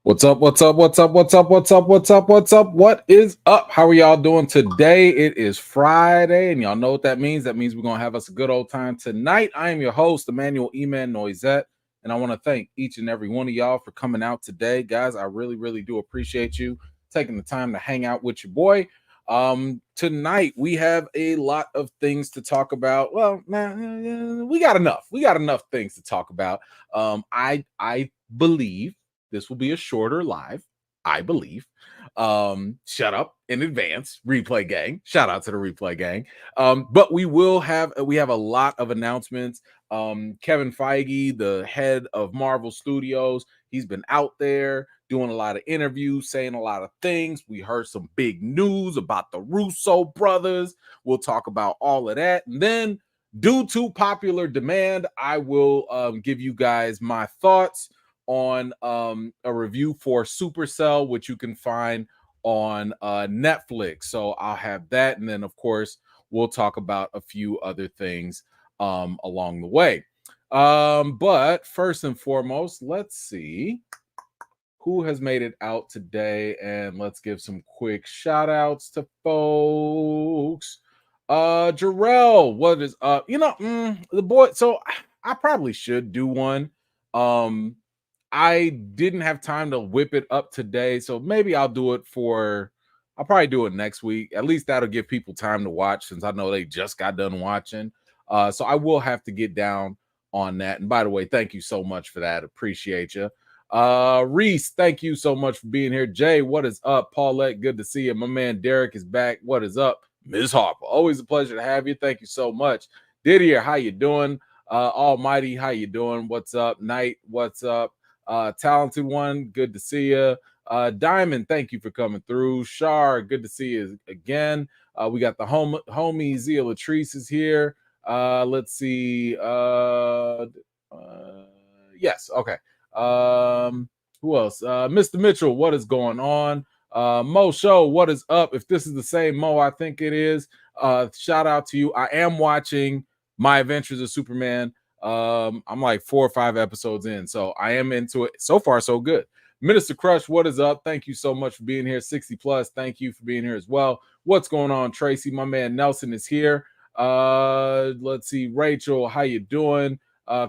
What's up? What's up? What's up? What's up? What's up? What's up? What's up? What is up? How are y'all doing today? It is Friday, and y'all know what that means. That means we're gonna have us a good old time tonight. I am your host, Emmanuel Eman Noisette, and I want to thank each and every one of y'all for coming out today, guys. I really, really do appreciate you taking the time to hang out with your boy. Tonight we have a lot of things to talk about. Well, man, we got enough. We got enough things to talk about. I believe this will be a shorter live, I believe. Shut up in advance, replay gang. Shout out to the replay gang. But we have a lot of announcements. Kevin Feige, the head of Marvel Studios, he's been out there doing a lot of interviews, saying a lot of things. We heard some big news about the Russo brothers. We'll talk about all of that. And then, due to popular demand, I will give you guys my thoughts on a review for Supercell, which you can find on Netflix. So I'll have that, and then of course we'll talk about a few other things along the way. But first and foremost, let's see who has made it out today, and let's give some quick shout outs to folks. Jarrell, what is up? The boy. So I probably should do one. I didn't have time to whip it up today, so maybe I'll do it I'll probably do it next week. At least that'll give people time to watch, since I know they just got done watching. So I will have to get down on that. And by the way, thank you so much for that. Appreciate you. Reese, thank you so much for being here. Jay, what is up? Paulette, good to see you. My man Derek is back. What is up? Ms. Harper, always a pleasure to have you. Thank you so much. Didier, how you doing? Almighty, how you doing? What's up? Knight, what's up? Talented one, good to see you. Diamond, thank you for coming through. Shar, good to see you again. We got the homie Zia Latrice is here. Let's see. Yes, okay. Who else? Mr. Mitchell, what is going on? Mo Show, what is up? If this is the same Mo, I think it is. Shout out to you. I am watching My Adventures of Superman. I'm like 4 or 5 episodes in, so I am into it. So far, so good. Minister Crush, what is up? Thank you so much for being here. 60 plus, thank you for being here as well. What's going on, Tracy? My man Nelson is here. Let's see, Rachel, how you doing?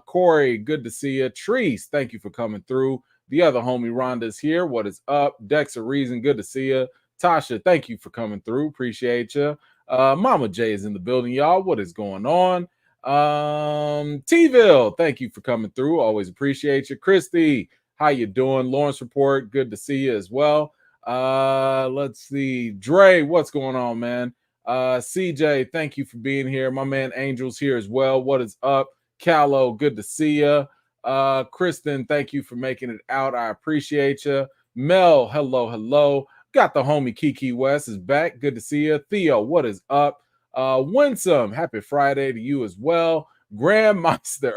Corey, good to see you. Treese, thank you for coming through. The other homie Rhonda's here. What is up? Dexter Reason, good to see you. Tasha, thank you for coming through. Appreciate you. Mama J is in the building, y'all. What is going on? T-Ville, thank you for coming through. Always appreciate you. Christy, how you doing? Lawrence Report, good to see you as well. Let's see. Dre, what's going on, man? CJ, thank you for being here. My man Angel's here as well. What is up? Callow, good to see you. Kristen, thank you for making it out. I appreciate you. Mel, hello. Got the homie Kiki West is back. Good to see you. Theo, what is up? Winsome, happy Friday to you as well. Grandmaster,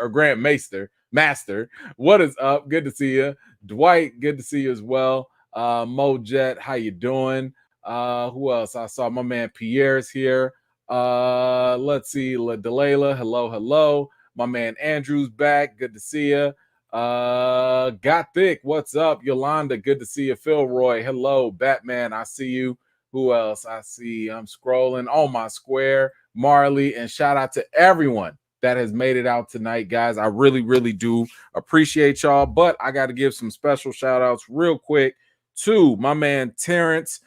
Master, what is up? Good to see you. Dwight, good to see you as well. Mojet, how you doing? Who else? I saw my man Pierre's here. Let's see, Delayla, hello. My man Andrew's back. Good to see you. Got Thick, what's up? Yolanda, good to see you. Philroy, hello. Batman, I see you. Who else? I see. I'm scrolling on my square. Marley, and shout out to everyone that has made it out tonight, guys. I really, really do appreciate y'all. But I got to give some special shout outs real quick to my man Terrence.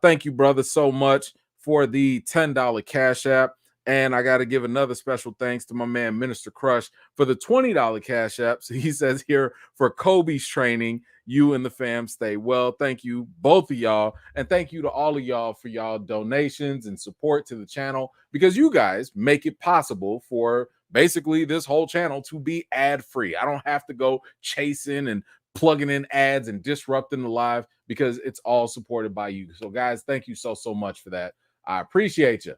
Thank you, brother, so much for the $10 Cash App. And I got to give another special thanks to my man Minister Crush for the $20 Cash App. So he says here, for Kobe's training, you and the fam stay well. Thank you, both of y'all. And thank you to all of y'all for y'all donations and support to the channel, because you guys make it possible for basically this whole channel to be ad-free. I don't have to go chasing and plugging in ads and disrupting the live, because it's all supported by you. So guys, thank you so much for that. I appreciate you.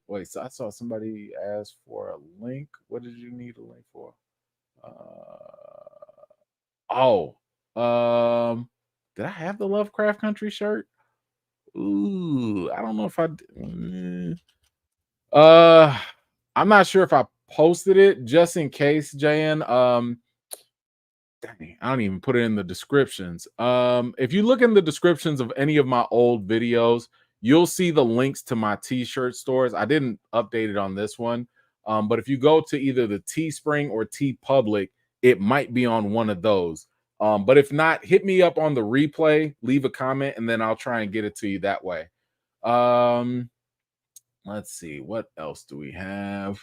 Wait, so I saw somebody ask for a link. What did you need a link for? Did I have the Lovecraft Country shirt? Ooh, I don't know if I did. I'm not sure if I posted it, just in case, Jan. dang, I don't even put it in the descriptions. If you look in the descriptions of any of my old videos, you'll see the links to my t-shirt stores. I didn't update it on this one. But if you go to either the Teespring or T Public, it might be on one of those. But if not, hit me up on the replay, leave a comment, and then I'll try and get it to you that way. Let's see, what else do we have?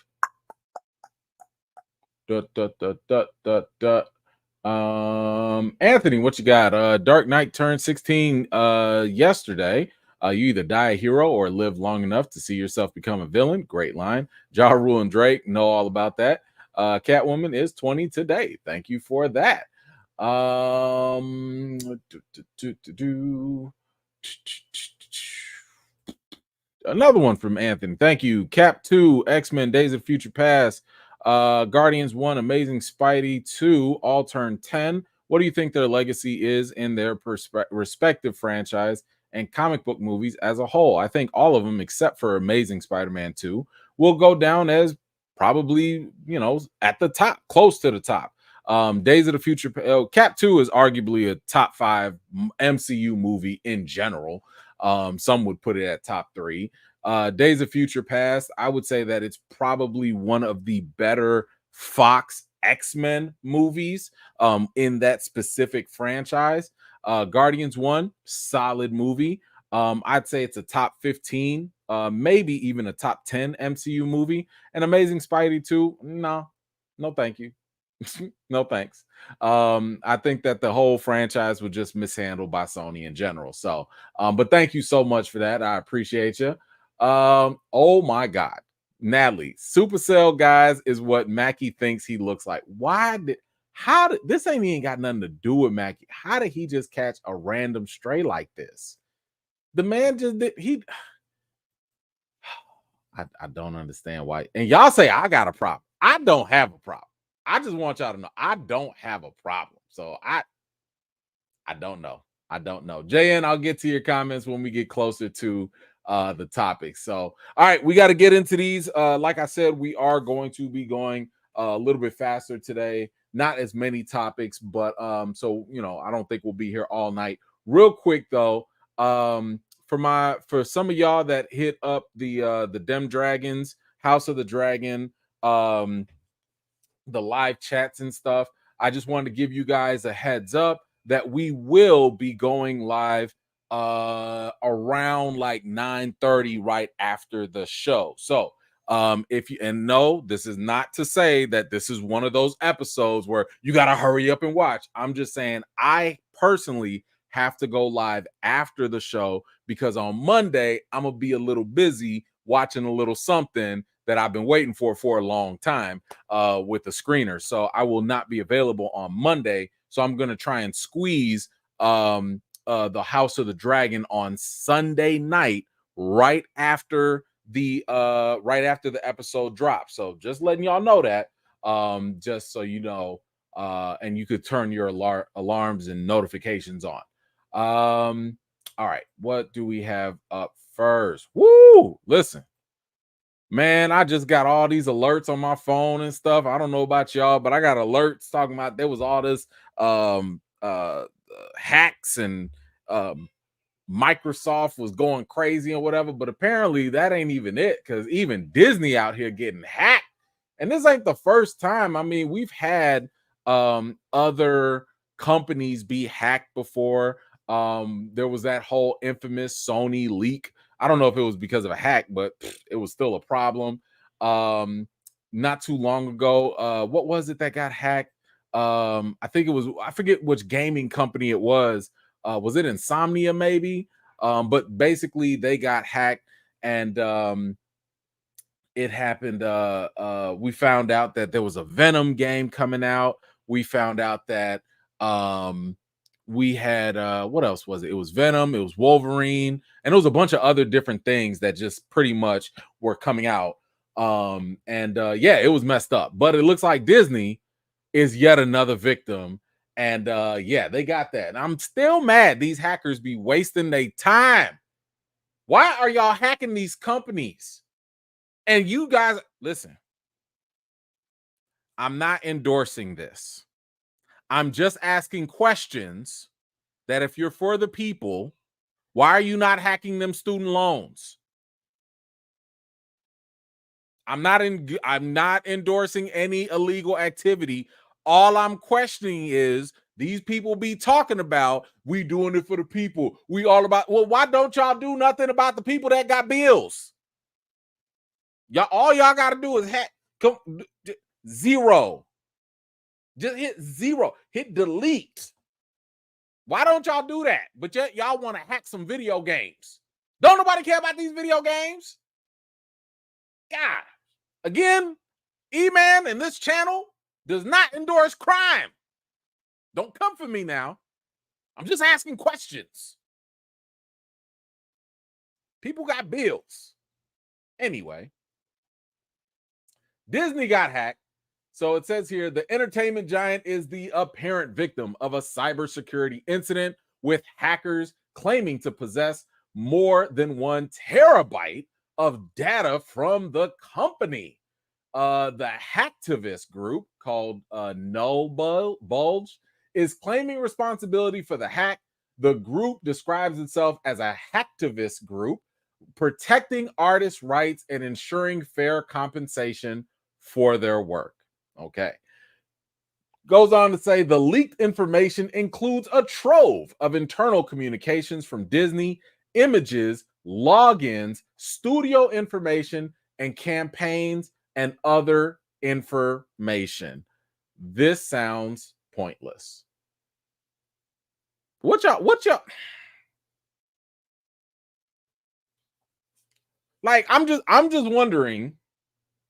Anthony, what you got? Dark Knight turned 16 yesterday. You either die a hero or live long enough to see yourself become a villain. Great line. Ja Rule and Drake know all about that. Catwoman is 20 today. Thank you for that. Another one from Anthony. Thank you. Cap 2, X-Men, Days of Future Past, Guardians 1, Amazing Spidey 2, all turned 10. What do you think their legacy is in their respective franchise and comic book movies as a whole? I think all of them, except for Amazing Spider-Man 2, will go down as probably, at the top, close to the top. Days of the Future, Cap 2 is arguably a top 5 MCU movie in general. Some would put it at top 3. Days of Future Past, I would say that it's probably one of the better Fox X-Men movies in that specific franchise. Guardians 1, solid movie. I'd say it's a top 15, maybe even a top 10 MCU movie. And Amazing Spidey 2, no thank you. No thanks. I think that the whole franchise was just mishandled by Sony in general. So, but thank you so much for that. I appreciate you. Oh my God, Natalie, Supacell guys is what Mackie thinks he looks like. How did this ain't even got nothing to do with Mackie? How did he just catch a random stray like this? The man just did I don't understand why. And y'all say I got a problem. I don't have a problem. I just want y'all to know I don't have a problem. So I don't know. I don't know. JN, I'll get to your comments when we get closer to the topic. So, all right, we got to get into these. Like I said, we are going to be going a little bit faster today. Not as many topics, but so I don't think we'll be here all night. Real quick though, for some of y'all that hit up the Dem Dragons, House of the Dragon, the live chats and stuff, I just wanted to give you guys a heads up that we will be going live around like 9:30 right after the show. So if you, and no, this is not to say that this is one of those episodes where you got to hurry up and watch. I'm just saying I personally have to go live after the show because on Monday I'm gonna be a little busy watching a little something that I've been waiting for a long time with the screener. So I will not be available on Monday. So I'm going to try and squeeze the House of the Dragon on Sunday night right after the episode drops. So just letting y'all know that, just so you know, and you could turn your alarms and notifications on. All right, what do we have up first? Woo! Listen. Man, I just got all these alerts on my phone and stuff. I don't know about y'all, but I got alerts talking about there was all this hacks and Microsoft was going crazy and whatever, but apparently that ain't even it, because even Disney out here getting hacked. And this ain't the first time. I mean, we've had other companies be hacked before. There was that whole infamous Sony leak. I don't know if it was because of a hack, but it was still a problem. Not too long ago, what was it that got hacked? I think it was, I forget which gaming company it was. Was it Insomnia maybe? But basically they got hacked, and it happened. We found out that there was a Venom game coming out. We found out that we had what else was it? It was Venom, it was Wolverine, and it was a bunch of other different things that just pretty much were coming out. Yeah, it was messed up, but it looks like Disney is yet another victim. And yeah, they got that. And I'm still mad these hackers be wasting their time. Why are y'all hacking these companies? And you guys, listen, I'm not endorsing this. I'm just asking questions that if you're for the people, why are you not hacking them student loans? I'm not endorsing any illegal activity. All I'm questioning is these people be talking about we doing it for the people. We all about, well, why don't y'all do nothing about the people that got bills? Y'all, all y'all got to do is hack zero. Just hit zero. Hit delete. Why don't y'all do that? But yet y'all want to hack some video games. Don't nobody care about these video games? God. Again, E-Man and this channel does not endorse crime. Don't come for me now. I'm just asking questions. People got bills. Anyway, Disney got hacked. So it says here, the entertainment giant is the apparent victim of a cybersecurity incident with hackers claiming to possess more than 1 terabyte of data from the company. The hacktivist group called Null Bulge is claiming responsibility for the hack. The group describes itself as a hacktivist group protecting artists' rights and ensuring fair compensation for their work. Okay. Goes on to say the leaked information includes a trove of internal communications from Disney, images, logins, studio information, and campaigns and other information. This sounds pointless. What y'all like? I'm just wondering.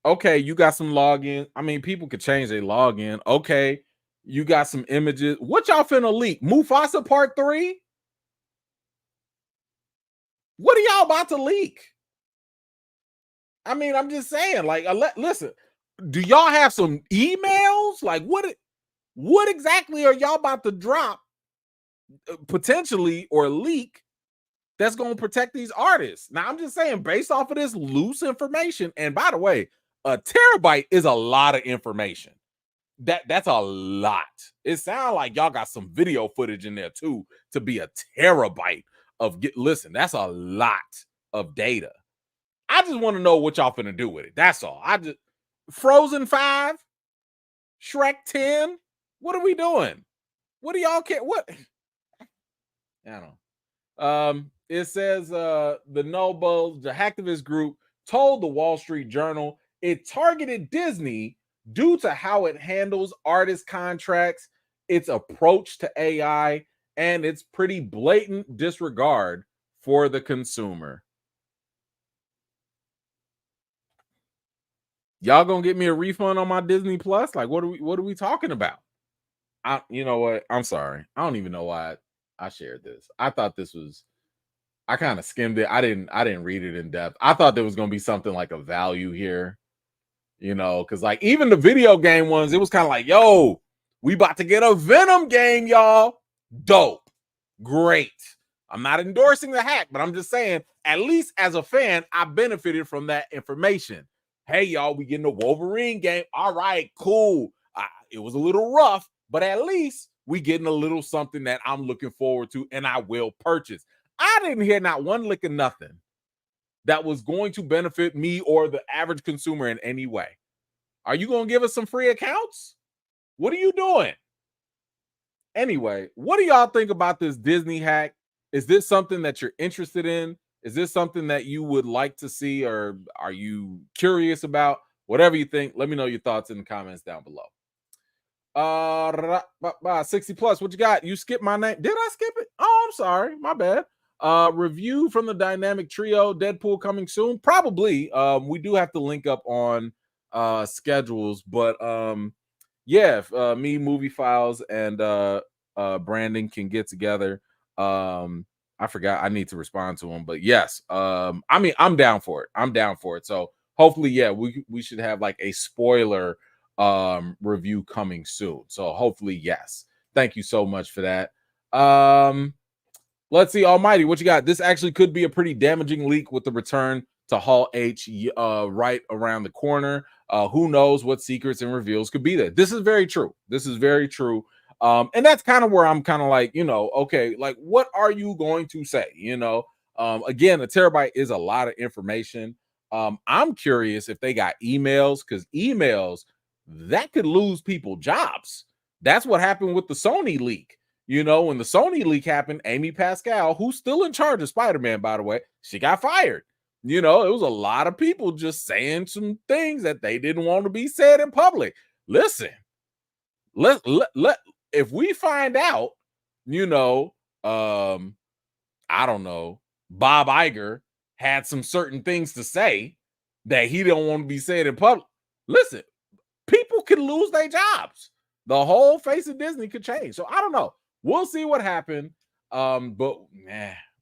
Okay, you got some login. I mean, people could change their login. Okay, you got some images. What y'all finna leak? Mufasa Part 3? What are y'all about to leak? I mean, I'm just saying, like, listen, do y'all have some emails? Like, what exactly are y'all about to drop potentially or leak that's going to protect these artists? Now, I'm just saying, based off of this loose information, and by the way, a terabyte is a lot of information. That's a lot. It sounds like y'all got some video footage in there too to be a terabyte of listen, that's a lot of data. I just want to know what y'all finna do with it. That's all. I just Frozen 5, Shrek 10. What are we doing? What do y'all care? What? I don't know. It says the Noble, the hacktivist group, told the Wall Street Journal it targeted Disney due to how it handles artist contracts, its approach to AI, and its pretty blatant disregard for the consumer. Y'all gonna get me a refund on my Disney Plus? Like, what are we talking about? You know what? I'm sorry. I don't even know why I shared this. I thought this was. I kind of skimmed it. I didn't read it in depth. I thought there was gonna be something like a value here, you know, because like even the video game ones, it was kind of like, yo, we about to get a Venom game, y'all. Dope, great. I'm not endorsing the hack, but I'm just saying, at least as a fan, I benefited from that information. Hey, y'all, we getting a Wolverine game. All right, cool. It was a little rough, but at least we getting a little something that I'm looking forward to and I will purchase. I didn't hear not one lick of nothing that was going to benefit me or the average consumer in any way. Are you going to give us some free accounts? What are you doing? Anyway, what do y'all think about this Disney hack? Is this something that you're interested in? Is this something that you would like to see, or are you curious about? Whatever you think, let me know your thoughts in the comments down below. 60 plus, what you got? You skipped my name. Did I skip it? Oh, I'm sorry, my bad. Review from the dynamic trio, Deadpool coming soon. Probably. We do have to link up on schedules, but yeah, if me, Movie Files, and Brandon can get together. I forgot I need to respond to him, but yes, I mean, I'm down for it. I'm down for it. So hopefully, yeah, we should have like a spoiler review coming soon. So hopefully, yes. Thank you so much for that. Let's see, Almighty, what you got? This actually could be a pretty damaging leak with the return to Hall H right around the corner. Who knows what secrets and reveals could be there? This is very true. This is very true. And that's kind of where I'm kind of like, okay, like what are you going to say? Again, a terabyte is a lot of information. I'm curious if they got emails, because emails that could lose people jobs. That's what happened with the Sony leak. When the Sony leak happened, Amy Pascal, who's still in charge of Spider-Man, by the way, she got fired. It was a lot of people just saying some things that they didn't want to be said in public. Listen, let if we find out, you know, I don't know, Bob Iger had some certain things to say that he don't want to be said in public. Listen, people can lose their jobs. The whole face of Disney could change. So I don't know. We'll see what happened. But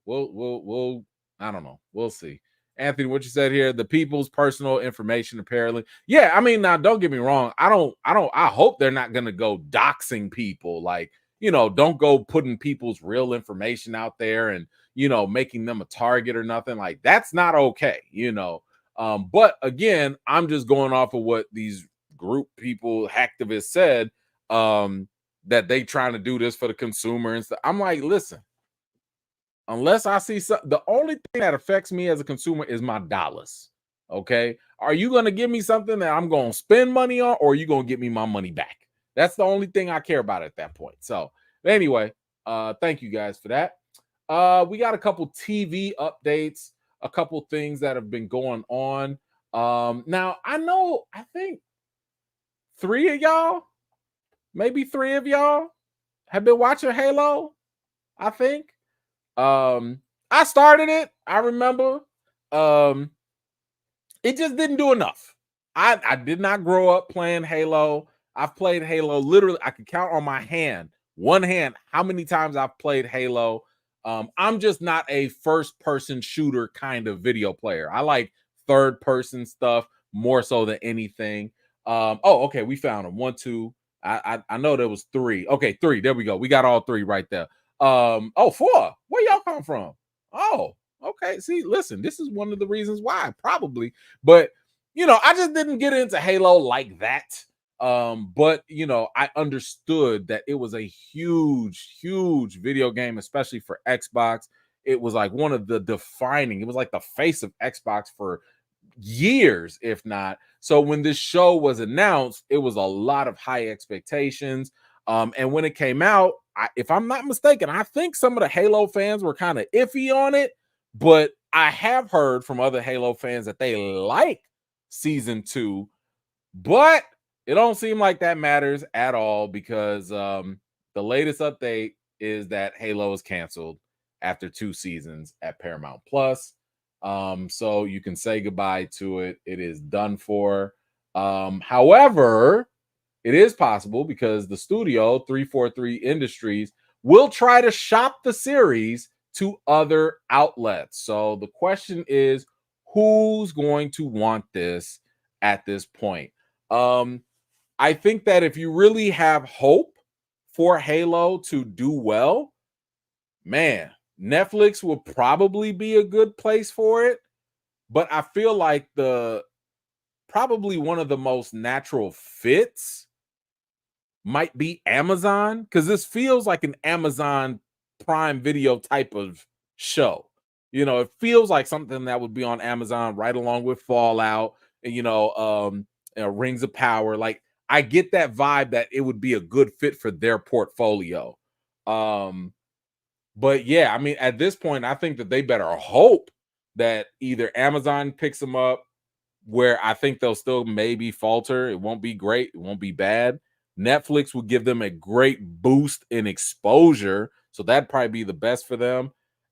we'll I don't know. We'll see. Anthony, what you said here, the people's personal information, apparently. Yeah, I mean, now don't get me wrong. I hope they're not gonna go doxing people, like, don't go putting people's real information out there and making them a target or nothing. Like, that's not okay. But again, I'm just going off of what these group people, hacktivists said, that they trying to do this for the consumer and stuff. I'm like, listen, unless I see something, the only thing that affects me as a consumer is my dollars. Okay. Are you going to give me something that I'm going to spend money on, or are you going to give me my money back? That's the only thing I care about at that point. So anyway, thank you guys for that. We got a couple TV updates, a couple things that have been going on. Now I think maybe three of y'all have been watching Halo, I think. I started it. I remember. It just didn't do enough. I did not grow up playing Halo. I've played Halo literally. I could count on one hand, how many times I've played Halo. I'm just not a first-person shooter kind of video player. I like third-person stuff more so than anything. Okay, we found them. 1, 2. I know there was 3. Okay, 3. There we go. We got all 3 right there. 4. Where y'all come from? Oh, okay. See, listen, this is one of the reasons why, probably. But I just didn't get into Halo like that. But I understood that it was a huge, huge video game, especially for Xbox. It was like one of the defining, it was like the face of Xbox for years, if not. So when this show was announced, it was a lot of high expectations. And when it came out, if I'm not mistaken, I think some of the Halo fans were kind of iffy on it, but I have heard from other Halo fans that they like season 2, but it don't seem like that matters at all, because the latest update is that Halo is canceled after 2 seasons at Paramount Plus. So you can say goodbye to it. It is done for. However, it is possible, because the studio 343 Industries will try to shop the series to other outlets. So the question is, who's going to want this at this point? I think that if you really have hope for Halo to do well, man, Netflix will probably be a good place for it. But I feel like probably one of the most natural fits might be Amazon, because this feels like an Amazon Prime Video type of show. It feels like something that would be on Amazon right along with Fallout and Rings of Power. Like, I get that vibe that it would be a good fit for their portfolio. But yeah, I mean, at this point, I think that they better hope that either Amazon picks them up, where I think they'll still maybe falter. It won't be great. It won't be bad. Netflix will give them a great boost in exposure. So that'd probably be the best for them.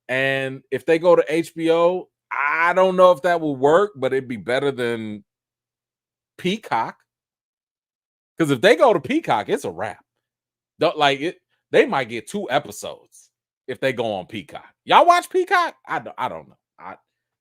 And if they go to HBO, I don't know if that will work, but it'd be better than Peacock. Because if they go to Peacock, it's a wrap. Don't like it. They might get 2 episodes if they go on Peacock. Y'all watch Peacock? I don't know.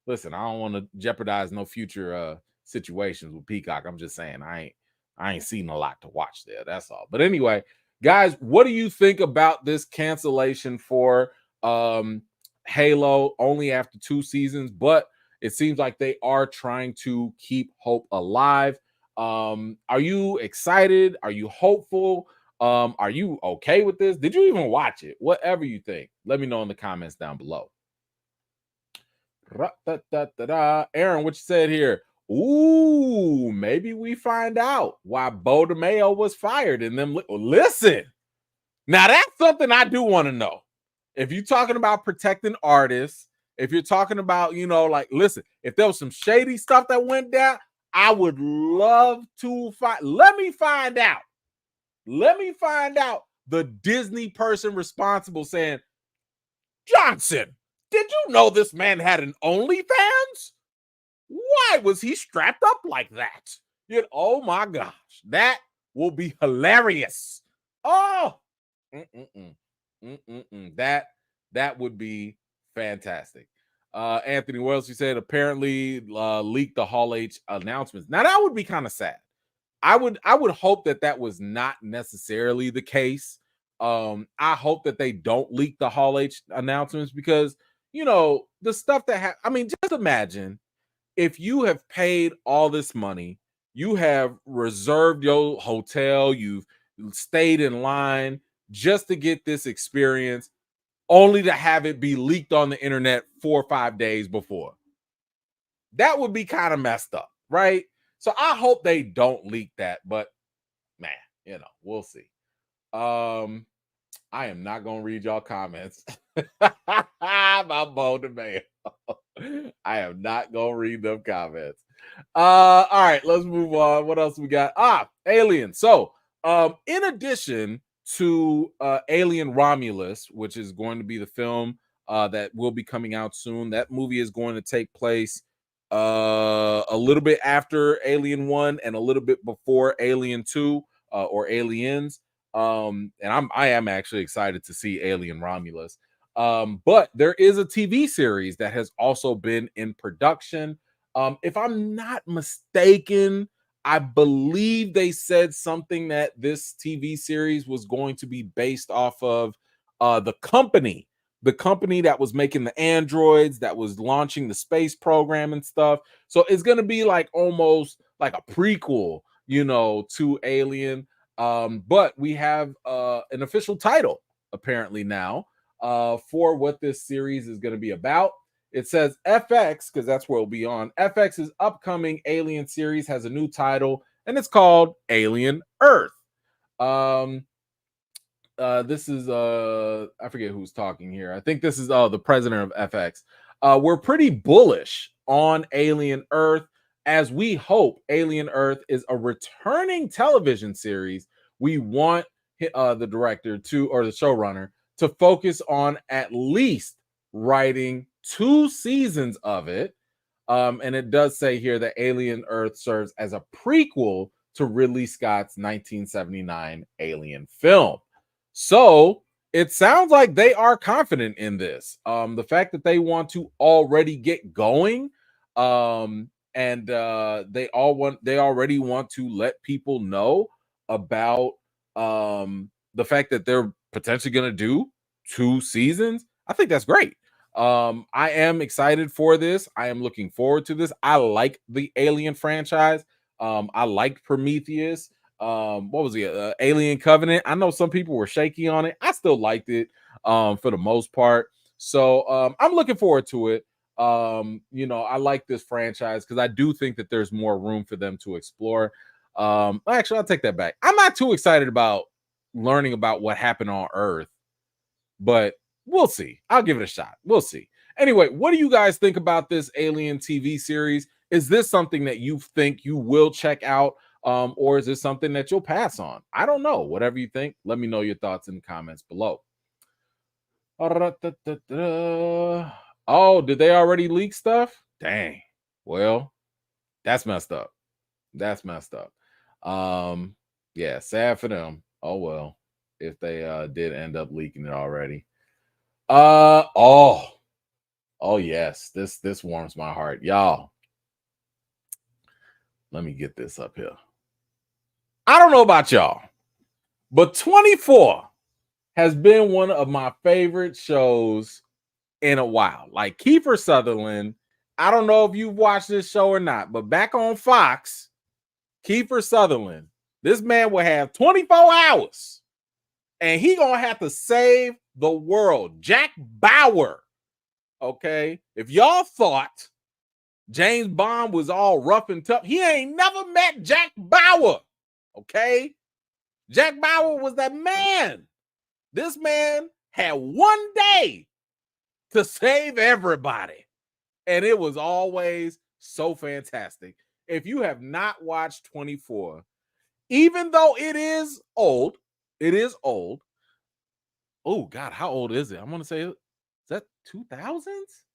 Listen, I don't want to jeopardize no future situations with Peacock. I'm just saying I ain't seen a lot to watch there. That's all. But anyway, guys, what do you think about this cancellation for Halo only after 2 seasons? But it seems like they are trying to keep hope alive. Are you excited? Are you hopeful? Are you okay with this? Did you even watch it? Whatever you think, let me know in the comments down below. Aaron, what you said here? Ooh, maybe we find out why Bo DeMayo was fired in them. Listen, now that's something I do want to know. If you're talking about protecting artists, if you're talking about, like, listen, if there was some shady stuff that went down, I would love to find. Let me find out. Let me find out the Disney person responsible saying, Johnson, did you know this man had an OnlyFans? Why was he strapped up like that? Oh my gosh, that will be hilarious. Oh, that would be fantastic. Anthony Wells, you said apparently leaked the Hall H announcements. Now that would be kind of sad. I would hope that was not necessarily the case. I hope that they don't leak the Hall H announcements because the stuff that I mean, just imagine if you have paid all this money, you have reserved your hotel, you've stayed in line just to get this experience, only to have it be leaked on the internet 4 or 5 days before. That would be kind of messed up, right? So I hope they don't leak that, but man, we'll see. I am not gonna read y'all comments about Bo DeMayo. I am not gonna read them comments. All right, let's move on. What else we got? Alien. So in addition to Alien Romulus, which is going to be the film that will be coming out soon, that movie is going to take place a little bit after Alien 1 and a little bit before Alien 2 or Aliens. And I am actually excited to see Alien Romulus. But there is a TV series that has also been in production. If I'm not mistaken, I believe they said something that this TV series was going to be based off of the company that was making the androids, that was launching the space program and stuff. So it's going to be like almost like a prequel, to Alien. But we have an official title apparently now for what this series is going to be about. It says FX, because that's where it'll be on. FX's upcoming Alien series has a new title, and it's called Alien Earth. This is I forget who's talking here. I think this is the president of FX. We're pretty bullish on Alien Earth, as we hope Alien Earth is a returning television series. We want the director or the showrunner to focus on at least writing 2 seasons of it. And it does say here that Alien Earth serves as a prequel to Ridley Scott's 1979 Alien film. So it sounds like they are confident in this. The fact that they want to already get going, and they already want to let people know about the fact that they're potentially going to do 2 seasons. I think that's great. I am excited for this. I am looking forward to this. I like the Alien franchise. I liked Prometheus. What was it? Alien Covenant. I know some people were shaky on it. I still liked it for the most part. So I'm looking forward to it. I like this franchise because I do think that there's more room for them to explore. Actually, I'll take that back. I'm not too excited about learning about what happened on Earth, but we'll see. I'll give it a shot. We'll see. Anyway, what do you guys think about this Alien TV series? Is this something that you think you will check out? Or is this something that you'll pass on? I don't know. Whatever you think, let me know your thoughts in the comments below. Oh, did they already leak stuff? Dang. Well, that's messed up. That's messed up. Yeah, sad for them. Oh well, if they did end up leaking it already. Oh yes, this warms my heart, y'all. Let me get this up here. I don't know about y'all, but 24 has been one of my favorite shows in a while. Like Kiefer Sutherland, I don't know if you've watched this show or not, but back on Fox, Kiefer Sutherland, this man will have 24 hours and he gonna have to save the world. Jack Bauer. Okay, if y'all thought James Bond was all rough and tough, he ain't never met Jack Bauer. Okay, Jack Bauer was that man. This man had one day to save everybody, and it was always so fantastic. If you have not watched 24, even though it is old. Oh God, how old is it? I'm gonna say, is that 2000s?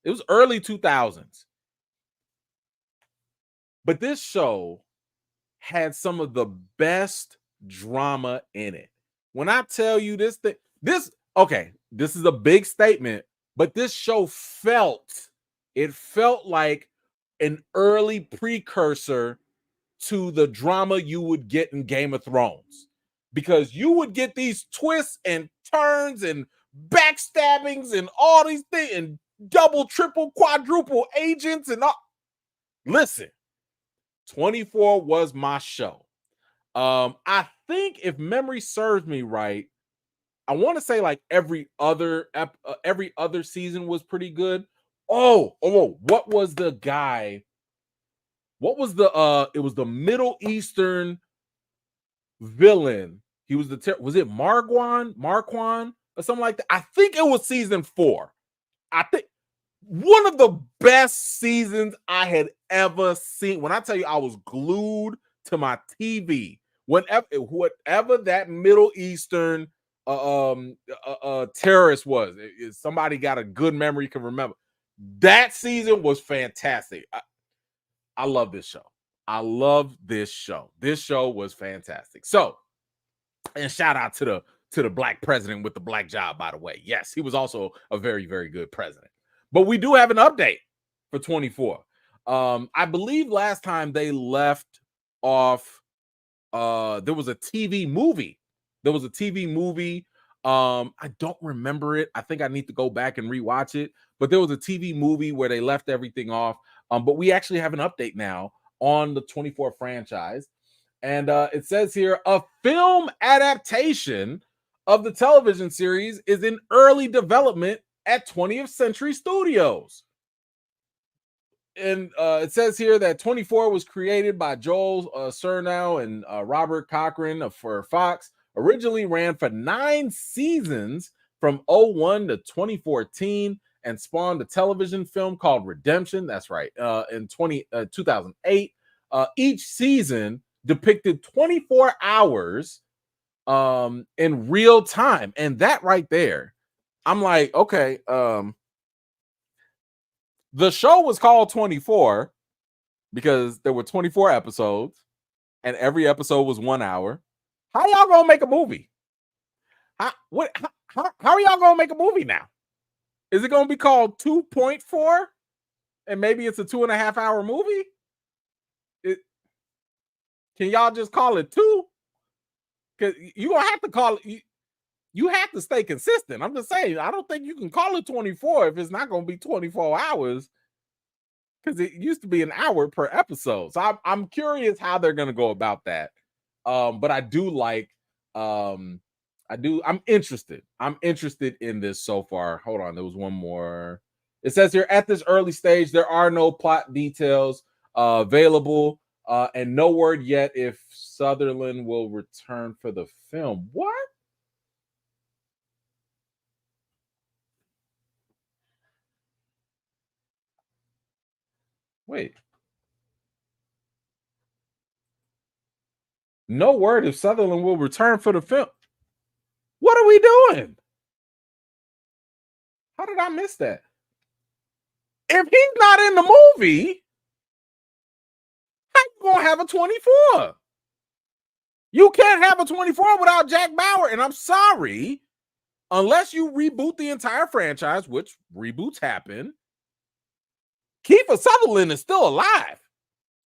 It was early 2000s. But this show had some of the best drama in it. When I tell you this thing, this is a big statement, but this show felt like an early precursor to the drama you would get in Game of Thrones, because you would get these twists and turns and backstabbings and all these things and double, triple, quadruple agents and all. Listen, 24 was my show. I think, if memory serves me right, I want to say like every other season was pretty good. What was the guy? What was the it was the Middle Eastern villain. He was was it Marquand or something like that? I think it was season 4. I think one of the best seasons I had ever seen. When I tell you I was glued to my TV, whatever that Middle Eastern terrorist was, if somebody got a good memory can remember. That season was fantastic. I love this show. I love this show. This show was fantastic. So, and shout out to the black president with the black job, by the way. Yes, he was also a very, very good president. But we do have an update for 24. I believe last time they left off, there was a TV movie. I don't remember it. I think I need to go back and rewatch it. But there was a TV movie where they left everything off. But we actually have an update now on the 24 franchise. And it says here, a film adaptation of the television series is in early development at 20th Century Studios. And it says here that 24 was created by Joel Surnow and Robert Cochran for Fox. Originally ran for 9 seasons from 2001 to 2014 and spawned a television film called Redemption. That's right. In 2008. Each season depicted 24 hours in real time. And that right there, I'm like, okay, the show was called 24 because there were 24 episodes and every episode was 1 hour. How y'all gonna make a movie? How are y'all gonna make a movie now? Is it gonna be called 2.4 and maybe it's a 2.5 hour movie? Can y'all just call it 2? Because you're gonna have to call it. You have to stay consistent. I'm just saying, I don't think you can call it 24 if it's not going to be 24 hours, because it used to be an hour per episode. So I'm curious how they're going to go about that. But I do like, I'm interested. I'm interested in this so far. Hold on. There was one more. It says here, at this early stage, there are no plot details available and no word yet if Sutherland will return for the film. What? Wait. No word if Sutherland will return for the film. What are we doing? How did I miss that? If he's not in the movie, how you gonna have a 24? You can't have a 24 without Jack Bauer. And I'm sorry, unless you reboot the entire franchise, which reboots happen, Kiefer Sutherland is still alive.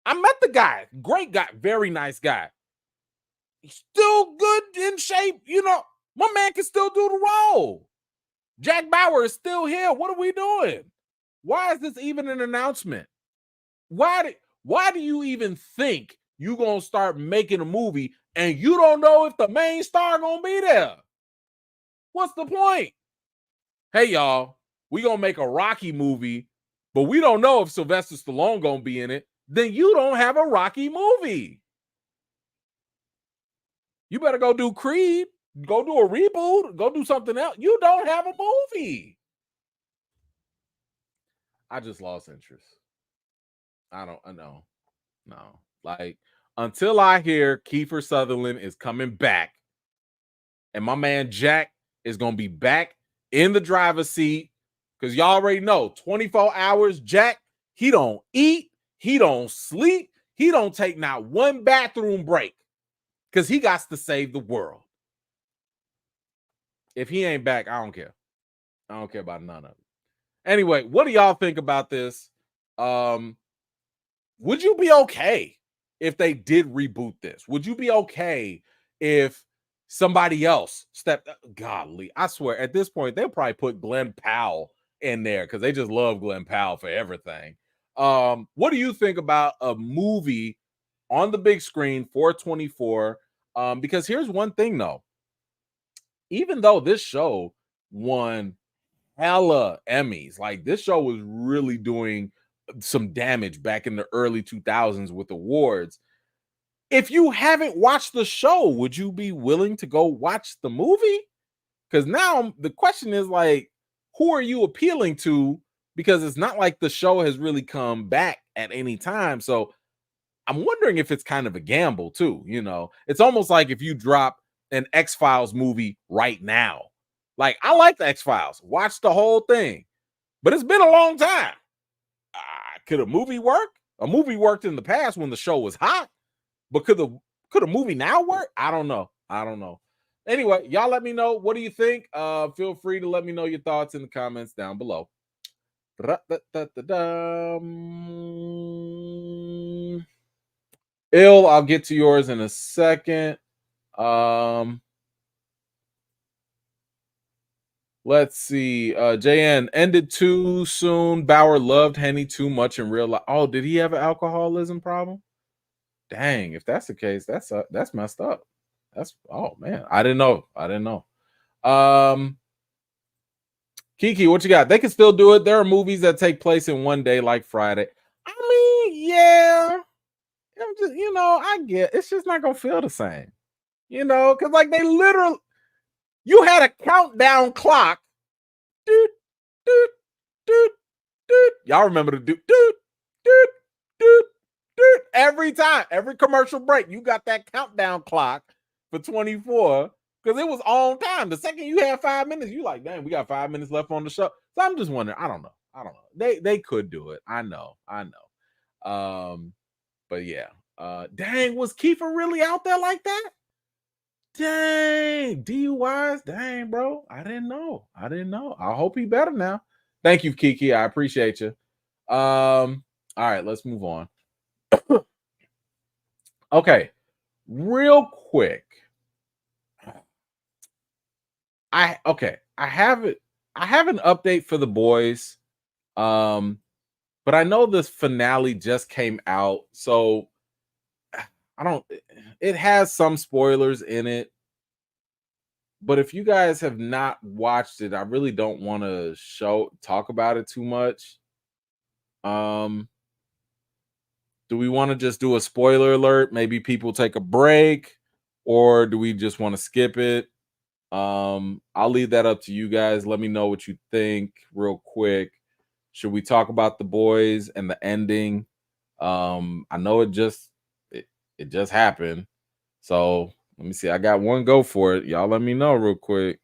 I met the guy. Great guy. Very nice guy. He's still good in shape. You know, my man can still do the role. Jack Bauer is still here. What are we doing? Why is this even an announcement? Why do you even think you're going to start making a movie and you don't know if the main star going to be there? What's the point? Hey, y'all, we gonna make a Rocky movie, but we don't know if Sylvester Stallone gonna be in it. Then you don't have a Rocky movie. You better go do Creed, go do a reboot, go do something else. You don't have a movie. I just lost interest. I know. No. Like, until I hear Kiefer Sutherland is coming back and my man Jack is going to be back in the driver's seat, because y'all already know 24 hours, Jack, he don't eat, he don't sleep, he don't take not one bathroom break because he got to save the world. If he ain't back, I don't care. I don't care about none of it. Anyway, what do y'all think about this? Would you be okay if they did reboot this? Would you be okay if somebody else stepped up? Godly, I swear, at this point, they'll probably put Glenn Powell in there because they just love Glenn Powell for everything. What do you think about a movie on the big screen for 24? Because here's one thing, though. Even though this show won hella Emmys, like this show was really doing some damage back in the early 2000s with awards. If you haven't watched the show, would you be willing to go watch the movie? Because now the question is, like, who are you appealing to? Because it's not like the show has really come back at any time. So I'm wondering if it's kind of a gamble too. You know, it's almost like if you drop an X-Files movie right now. Like, I like the X-Files, watch the whole thing, but it's been a long time. Could a movie work? A movie worked in the past when the show was hot, but could a movie now work? I don't know. Anyway, y'all let me know. What do you think? Feel free to let me know your thoughts in the comments down below. Ill, I'll get to yours in a second. Let's see. JN, ended too soon. Bauer loved Henny too much in real life. Oh, did he have an alcoholism problem? Dang, if that's the case, that's messed up. Oh man, I didn't know. Kiki, what you got? They can still do it. There are movies that take place in one day, like Friday. I mean, yeah. I'm just, I get it's just not gonna feel the same. Because like they literally, you had a countdown clock. Doot, doot, doot, doot. Y'all remember the doot, doot, doot, doot, doot. Every time, every commercial break, you got that countdown clock for 24 because it was on time. The second you had 5 minutes, you like, damn, we got 5 minutes left on the show. So I'm just wondering. I don't know. They could do it. I know. But yeah. Dang, was Kiefer really out there like that? Dang, DUIs. Dang, bro. I didn't know. I hope he better now. Thank you, Kiki. I appreciate you. All right, let's move on. Okay, real quick. I have it. I have an update for the boys. But I know this finale just came out, so it has some spoilers in it. But if you guys have not watched it, I really don't want to talk about it too much. Do we want to just do a spoiler alert? Maybe people take a break, or do we just want to skip it? I'll leave that up to you guys. Let me know what you think real quick. Should we talk about the boys and the ending? I know it just happened. So let me see. I got one go for it. Y'all let me know real quick.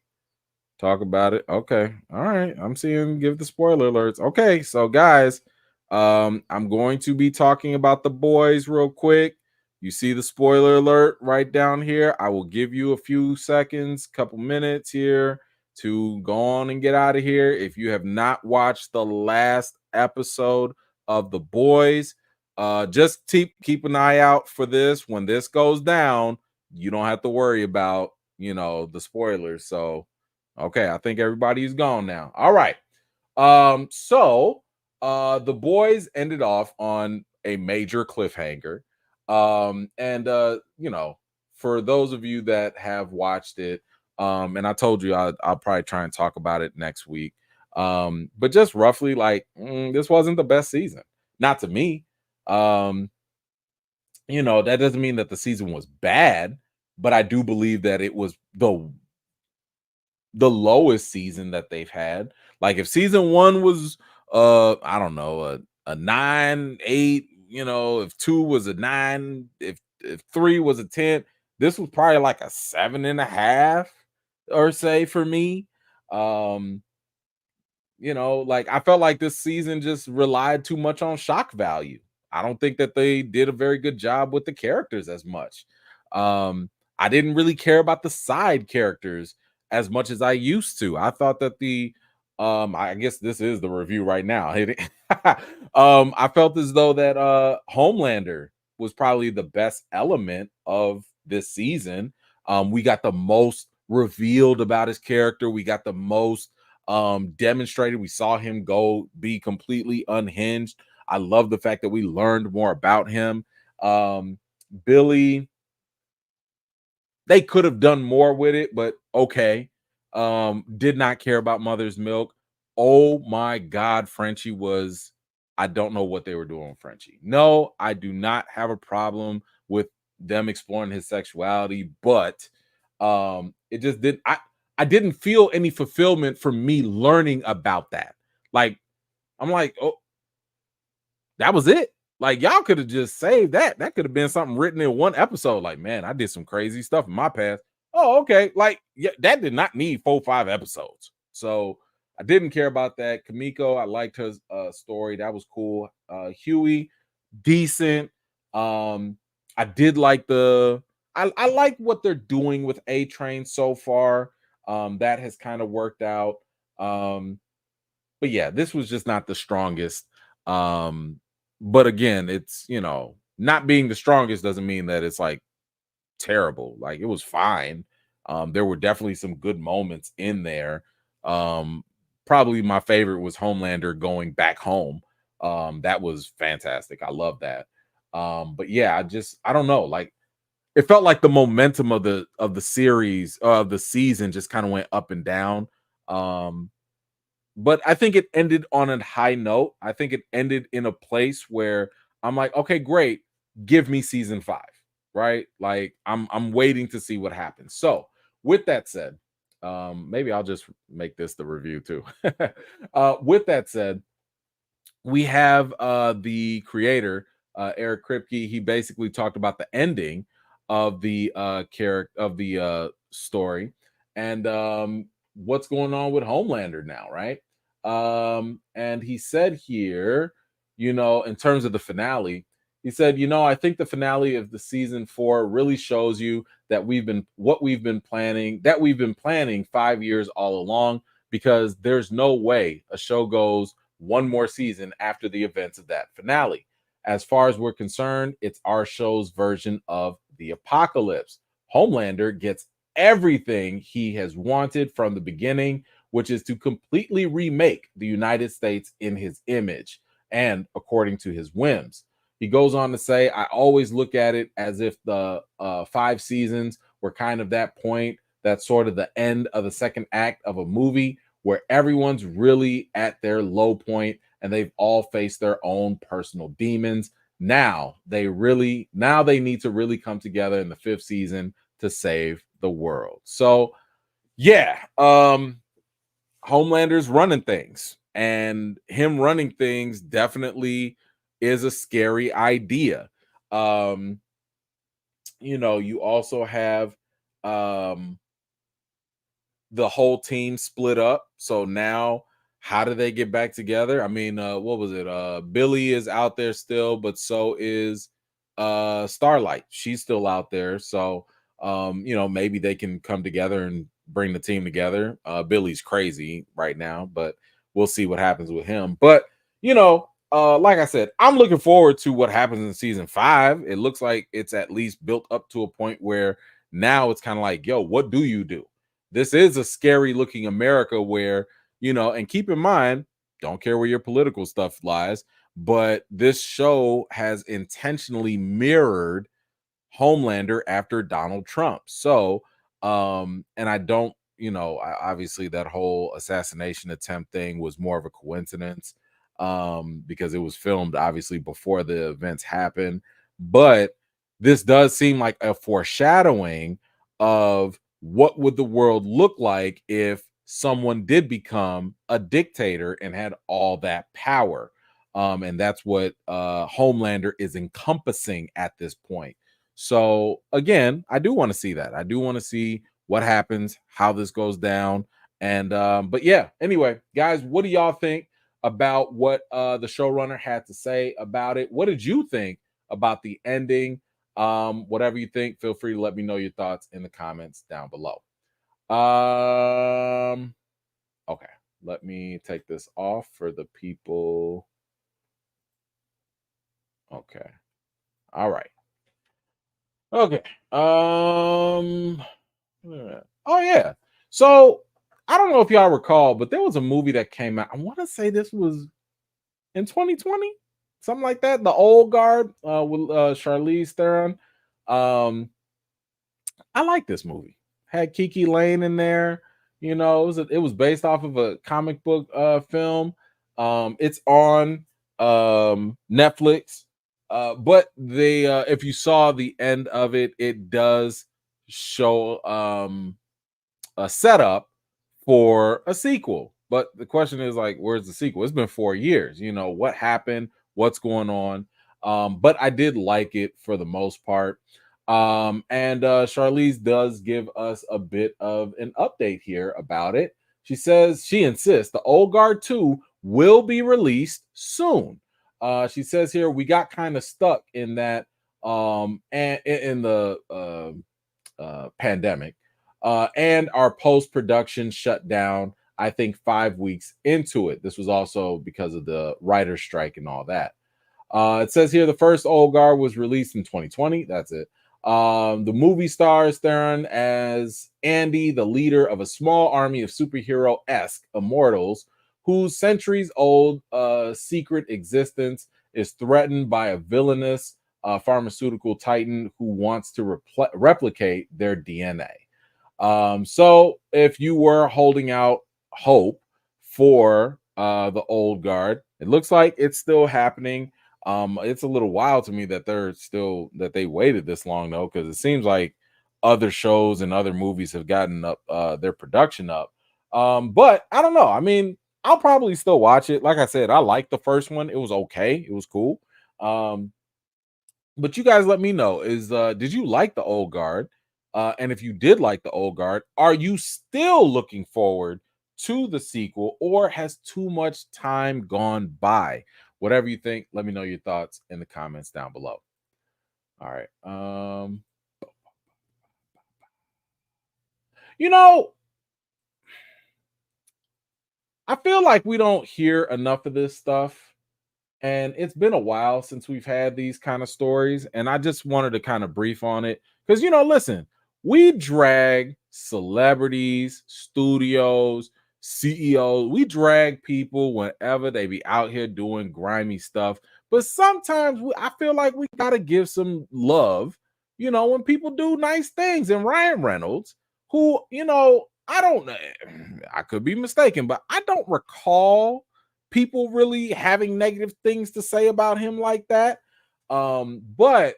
Talk about it. Okay. All right. I'm seeing give the spoiler alerts. Okay. So guys, I'm going to be talking about the boys real quick. You see the spoiler alert right down here. I will give you a few seconds, couple minutes here to go on and get out of here. If you have not watched the last episode of the boys, just keep an eye out for this. When this goes down, you don't have to worry about, the spoilers. So, okay, I think everybody's gone now. All right. So the boys ended off on a major cliffhanger. And for those of you that have watched it, And I told you I'll probably try and talk about it next week. But just roughly, like, this wasn't the best season, not to me. Um, that doesn't mean that the season was bad, but I do believe that it was the lowest season that they've had. Like if season one was I don't know, a 9, 8, if 2 was a 9, if 3 was a 10, this was probably like a 7.5 or say for me. Um, like I felt like this season just relied too much on shock value. I don't think that they did a very good job with the characters as much. I didn't really care about the side characters as much as I used to. I thought that I guess this is the review right now. I felt as though that Homelander was probably the best element of this season. We got the most revealed about his character. We got the most demonstrated. We saw him go be completely unhinged. I love the fact that we learned more about him. Billy, they could have done more with it, but okay. Did not care about Mother's Milk. Oh my God, Frenchie was. I don't know what they were doing with Frenchie. No, I do not have a problem with them exploring his sexuality, but it just did. I didn't feel any fulfillment from me learning about that. Like, I'm like, oh, that was it. Like, y'all could have just saved that. That could have been something written in one episode. Like, man, I did some crazy stuff in my past. Oh, okay. Like, yeah, that did not need 4, 5 episodes. So I didn't care about that. Kamiko, I liked her story. That was cool. Huey, decent. I did like I like what they're doing with A Train so far. That has kind of worked out. But yeah, this was just not the strongest. But again, it's not being the strongest doesn't mean that it's like terrible. Like it was fine. There were definitely some good moments in there. Probably my favorite was Homelander going back home. That was fantastic. I love that. But yeah, I don't know. Like it felt like the momentum of the series of the season just kind of went up and down. But I think it ended on a high note. I think it ended in a place where I'm like, okay, great, give me season 5, right? Like I'm waiting to see what happens. So with that said, maybe I'll just make this the review too. With that said, we have the creator Eric Kripke. He basically talked about the ending of the character of the story and what's going on with Homelander now, right? And he said here, in terms of the finale, he said, I think the finale of the season 4 really shows you that we've been planning 5 years all along, because there's no way a show goes one more season after the events of that finale. As far as we're concerned, it's our show's version of the apocalypse. Homelander gets everything he has wanted from the beginning, which is to completely remake the United States in his image and according to his whims. He goes on to say, I always look at it as if the 5 seasons were kind of that point, that's sort of the end of the second act of a movie where everyone's really at their low point and they've all faced their own personal demons. Now they need to really come together in the 5th season to save the world. So yeah, Homelander's running things, and him running things definitely is a scary idea. Um, you also have the whole team split up. So now how do they get back together? I mean, what was it? Billy is out there still, but so is Starlight. She's still out there. So maybe they can come together and bring the team together. Billy's crazy right now, but we'll see what happens with him. But like I said, I'm looking forward to what happens in season 5. It looks like it's at least built up to a point where now it's kind of like, yo, what do you do? This is a scary looking America where, and keep in mind, don't care where your political stuff lies, but this show has intentionally mirrored Homelander after Donald Trump. So And I don't, obviously that whole assassination attempt thing was more of a coincidence, because it was filmed obviously before the events happened. But this does seem like a foreshadowing of what would the world look like if someone did become a dictator and had all that power. And that's what Homelander is encompassing at this point. So again, I do want to see that. I do want to see what happens, how this goes down. And but yeah, anyway, guys, what do y'all think about what the showrunner had to say about it? What did you think about the ending? Whatever you think, feel free to let me know your thoughts in the comments down below. Okay, let me take this off for the people. Okay. All right. Okay. Oh yeah. So I don't know if y'all recall, but there was a movie that came out. I want to say this was in 2020, something like that. The Old Guard with Charlize Theron. Um, I like this movie. Had Kiki Lane in there. It was based off of a comic book film. It's on Netflix. But they if you saw the end of it, it does show a setup for a sequel. But the question is, like, where's the sequel? It's been 4 years. What happened? What's going on? But I did like it for the most part. And Charlize does give us a bit of an update here about it. She insists the Old Guard 2 will be released soon. She says here we got kind of stuck in that and in the pandemic, and our post production shut down. I think 5 weeks into it. This was also because of the writer's strike and all that. It says here the first Old Guard was released in 2020. That's it. The movie stars Theron as Andy, the leader of a small army of superhero-esque immortals whose centuries-old secret existence is threatened by a villainous pharmaceutical titan who wants to replicate their DNA. So if you were holding out hope for the Old Guard, it looks like it's still happening. It's a little wild to me that they waited this long though, because it seems like other shows and other movies have gotten up their production up. But I don't know. I mean, I'll probably still watch it. Like I said, I liked the first one. It was okay. It was cool. But you guys let me know, did you like the Old Guard? And if you did like the Old Guard, are you still looking forward to the sequel, or has too much time gone by? Whatever you think, let me know your thoughts in the comments down below. All right. You know, I feel like we don't hear enough of this stuff. And it's been a while since we've had these kind of stories. And I just wanted to kind of brief on it. Because, listen, we drag celebrities, studios, CEOs, we drag people whenever they be out here doing grimy stuff. But sometimes I feel like we got to give some love, when people do nice things. And Ryan Reynolds, who, I don't know, I could be mistaken, but I don't recall people really having negative things to say about him like that. But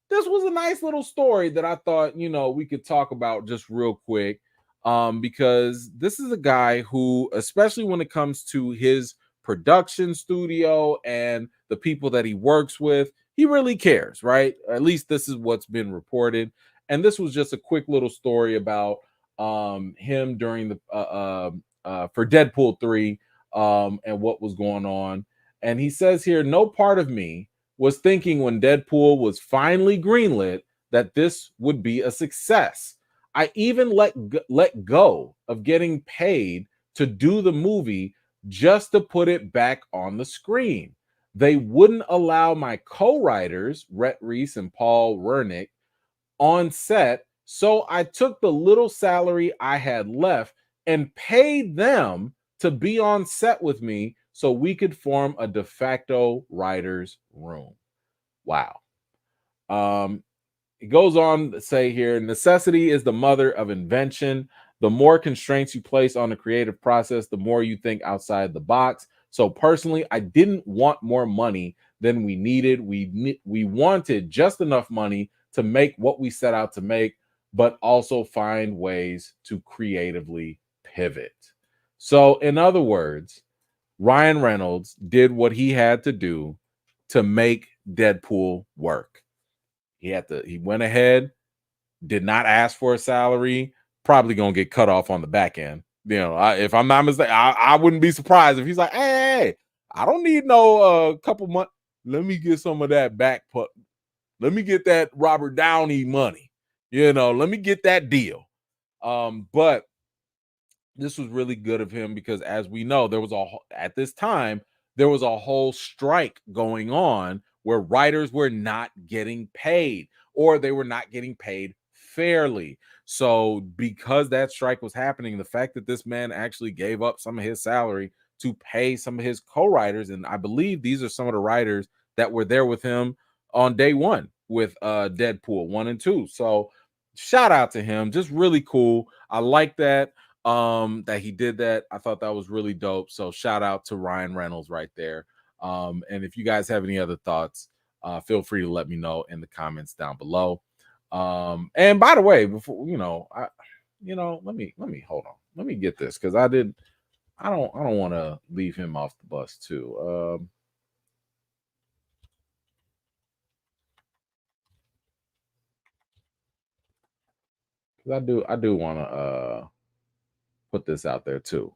this was a nice little story that I thought, we could talk about just real quick. Because this is a guy who, especially when it comes to his production studio and the people that he works with, he really cares, right? At least this is what's been reported. And this was just a quick little story about him during the for Deadpool 3, and what was going on. And he says here, no part of me was thinking when Deadpool was finally greenlit that this would be a success. I even let go of getting paid to do the movie just to put it back on the screen. They wouldn't allow my co-writers, Rhett Reese and Paul Wernick, on set, so I took the little salary I had left and paid them to be on set with me so we could form a de facto writers room. Wow. It goes on to say here, necessity is the mother of invention. The more constraints you place on the creative process, the more you think outside the box. So personally, I didn't want more money than we needed. We wanted just enough money to make what we set out to make, but also find ways to creatively pivot. So, in other words, Ryan Reynolds did what he had to do to make Deadpool work. He went ahead, did not ask for a salary, probably gonna get cut off on the back end. If I'm not mistaken, I wouldn't be surprised if he's like, hey, I don't need no couple months. Let me get some of that back put. Let me get that Robert Downey money. Let me get that deal. But this was really good of him because, as we know, at this time there was a whole strike going on where writers were not getting paid, or they were not getting paid fairly. So because that strike was happening, the fact that this man actually gave up some of his salary to pay some of his co-writers, and I believe these are some of the writers that were there with him on day one with Deadpool 1 and 2. So shout out to him. Just really cool. I like that that he did that. I thought that was really dope. So shout out to Ryan Reynolds right there. And if you guys have any other thoughts, feel free to let me know in the comments down below. And by the way, before let me hold on. Let me get this because I don't want to leave him off the bus too. Because I do want to put this out there too.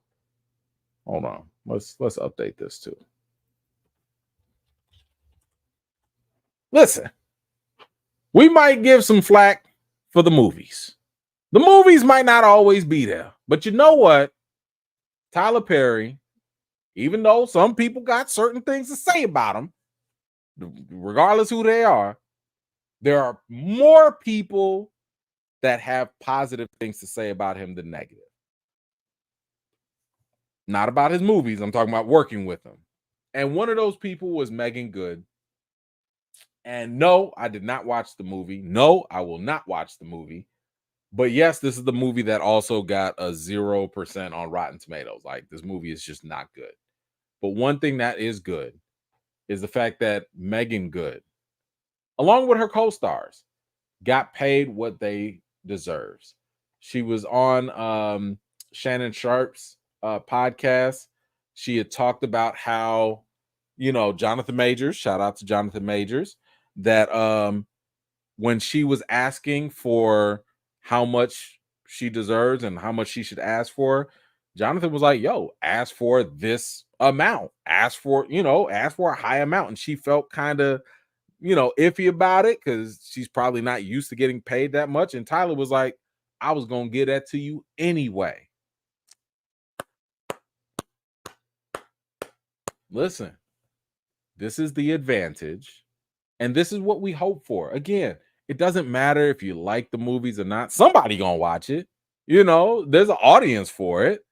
Hold on. Let's update this too. Listen, we might give some flack for the movies. The movies might not always be there, but you know what? Tyler Perry, even though some people got certain things to say about him, regardless who they are, there are more people that have positive things to say about him than negative. Not about his movies. I'm talking about working with him. And one of those people was Megan Good. And no, I did not watch the movie. No, I will not watch the movie. But yes, this is the movie that also got a 0% on Rotten Tomatoes. Like, this movie is just not good. But one thing that is good is the fact that Megan Good, along with her co-stars, got paid what they deserves. She was on Shannon Sharp's podcast. She had talked about how, Jonathan Majors, shout out to Jonathan Majors, that when she was asking for how much she deserves and how much she should ask for, Jonathan was like, yo, ask for this amount, ask for a high amount. And she felt kind of, iffy about it because she's probably not used to getting paid that much. And Tyler was like, I was going to give that to you anyway. Listen, this is the advantage. And this is what we hope for. Again, it doesn't matter if you like the movies or not. Somebody gonna watch it. There's an audience for it.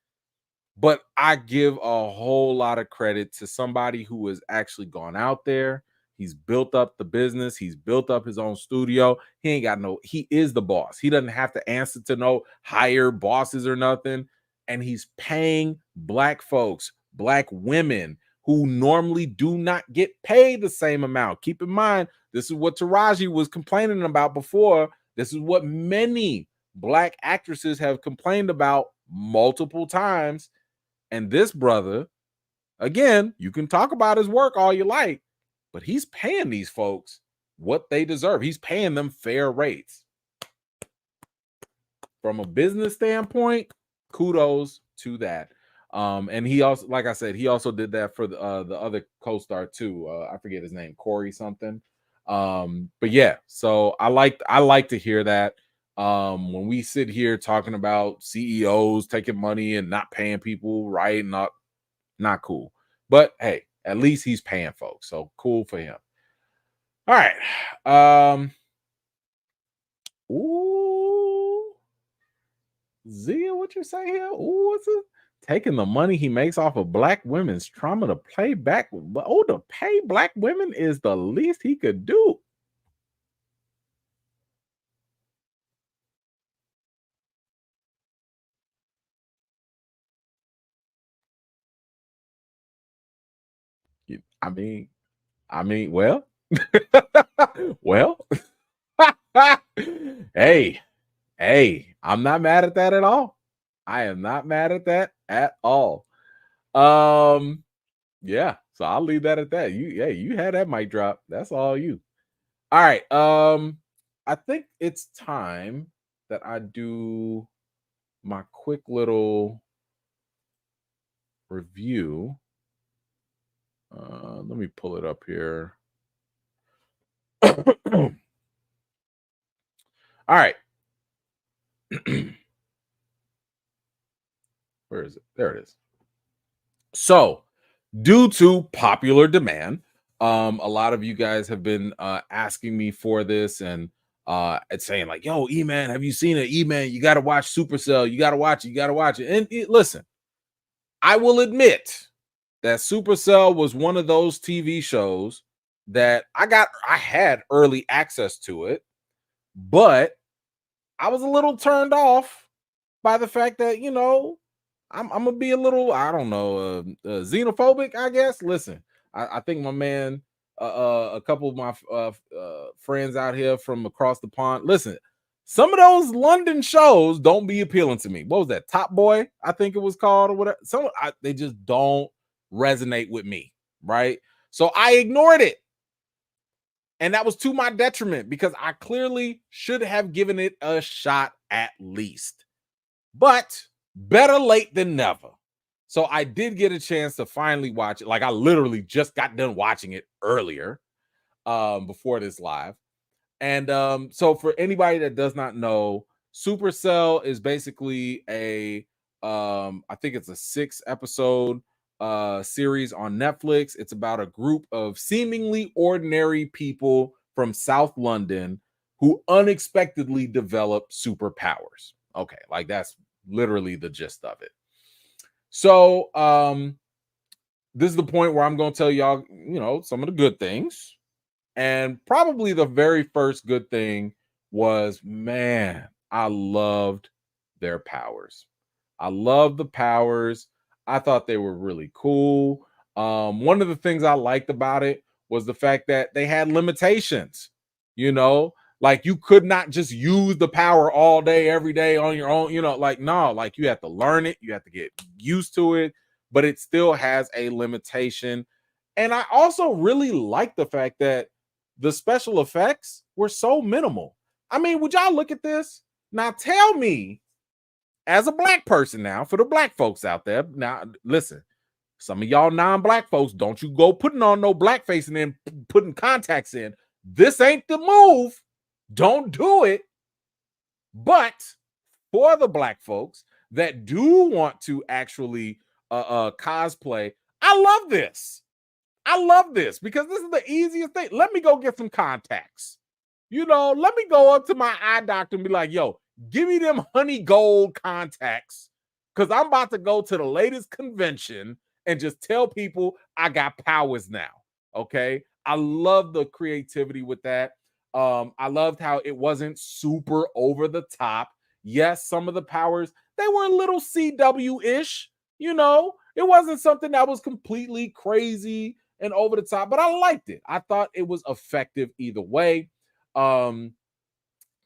But I give a whole lot of credit to somebody who has actually gone out there. He's built up the business. He's built up his own studio. He is the boss. He doesn't have to answer to no higher bosses or nothing. And he's paying Black folks, Black women who normally do not get paid the same amount. Keep in mind, this is what Taraji was complaining about before. This is what many Black actresses have complained about multiple times. And this brother, again, you can talk about his work all you like, but he's paying these folks what they deserve. He's paying them fair rates. From a business standpoint, kudos to that. And he also, like I said, he also did that for the other co-star too. I forget his name, Corey something. But yeah, so I like to hear that. When we sit here talking about CEOs taking money and not paying people right, not cool. But hey, at least he's paying folks, so cool for him. All right. Ooh, Zia, what you say here? Ooh, what's it? Taking the money he makes off of Black women's trauma to pay back. To pay Black women is the least he could do. Well, well, hey, I'm not mad at that at all. I am not mad at that at all. Um, yeah, so I'll leave that at that. You had that mic drop. That's all you. All right. I think it's time that I do my quick little review. Let me pull it up here. All right. Where is it? There it is. So, due to popular demand, a lot of you guys have been asking me for this and it's saying like, "Yo, E-Man, have you seen it? E-Man, you got to watch Supercell. You got to watch it. You got to watch it." And listen, I will admit that Supercell was one of those TV shows that I had early access to it, but I was a little turned off by the fact that, I'm gonna be a little, I don't know, xenophobic, I guess. Listen, I think my man, a couple of my friends out here from across the pond. Listen, some of those London shows don't be appealing to me. What was that? Top Boy, I think it was called, or whatever. They just don't resonate with me, right? So I ignored it, and that was to my detriment because I clearly should have given it a shot at least. But better late than never. So I did get a chance to finally watch it. Like I literally just got done watching it earlier, before this live. And so for anybody that does not know, Supercell is basically a I think it's a 6-episode series on Netflix. It's about a group of seemingly ordinary people from South London who unexpectedly develop superpowers. Okay, like that's literally the gist of it. So this is the point where I'm going to tell y'all, some of the good things. And probably the very first good thing was, man, I loved their powers. I love the powers. I thought they were really cool. One of the things I liked about it was the fact that they had limitations, like you could not just use the power all day, every day on your own, like, no, like you have to learn it, you have to get used to it, but it still has a limitation. And I also really like the fact that the special effects were so minimal. I mean, would y'all look at this? Now tell me, as a black person, now for the black folks out there, now listen, some of y'all non-black folks, don't you go putting on no blackface and then putting contacts in. This ain't the move. Don't do it. But for the black folks that do want to actually cosplay, I love this. I love this because this is the easiest thing. Let me go get some contacts. Let me go up to my eye doctor and be like, yo, give me them honey gold contacts because I'm about to go to the latest convention and just tell people I got powers now. Okay. I love the creativity with that. I loved how it wasn't super over the top. Yes, some of the powers, they were a little CW-ish, it wasn't something that was completely crazy and over the top, but I liked it. I thought it was effective either way. I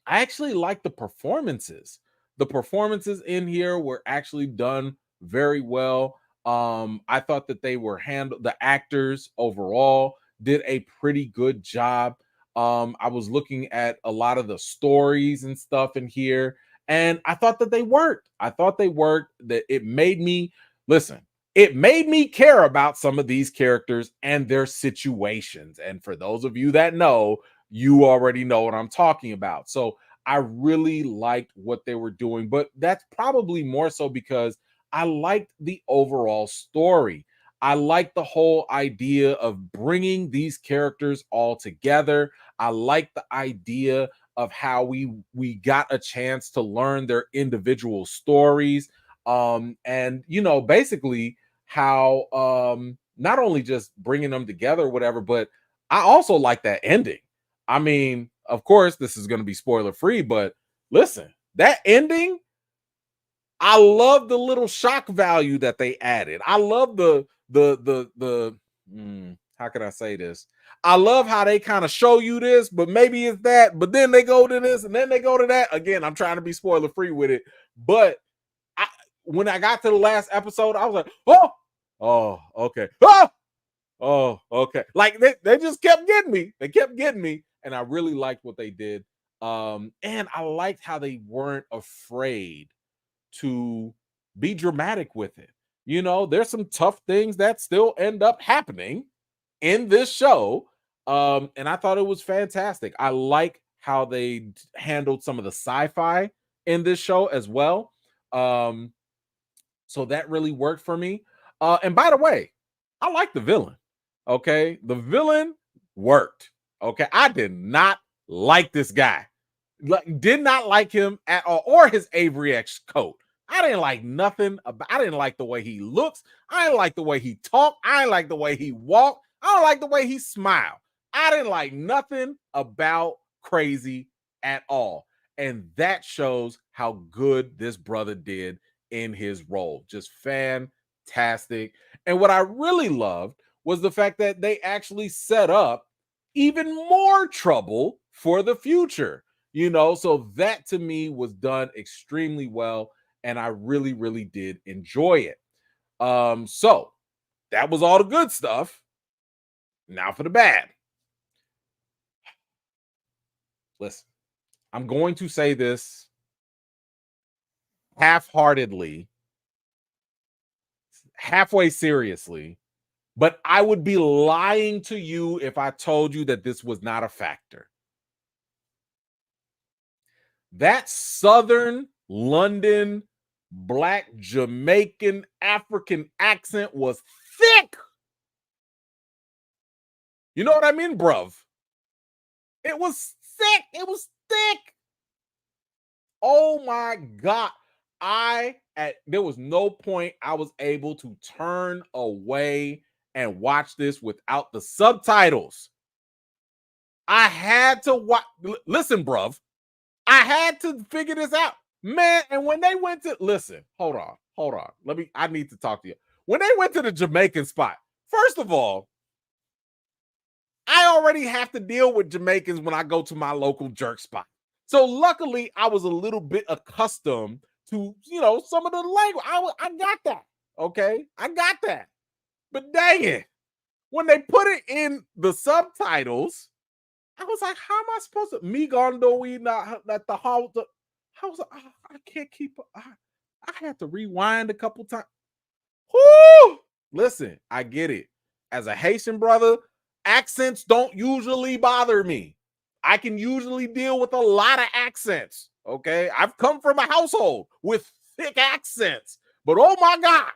actually liked the performances. The performances in here were actually done very well. I thought that they were handled, the actors overall did a pretty good job. I was looking at a lot of the stories and stuff in here, and I thought that they worked. I thought they worked, that it made me listen. It made me care about some of these characters and their situations. And for those of you that know, you already know what I'm talking about. So I really liked what they were doing, but that's probably more so because I liked the overall story. I like the whole idea of bringing these characters all together. I like the idea of how we got a chance to learn their individual stories, and basically how not only just bringing them together or whatever, but I also like that ending. I mean, of course, this is going to be spoiler free, but listen, that ending, I love the little shock value that they added. I love the how can I say this? I love how they kind of show you this, but maybe it's that, but then they go to this and then they go to that. Again, I'm trying to be spoiler free with it, but I, when I got to the last episode, I was like, oh, okay. Oh, okay. Like they just kept getting me. They kept getting me. And I really liked what they did. And I liked how they weren't afraid to be dramatic with it. You know, there's some tough things that still end up happening in this show. And I thought it was fantastic. I like how they handled some of the sci-fi in this show as well. So that really worked for me. And by the way, I like the villain. Okay, the villain worked. Okay, I did not like this guy. Did not like him at all, or his Avery X coat. I didn't like nothing about. I didn't like the way he looks. I didn't like the way he talked. I didn't like the way he walked. I don't like the way he smiled. I didn't like nothing about Crazy at all, and that shows how good this brother did in his role. Just fantastic. And what I really loved was the fact that they actually set up even more trouble for the future. You know, so that to me was done extremely well, and I really, really did enjoy it. So that was all the good stuff. Now for the bad. Listen, I'm going to say this half-heartedly, halfway seriously, but I would be lying to you if I told you that this was not a factor. That Southern London, Black, Jamaican, African accent was thick. You know what I mean, bruv? It was thick. It was thick. Oh my God. There was no point I was able to turn away and watch this without the subtitles. I had to watch. Listen, bruv. I had to figure this out, man. And when they went to hold on. I need to talk to you. When they went to the Jamaican spot, first of all, I already have to deal with Jamaicans when I go to my local jerk spot. So luckily, I was a little bit accustomed to, some of the language. I got that. Okay. I got that. But dang it. When they put it in the subtitles, I was like, how am I supposed to? Me gondo we not at the house. I was like, I can't keep. I had to rewind a couple times. Whoo! Listen, I get it. As a Haitian brother, accents don't usually bother me. I can usually deal with a lot of accents. Okay, I've come from a household with thick accents, but oh my God,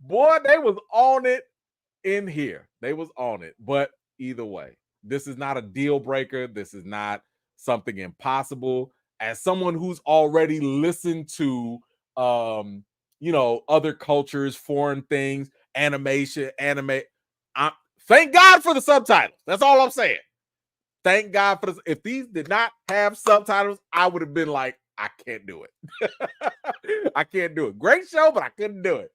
boy, they was on it in here. They was on it. But either way, this is not a deal breaker. This is not something impossible. As someone who's already listened to other cultures, foreign things, animation, anime, thank God for the subtitles. That's all I'm saying. Thank God for this. If these did not have subtitles, I would have been like, I can't do it. I can't do it. Great show, but I couldn't do it.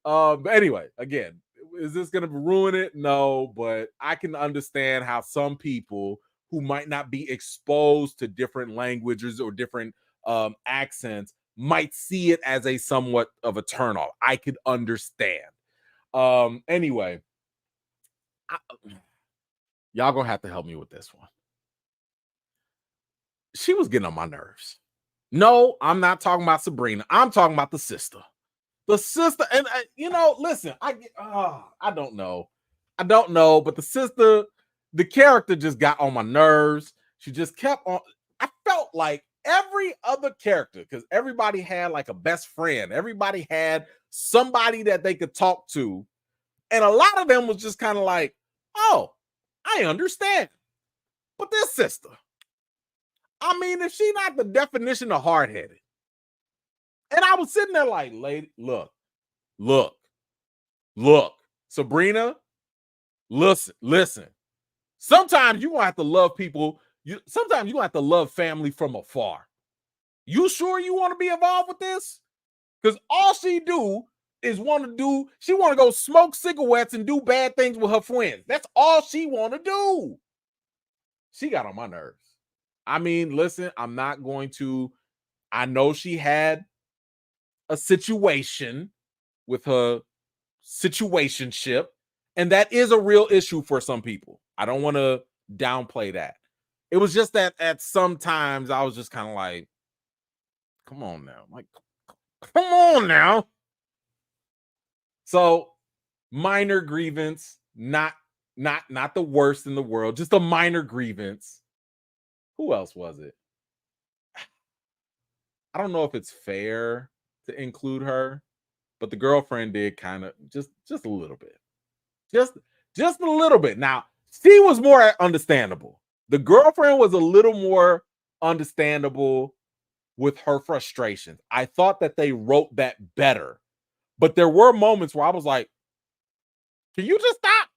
But anyway, again, is this going to ruin it? No, but I can understand how some people who might not be exposed to different languages or different accents might see it as a somewhat of a turnoff. I could understand. Anyway, y'all gonna have to help me with this one. She was getting on my nerves. No, I'm not talking about Sabrina. I'm talking about the sister. The sister, and listen, I don't know. But the sister, the character just got on my nerves. She just kept on. I felt like every other character, because everybody had like a best friend. Everybody had somebody that they could talk to. And a lot of them was just kind of like, oh, I understand. But this sister, I mean, if she not the definition of hard-headed, and I was sitting there like, lady, look, Sabrina, listen. Sometimes you gonna have to love people. Sometimes you gonna have to love family from afar. You sure you want to be involved with this? Because all she do is she want to go smoke cigarettes and do bad things with her friends. That's all she want to do. She got on my nerves. I mean, listen, I'm not going to, I know she had a situation with her situationship, and that is a real issue for some people. I don't want to downplay that. It was just that at some times I was just kind of like, come on now. Like, come on now. So minor grievance, not the worst in the world, just a minor grievance. Who else was it? I don't know if it's fair to include her, but the girlfriend did kind of just a little bit. Just a little bit. Now, she was more understandable. The girlfriend was a little more understandable with her frustrations. I thought that they wrote that better. But there were moments where I was like, can you just stop?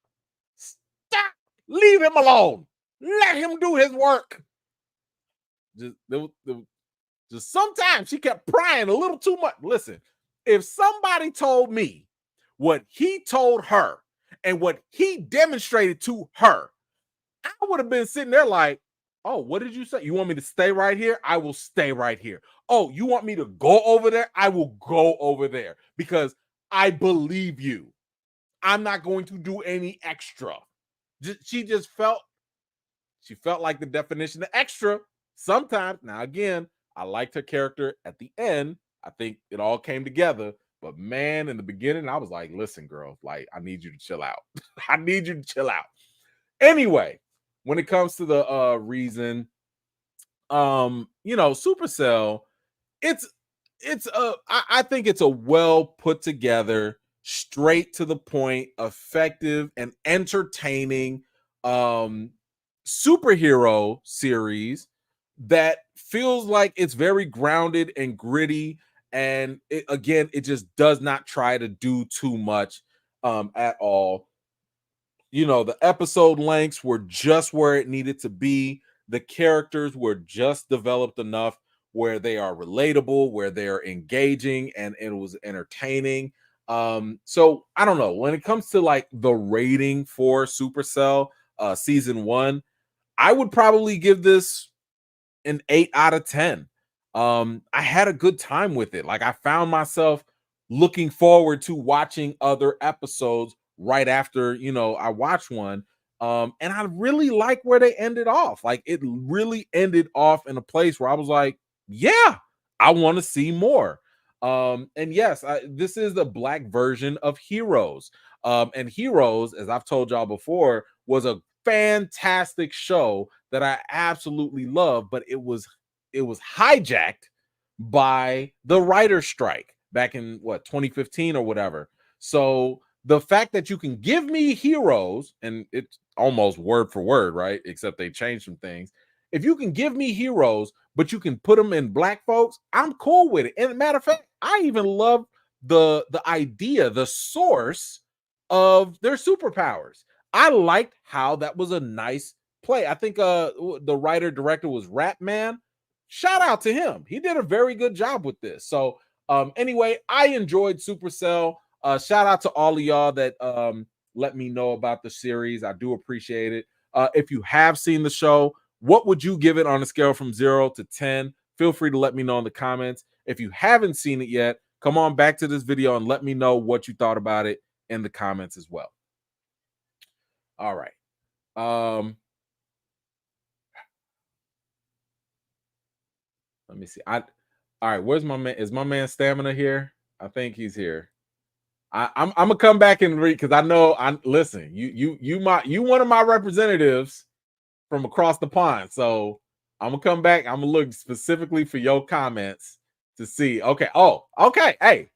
Stop. Leave him alone. Let him do his work. Just sometimes she kept prying a little too much. Listen, if somebody told me what he told her and what he demonstrated to her, I would have been sitting there like, oh, what did you say? You want me to stay right here? I will stay right here. Oh, you want me to go over there? I will go over there because I believe you. I'm not going to do any extra. She felt like the definition of extra sometimes. Now, again, I liked her character at the end. I think it all came together. But man, in the beginning, I was like, listen, girl, like, I need you to chill out. I need you to chill out. Anyway, when it comes to the reason, Supacell, I think it's a well put together, straight to the point, effective and entertaining superhero series that feels like it's very grounded and gritty, and it just does not try to do too much at all. The episode lengths were just where it needed to be. The characters were just developed enough where they are relatable, where they're engaging, and it was entertaining. So I don't know, when it comes to like the rating for Supercell season 1, I would probably give this an 8 out of 10. I had a good time with it. Like, I found myself looking forward to watching other episodes right after, I watched one. And I really like where they ended off. Like, it really ended off in a place where I was like, yeah, I want to see more. And yes, this is the black version of Heroes. And Heroes, as I've told y'all before, was a fantastic show that I absolutely love, but it was hijacked by the writer's strike back in 2015 or whatever. So the fact that you can give me Heroes, and it's almost word for word, right? Except they changed some things. If you can give me Heroes, but you can put them in black folks, I'm cool with it. And matter of fact, I even love the idea, the source of their superpowers. I liked how that was a nice play. I think the writer director was Ratman. Shout out to him. He did a very good job with this. So anyway, I enjoyed Supercell. Shout out to all of y'all that let me know about the series. I do appreciate it. If you have seen the show, what would you give it on a scale from 0 to 10? Feel free to let me know in the comments. If you haven't seen it yet, come on back to this video and let me know what you thought about it in the comments as well. All right. Let me see. All right, where's my man? Is my man Stamina here? I think he's here. I'm gonna come back and read, because I know listen, you one of my representatives from across the pond. So I'm gonna come back. I'm gonna look specifically for your comments to see. Okay. Oh, okay. Hey,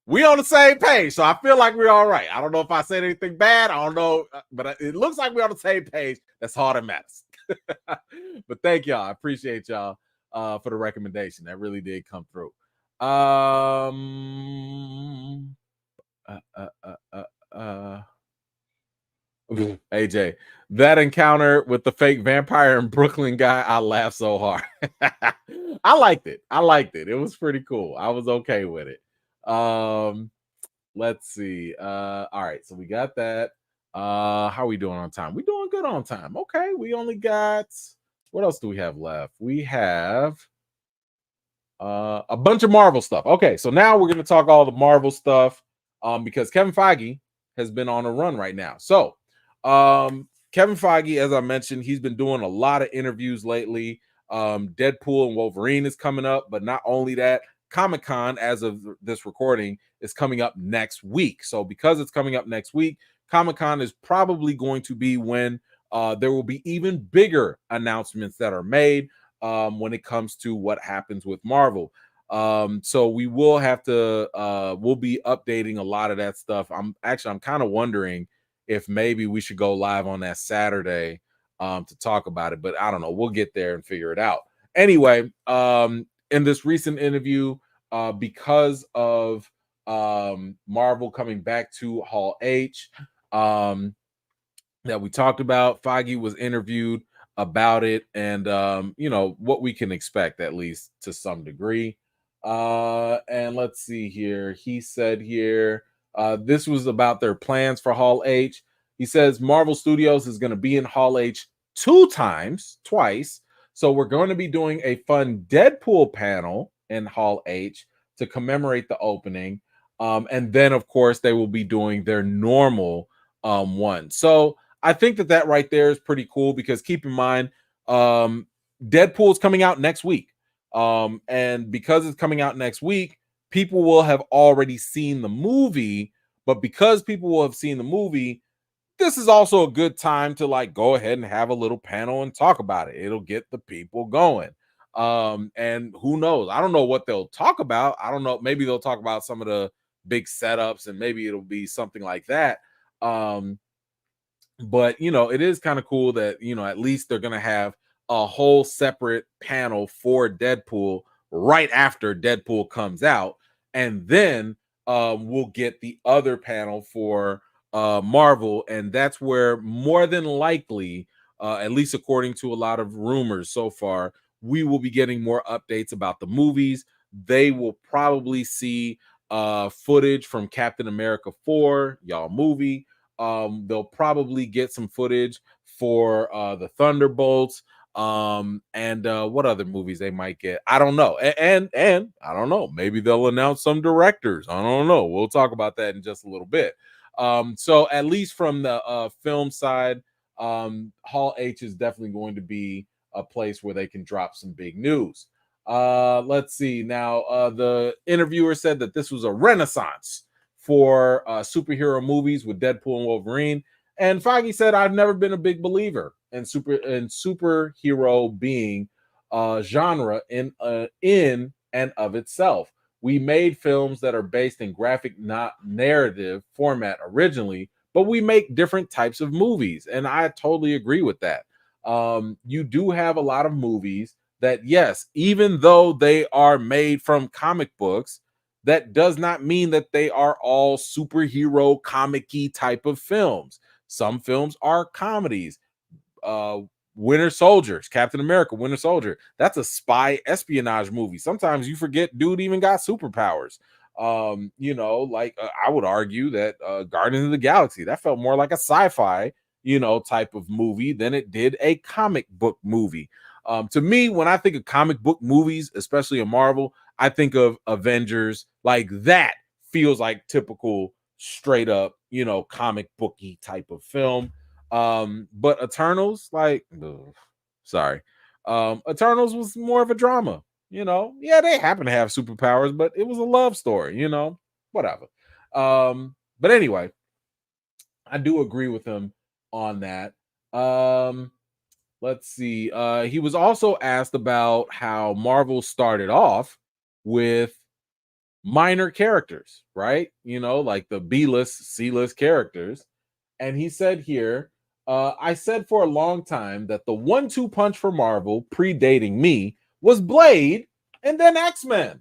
we on the same page, so I feel like we're all right. I don't know if I said anything bad. I don't know, but it looks like we're on the same page. That's all that matters. But thank y'all. I appreciate y'all for the recommendation. That really did come through. AJ, that encounter with the fake vampire in Brooklyn guy, I laughed so hard. I liked it. It was pretty cool. I was okay with it. let's see. All right, so we got that. How are we doing on time? We doing good on time. Okay, we only got, what else do we have left? We have a bunch of Marvel stuff. Okay, so now we're going to talk all the Marvel stuff because Kevin Feige has been on a run right now. So, Kevin Feige, as I mentioned, he's been doing a lot of interviews lately. Deadpool and Wolverine is coming up, but not only that, Comic-Con, as of this recording, is coming up next week. So, because it's coming up next week, Comic-Con is probably going to be when there will be even bigger announcements that are made when it comes to what happens with Marvel. So we will have to we'll be updating a lot of that stuff. I'm kind of wondering if maybe we should go live on that Saturday to talk about it, but I don't know. We'll get there and figure it out. Anyway, in this recent interview, because of Marvel coming back to Hall H, that we talked about, Feige was interviewed about it, and what we can expect, at least to some degree. And let's see here. He said here, this was about their plans for Hall H. He says Marvel Studios is going to be in Hall H twice. So we're going to be doing a fun Deadpool panel in Hall H to commemorate the opening. And then, of course, they will be doing their normal one. So I think that right there is pretty cool because keep in mind, Deadpool is coming out next week. And because it's coming out next week, people will have already seen the movie. But because people will have seen the movie, this is also a good time to like go ahead and have a little panel and talk about it. It'll get the people going. And who knows? I don't know what they'll talk about. I don't know. Maybe they'll talk about some of the big setups and maybe it'll be something like that. But it is kind of cool that at least they're gonna have a whole separate panel for Deadpool right after Deadpool comes out, and then we'll get the other panel for Marvel, and that's where more than likely, at least according to a lot of rumors so far, we will be getting more updates about the movies. They will probably see footage from Captain America 4, y'all movie. They'll probably get some footage for the Thunderbolts. And what other movies they might get, I don't know. And I don't know, maybe they'll announce some directors. I don't know. We'll talk about that in just a little bit. So at least from the film side, Hall H is definitely going to be a place where they can drop some big news. Let's see. Now, the interviewer said that this was a renaissance for superhero movies with Deadpool and Wolverine. And Feige said, I've never been a big believer in superhero being genre in and of itself. We made films that are based in graphic, not narrative format originally, but we make different types of movies. And I totally agree with that. You do have a lot of movies that, yes, even though they are made from comic books, that does not mean that they are all superhero comic-y type of films. Some films are comedies. Winter Soldiers, Captain America, Winter Soldier. That's a spy espionage movie. Sometimes you forget dude even got superpowers. I would argue that Guardians of the Galaxy, that felt more like a sci-fi, type of movie than it did a comic book movie. To me, when I think of comic book movies, especially a Marvel, I think of Avengers. Like that feels like typical straight up, comic booky type of film. But Eternals, sorry. Eternals was more of a drama, Yeah, they happen to have superpowers, but it was a love story, whatever. But anyway, I do agree with him on that. Let's see. He was also asked about how Marvel started off with minor characters, right? Like the B-list, C-list characters. And he said here, I said for a long time that the 1-2 punch for Marvel, predating me, was Blade and then X-Men.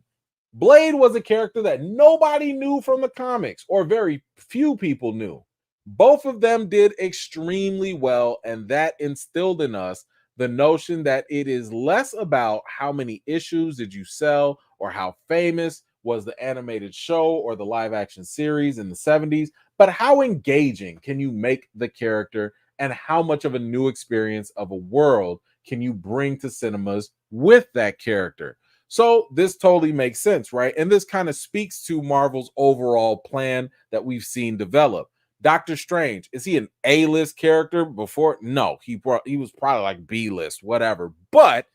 Blade was a character that nobody knew from the comics, or very few people knew. Both of them did extremely well, and that instilled in us the notion that it is less about how many issues did you sell or how famous was the animated show or the live action series in the 70s, but how engaging can you make the character and how much of a new experience of a world can you bring to cinemas with that character? So this totally makes sense, right? And this kind of speaks to Marvel's overall plan that we've seen develop. Doctor Strange, is he an A-list character before? No, he was probably like B-list, whatever. But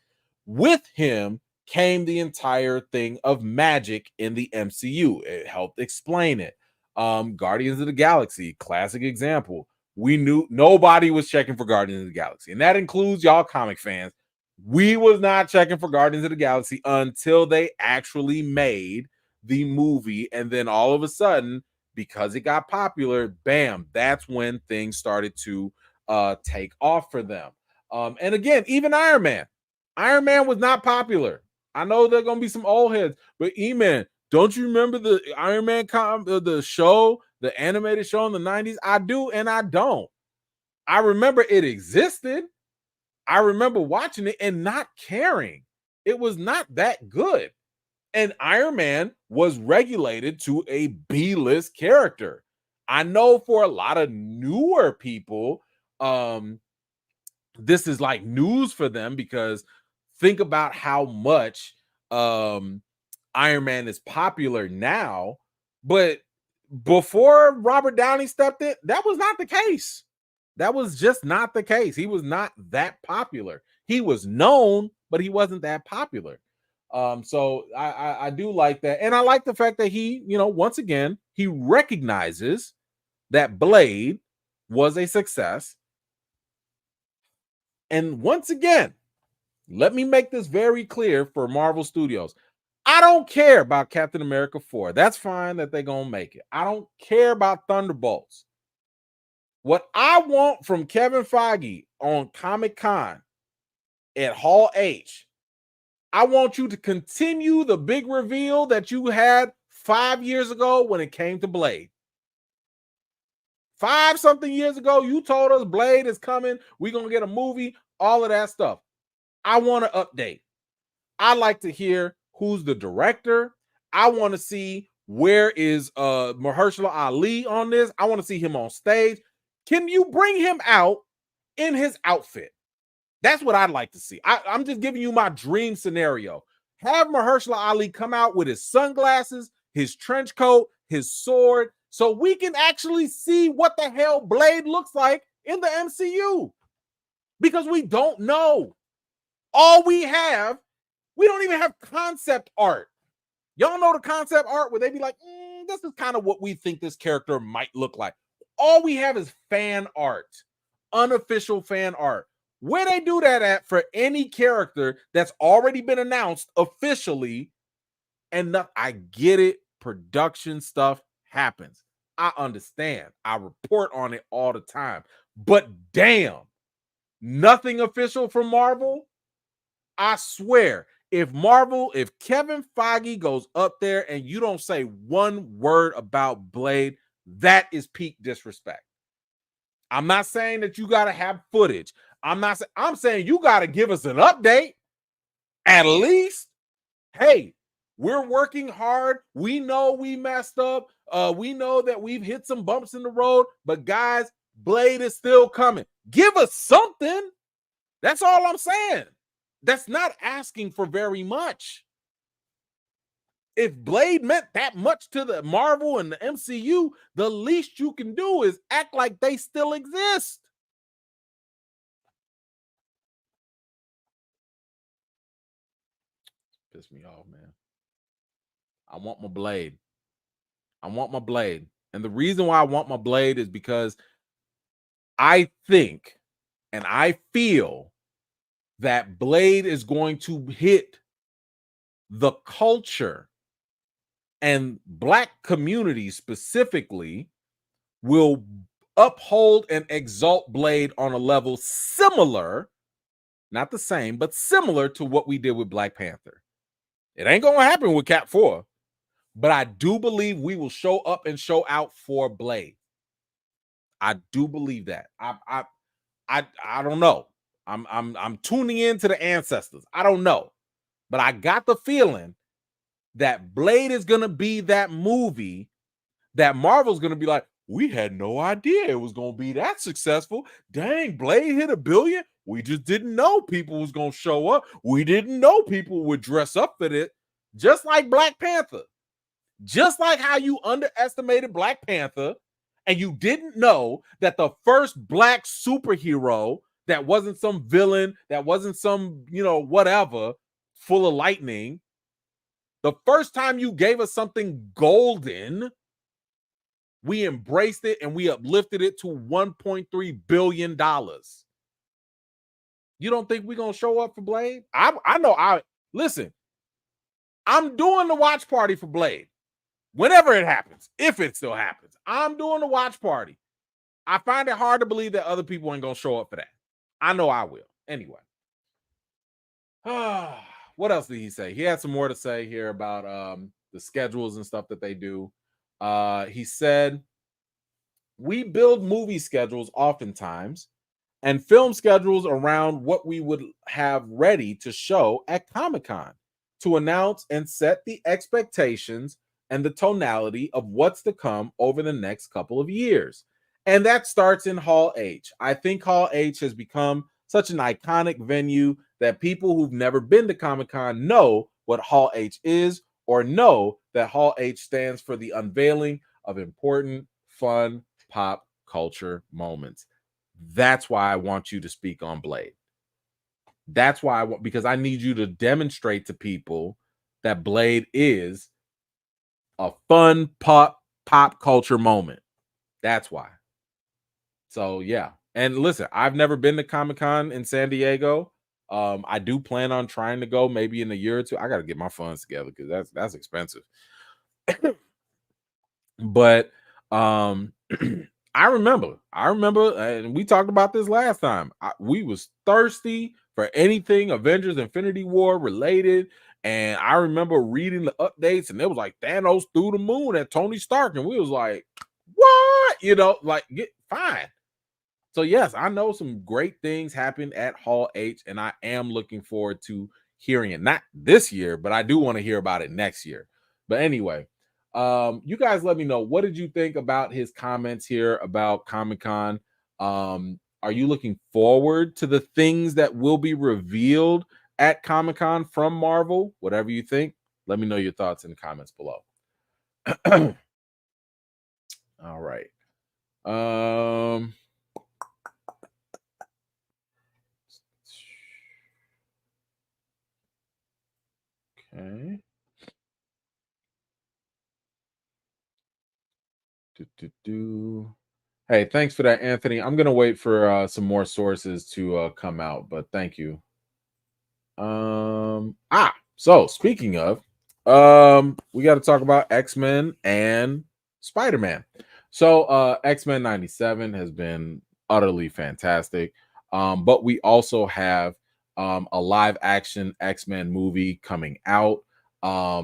with him came the entire thing of magic in the MCU. It helped explain it. Guardians of the Galaxy, classic example. We knew nobody was checking for Guardians of the Galaxy, and that includes y'all comic fans. We was not checking for Guardians of the Galaxy until they actually made the movie, and then all of a sudden, because it got popular, bam, that's when things started to take off for them. And again, even Iron Man. Iron Man was not popular. I know there are gonna be some old heads, but E-Man, don't you remember the Iron Man the show, the animated show in the 90s? I do and I don't. I remember it existed. I remember watching it and not caring. It was not that good. And Iron Man was regulated to a B-list character. I know for a lot of newer people, this is like news for them because think about how much Iron Man is popular now, but before Robert Downey stepped in, that was not the case. That was just not the case. He was not that popular. He was known, but he wasn't that popular. So I do like that, and I like the fact that he, once again, he recognizes that Blade was a success. And once again, let me make this very clear for Marvel Studios. I don't care about Captain America 4. That's fine that they're going to make it. I don't care about Thunderbolts. What I want from Kevin Feige on Comic-Con at Hall H, I want you to continue the big reveal that you had 5 years ago when it came to Blade. 5-something years ago, you told us Blade is coming. We're going to get a movie, all of that stuff. I want an update. I like to hear who's the director. I want to see where is Mahershala Ali on this. I want to see him on stage. Can you bring him out in his outfit? That's what I'd like to see. I'm just giving you my dream scenario. Have Mahershala Ali come out with his sunglasses, his trench coat, his sword, so we can actually see what the hell Blade looks like in the MCU. Because we don't know. All we don't even have concept art. Y'all know the concept art where they be like, this is kind of what we think this character might look like. All we have is fan art, unofficial fan art. Where they do that at for any character that's already been announced officially, and I get it, production stuff happens. I understand. I report on it all the time. But damn, nothing official from Marvel. I swear, if Kevin Feige goes up there and you don't say one word about Blade, that is peak disrespect. I'm not saying that you got to have footage. I'm saying you got to give us an update. At least, hey, we're working hard. We know we messed up. We know that we've hit some bumps in the road, but guys, Blade is still coming. Give us something. That's all I'm saying. That's not asking for very much. If Blade meant that much to the Marvel and the MCU, the least you can do is act like they still exist. Piss me off, man. I want my Blade. I want my Blade. And the reason why I want my Blade is because I think and I feel that Blade is going to hit the culture and Black community specifically will uphold and exalt Blade on a level similar, not the same, but similar to what we did with Black Panther. It ain't going to happen with Cap 4, but I do believe we will show up and show out for Blade. I do believe that. I don't know. I'm tuning in to the ancestors. I don't know. But I got the feeling that Blade is going to be that movie that Marvel's going to be like, we had no idea it was going to be that successful. Dang, Blade hit $1 billion. We just didn't know people was going to show up. We didn't know people would dress up for it. Just like Black Panther. Just like how you underestimated Black Panther and you didn't know that the first Black superhero that wasn't some villain, that wasn't some, whatever, full of lightning. The first time you gave us something golden, we embraced it and we uplifted it to $1.3 billion. You don't think we're going to show up for Blade? I know. Listen, I'm doing the watch party for Blade. Whenever it happens, if it still happens, I'm doing the watch party. I find it hard to believe that other people ain't going to show up for that. I know I will. Anyway. What else did he say? He had some more to say here about the schedules and stuff that they do. He said, we build movie schedules oftentimes and film schedules around what we would have ready to show at Comic-Con to announce and set the expectations and the tonality of what's to come over the next couple of years. And that starts in Hall H. I think Hall H has become such an iconic venue that people who've never been to Comic-Con know what Hall H is, or know that Hall H stands for the unveiling of important, fun, pop culture moments. That's why I want you to speak on Blade. That's why because I need you to demonstrate to people that Blade is a fun pop culture moment. That's why. So yeah. And listen, I've never been to Comic-Con in San Diego. I do plan on trying to go maybe in a year or two. I got to get my funds together because that's expensive. But I remember, and we talked about this last time. We was thirsty for anything Avengers Infinity War related. And I remember reading the updates, and it was like Thanos threw the moon at Tony Stark, and we was like, what? Get fine. So yes, I know some great things happened at Hall H, and I am looking forward to hearing it. Not this year, but I do want to hear about it next year. But anyway, you guys let me know, what did you think about his comments here about Comic-Con? Are you looking forward to the things that will be revealed at Comic-Con from Marvel? Whatever you think, let me know your thoughts in the comments below. All right. Okay. Hey, thanks for that, Anthony. I'm gonna wait for some more sources to come out, but thank you. So speaking of, we got to talk about X-Men and Spider-Man. So X-Men 97 has been utterly fantastic. But we also have a live action X-Men movie coming out. I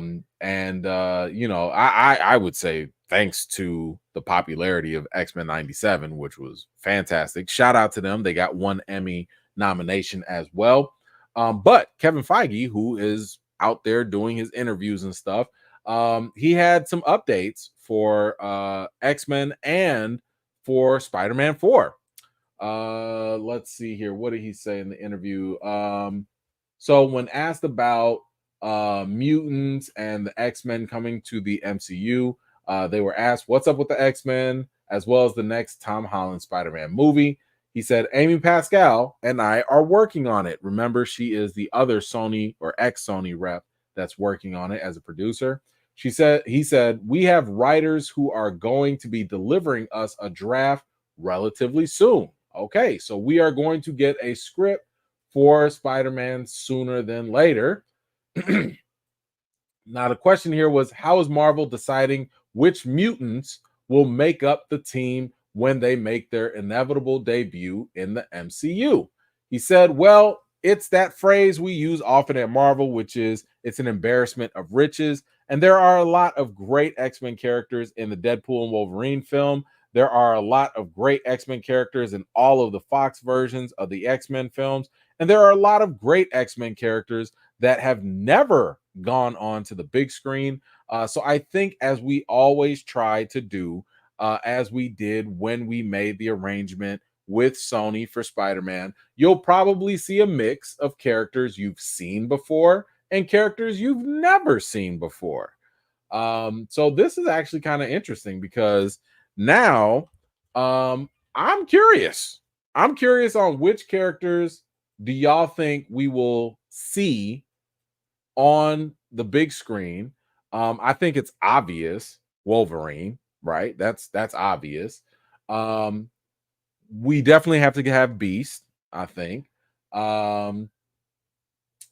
would say thanks to the popularity of X-Men 97, which was fantastic. Shout out to them. They got one Emmy nomination as well. But Kevin Feige, who is out there doing his interviews and stuff, he had some updates for X-Men and for Spider-Man 4. Let's see here. What did he say in the interview? So when asked about mutants and the X-Men coming to the MCU, they were asked what's up with the X-Men as well as the next Tom Holland Spider-Man movie. He said, Amy Pascal and I are working on it. Remember, she is the other Sony or ex-Sony rep that's working on it as a producer. He said, we have writers who are going to be delivering us a draft relatively soon. Okay, so we are going to get a script for Spider-Man sooner than later. Now, the question here was, how is Marvel deciding which mutants will make up the team when they make their inevitable debut in the MCU? He said, well, it's that phrase we use often at Marvel, which is it's an embarrassment of riches. And there are a lot of great X-Men characters in the Deadpool and Wolverine film. There are a lot of great X-Men characters in all of the Fox versions of the X-Men films. And there are a lot of great X-Men characters that have never gone on to the big screen. So I think, as we always try to do, as we did when we made the arrangement with Sony for Spider-Man, you'll probably see a mix of characters you've seen before and characters you've never seen before. So this is actually kind of interesting because now I'm curious. I'm curious on which characters do y'all think we will see on the big screen. I think it's obvious Wolverine, right? That's obvious. Um, we definitely have to have Beast, I think. Um,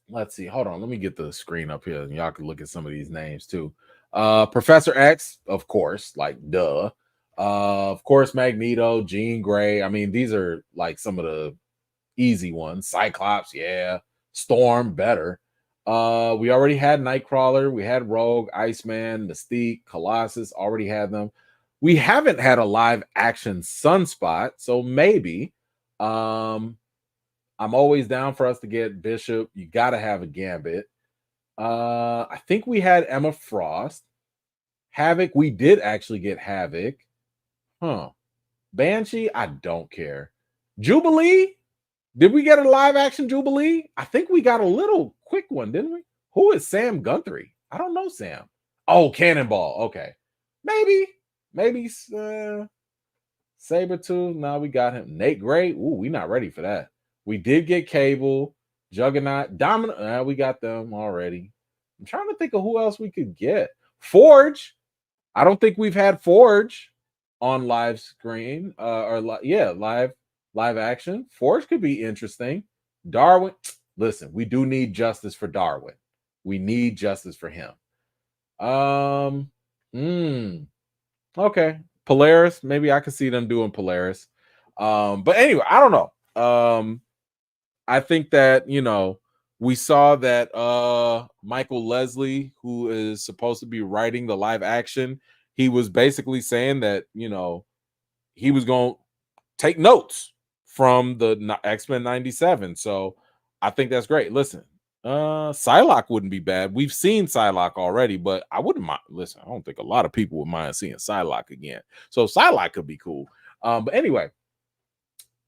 let's see. Hold on. Let me get the screen up here and y'all can look at some of these names too. Professor X, of course, like duh. Of course, Magneto, Jean Grey. I mean, these are like some of the easy ones. Cyclops, yeah. Storm, better. We already had Nightcrawler, we had Rogue, Iceman, Mystique, Colossus, already had them. We haven't had a live action Sunspot, so maybe. I'm always down for us to get Bishop. You got to have a Gambit. I think we had Emma Frost. Havoc, we did actually get Havoc. Huh. Banshee, I don't care. Jubilee, did we get a live action Jubilee? I think we got a little quick one, didn't we? Who is Sam Guthrie? I don't know Sam. Oh, Cannonball. Okay. Maybe Sabretooth. No, we got him. Nate Gray. Ooh, we not ready for that. We did get Cable, Juggernaut, Domino. We got them already. I'm trying to think of who else we could get. Forge. I don't think we've had Forge on live screen live action. Forge could be interesting. Darwin, listen, we do need justice for Darwin. We need justice for him. Okay. Polaris, maybe I could see them doing Polaris. But anyway, I don't know. I think that, we saw that Michael Leslie, who is supposed to be writing the live action, he was basically saying that, he was going to take notes from the X-Men 97. So I think that's great. Listen, Psylocke wouldn't be bad. We've seen Psylocke already, but I wouldn't mind. Listen, I don't think a lot of people would mind seeing Psylocke again. So Psylocke could be cool. But anyway,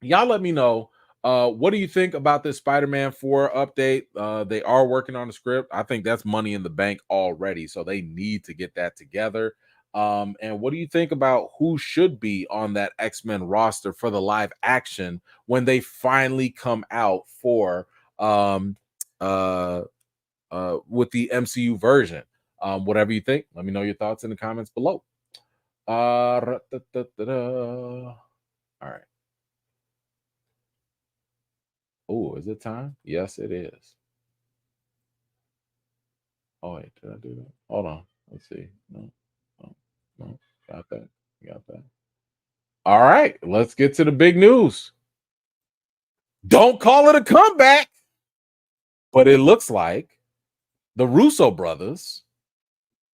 y'all let me know. What do you think about this Spider-Man 4 update? They are working on the script. I think that's money in the bank already, so they need to get that together. And what do you think about who should be on that X-Men roster for the live action when they finally come out for with the MCU version? Whatever you think, let me know your thoughts in the comments below. All right. Oh, is it time? Yes, it is. Oh, wait, did I do that? Hold on. Let's see. No. Got that. Got that. All right, let's get to the big news. Don't call it a comeback, but it looks like the Russo brothers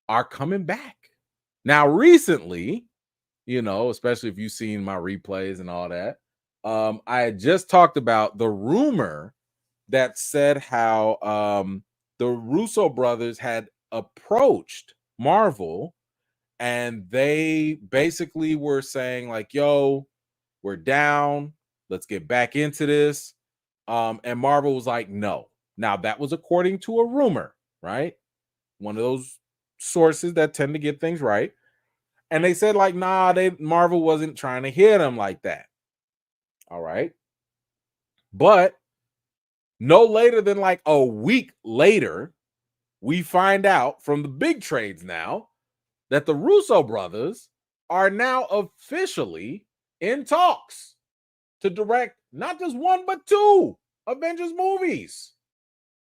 are coming back. Now, recently, especially if you've seen my replays and all that, I had just talked about the rumor that said how the Russo brothers had approached Marvel and they basically were saying like, yo, we're down, let's get back into this. And Marvel was like, no. Now that was according to a rumor, right? One of those sources that tend to get things right. And they said like, nah, Marvel wasn't trying to hit them like that. All right. But no later than like a week later, we find out from the big trades now that the Russo brothers are now officially in talks to direct not just one, but two Avengers movies.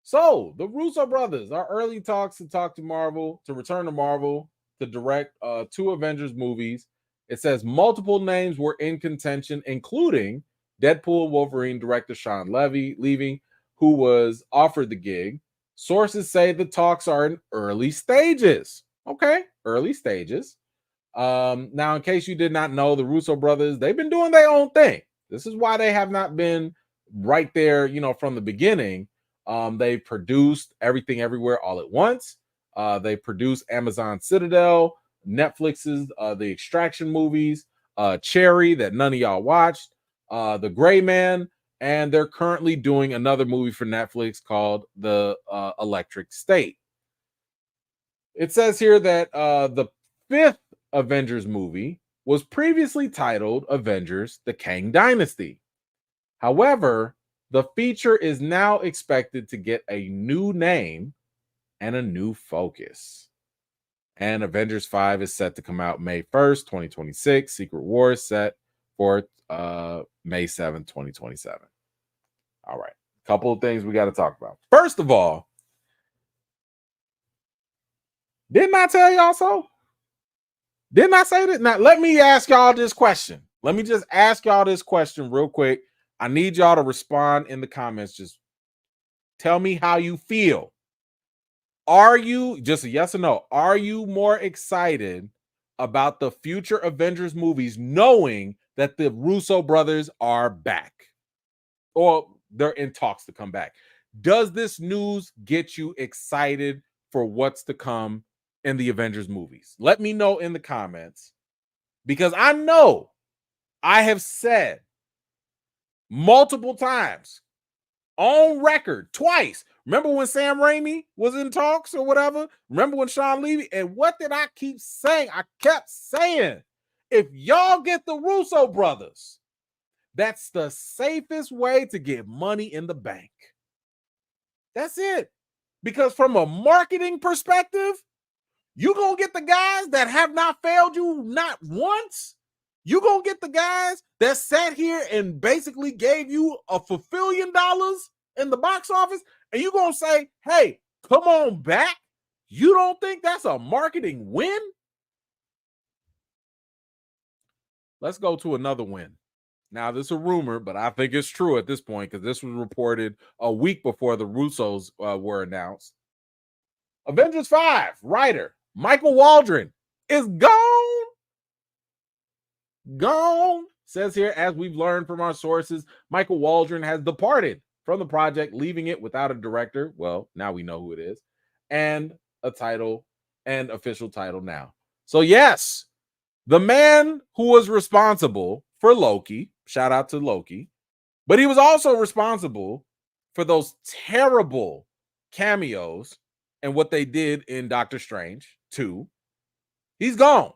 So the Russo brothers are early talks to return to Marvel, to direct two Avengers movies. It says multiple names were in contention, including Deadpool Wolverine director Sean Levy, who was offered the gig. Sources say the talks are in early stages. Okay, early stages. Now, in case you did not know, the Russo brothers, they've been doing their own thing. This is why they have not been right there, from the beginning. They produced Everything Everywhere All at Once. They produced Amazon Citadel, Netflix's The Extraction movies, Cherry that none of y'all watched, The Gray Man, and they're currently doing another movie for Netflix called The Electric State. It says here that the fifth Avengers movie was previously titled Avengers: The Kang Dynasty. However, the feature is now expected to get a new name and a new focus. And Avengers 5 is set to come out May 1st, 2026. Secret Wars set for May 7th, 2027. All right. Couple of things we got to talk about. First of all, didn't I tell y'all so? Didn't I say that? Now, let me ask y'all this question. Let me just ask y'all this question real quick. I need y'all to respond in the comments. Just tell me how you feel. Are you, just a yes or no, are you more excited about the future Avengers movies knowing that the Russo brothers are back? Or they're in talks to come back? Does this news get you excited for what's to come in the Avengers movies? Let me know in the comments, because I know I have said multiple times on record twice. Remember when Sam Raimi was in talks or whatever? Remember when Sean Levy? And what did I keep saying? I kept saying, if y'all get the Russo brothers, that's the safest way to get money in the bank. That's it. Because from a marketing perspective, you're going to get the guys that have not failed you not once. You're going to get the guys that sat here and basically gave you a $1 billion in the box office, and you're going to say, hey, come on back. You don't think that's a marketing win? Let's go to another win. Now, this is a rumor, but I think it's true at this point because this was reported a week before the Russos were announced. Avengers 5 writer Michael Waldron is gone. Gone. Says here, as we've learned from our sources, Michael Waldron has departed from the project, leaving it without a director. Well, now we know who it is, and a title and official title now. So yes, the man who was responsible for Loki, shout out to Loki, but he was also responsible for those terrible cameos and what they did in Doctor Strange 2. He's gone.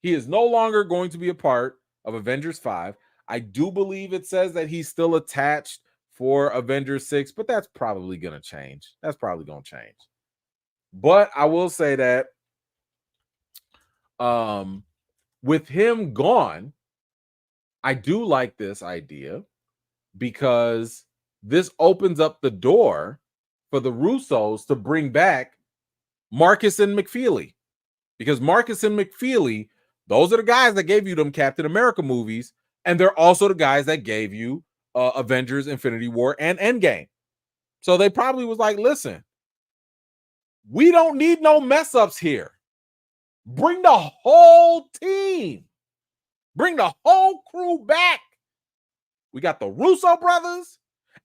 He is no longer going to be a part of Avengers 5. I do believe it says that he's still attached for Avengers 6, but that's probably going to change. That's probably going to change. But I will say that with him gone, I do like this idea because this opens up the door for the Russos to bring back Marcus and McFeely. Because Marcus and McFeely, those are the guys that gave you them Captain America movies, and they're also the guys that gave you Avengers, Infinity War, and Endgame. So they probably was like, listen, we don't need no mess ups here. Bring the whole team. Bring the whole crew back. We got the Russo brothers,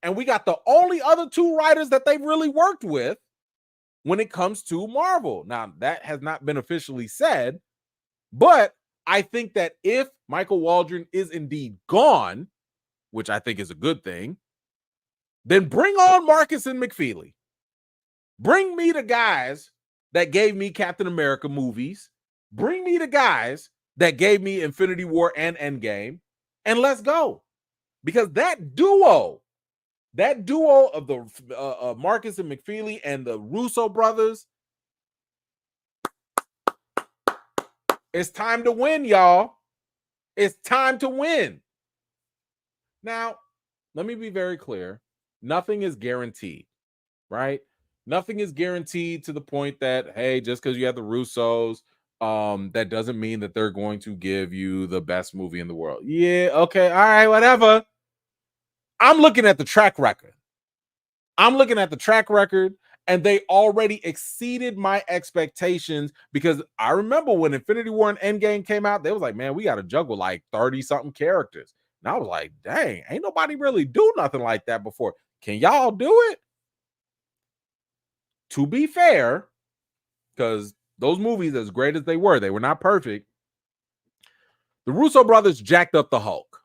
and we got the only other two writers that they've really worked with when it comes to Marvel. Now, that has not been officially said, but I think that if Michael Waldron is indeed gone, which I think is a good thing, then bring on Marcus and McFeely. Bring me the guys that gave me Captain America movies. Bring me the guys that gave me Infinity War and Endgame, and let's go. Because that duo of the Marcus and McFeely and the Russo brothers, it's time to win, y'all. It's time to win. Now, let me be very clear. Nothing is guaranteed, right? Nothing is guaranteed to the point that, hey, just because you have the Russos, that doesn't mean that they're going to give you the best movie in the world. Yeah, okay, all right, whatever. I'm looking at the track record. And they already exceeded my expectations, because I remember when Infinity War and Endgame came out, they was like, man, we got to juggle like 30-something characters. And I was like, dang, ain't nobody really do nothing like that before. Can y'all do it? To be fair, because those movies, as great as they were not perfect. The Russo brothers jacked up the Hulk.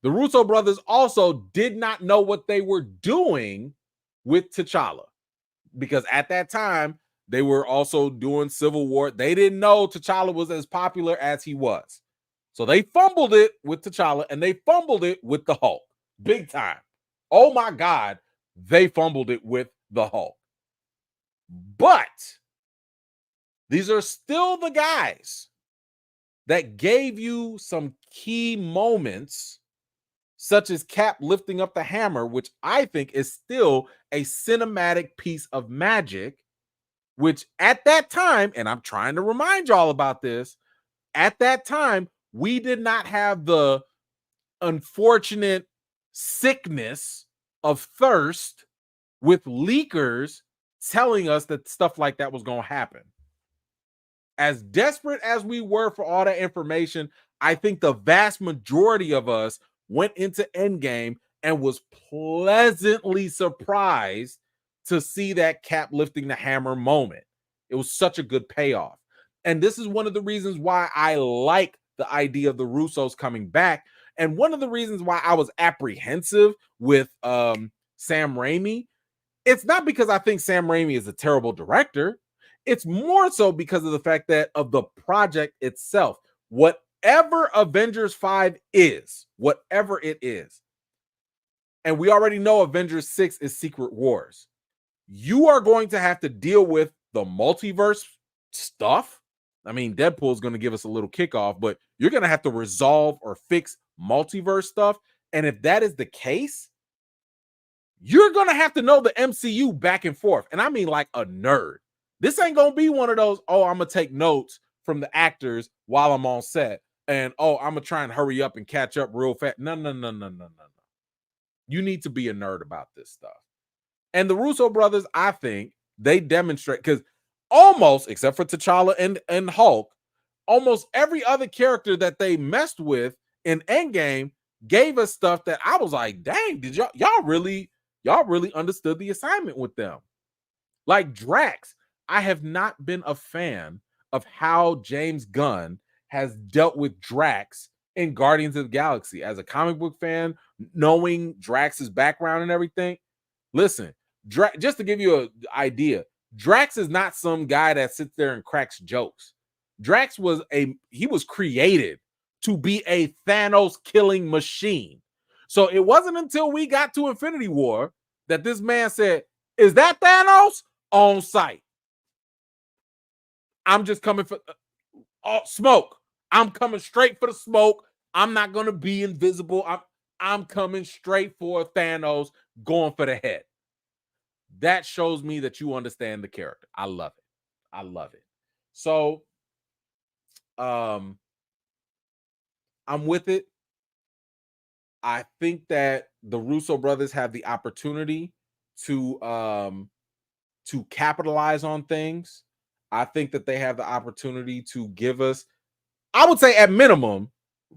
The Russo brothers also did not know what they were doing with T'Challa, because at that time they were also doing Civil War. They didn't know T'Challa was as popular as he was. So they fumbled it with T'Challa and they fumbled it with the Hulk. Big time. Oh my God, they fumbled it with the Hulk. But these are still the guys that gave you some key moments, such as Cap lifting up the hammer, which I think is still a cinematic piece of magic, which at that time, and I'm trying to remind y'all about this, at that time, we did not have the unfortunate sickness of thirst with leakers telling us that stuff like that was going to happen. As desperate as we were for all that information, I think the vast majority of us went into Endgame and was pleasantly surprised to see that Cap lifting the hammer moment. It was such a good payoff. And this is one of the reasons why I like the idea of the Russos coming back. And one of the reasons why I was apprehensive with Sam Raimi, it's not because I think Sam Raimi is a terrible director. It's more so because of the fact that of the project itself. Whatever Avengers 5 is, whatever it is, and we already know Avengers 6 is Secret Wars, you are going to have to deal with the multiverse stuff. I mean, Deadpool is going to give us a little kickoff, but you're going to have to resolve or fix multiverse stuff. And if that is the case, you're going to have to know the MCU back and forth. And I mean like a nerd. This ain't going to be one of those, oh, I'm going to take notes from the actors while I'm on set. And, oh, I'm going to try and hurry up and catch up real fast. No. You need to be a nerd about this stuff. And the Russo brothers, I think, they demonstrate, because almost, except for T'Challa and Hulk, almost every other character that they messed with in Endgame gave us stuff that I was like, dang, did y'all really understood the assignment with them? Like Drax, I have not been a fan of how James Gunn has dealt with Drax in Guardians of the Galaxy. As a comic book fan, knowing Drax's background and everything, listen, just to give you an idea, Drax is not some guy that sits there and cracks jokes. Drax was created to be a Thanos killing machine. So it wasn't until we got to Infinity War that this man said, "Is that Thanos?" On sight. I'm just coming for smoke. I'm coming straight for the smoke. I'm not going to be invisible. I'm coming straight for Thanos, going for the head. That shows me that you understand the character. I love it. So, I'm with it. I think that the Russo brothers have the opportunity to capitalize on things. I think that they have the opportunity to give us, I would say at minimum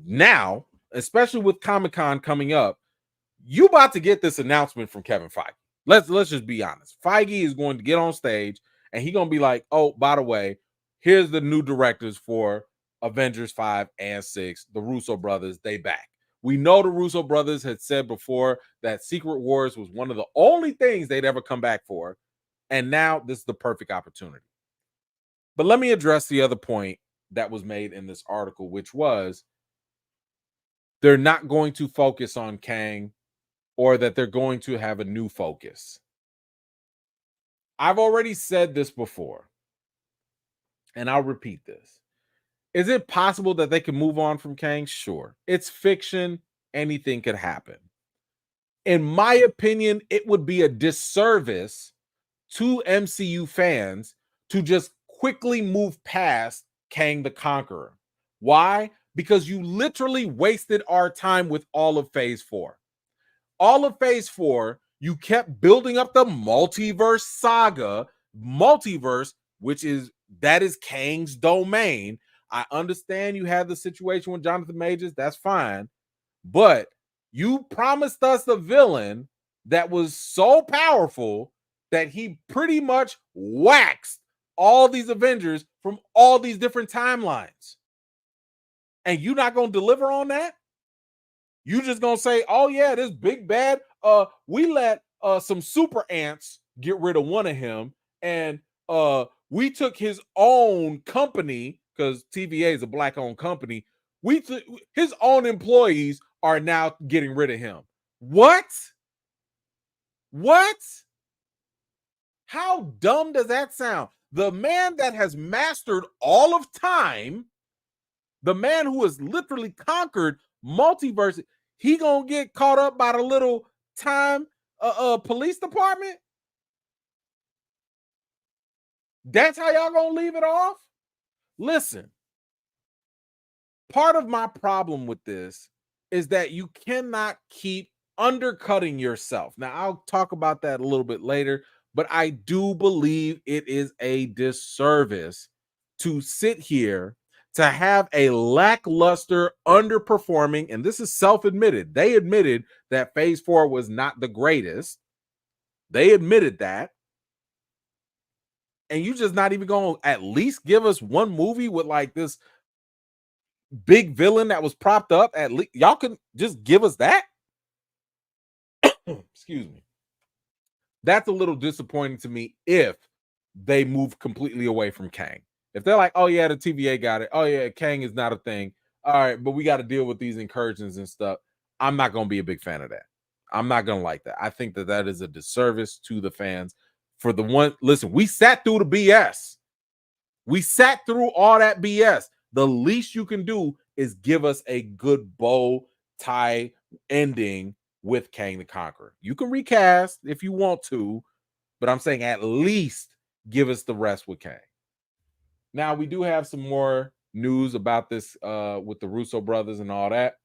now, especially with Comic-Con coming up, you about to get this announcement from Kevin Feige. Let's just be honest. Feige is going to get on stage and he's going to be like, oh, by the way, here's the new directors for Avengers 5 and 6. The Russo brothers, they back. We know the Russo brothers had said before that Secret Wars was one of the only things they'd ever come back for. And now this is the perfect opportunity. But let me address the other point that was made in this article, which was they're not going to focus on Kang, or that they're going to have a new focus. I've already said this before, and I'll repeat this. Is it possible that they can move on from Kang? Sure. It's fiction. Anything could happen. In my opinion, it would be a disservice to MCU fans to just quickly move past Kang the Conqueror. Why? Because you literally wasted our time with all of Phase 4. All of Phase 4, you kept building up the multiverse saga. Multiverse, that is Kang's domain. I understand you had the situation with Jonathan Majors. That's fine. But you promised us a villain that was so powerful that he pretty much waxed all these Avengers from all these different timelines. And you not gonna deliver on that? You just gonna say, oh yeah, this big bad, we let some super ants get rid of one of him, and we took his own company, because TVA is a black-owned company. His own employees are now getting rid of him. What? What? How dumb does that sound? The man that has mastered all of time, the man who has literally conquered multiverse, he gonna get caught up by the little time police department? That's how y'all gonna leave it off? Listen, part of my problem with this is that you cannot keep undercutting yourself. Now, I'll talk about that a little bit later, but I do believe it is a disservice to sit here to have a lackluster, underperforming, and this is self-admitted. They admitted that Phase 4 was not the greatest. They admitted that. And you just not even going to at least give us one movie with like this big villain that was propped up. At least y'all can just give us that. Excuse me. That's a little disappointing to me if they move completely away from Kang. If they're like, oh yeah, the TVA got it. Oh yeah, Kang is not a thing. All right, but we got to deal with these incursions and stuff. I'm not going to be a big fan of that. I'm not going to like that. I think that that is a disservice to the fans. For the one, listen, we sat through the BS. We sat through all that BS. The least you can do is give us a good bow tie ending with Kang the Conqueror. You can recast if you want to, but I'm saying at least give us the rest with Kang. Now, we do have some more news about this with the Russo brothers and all that.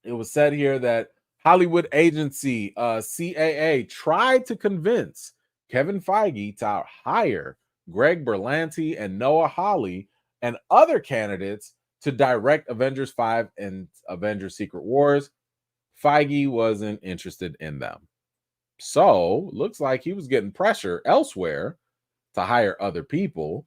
It was said here that Hollywood agency CAA tried to convince Kevin Feige to hire Greg Berlanti and Noah Hawley and other candidates to direct Avengers 5 and Avengers Secret Wars. Feige wasn't interested in them. So, looks like he was getting pressure elsewhere to hire other people.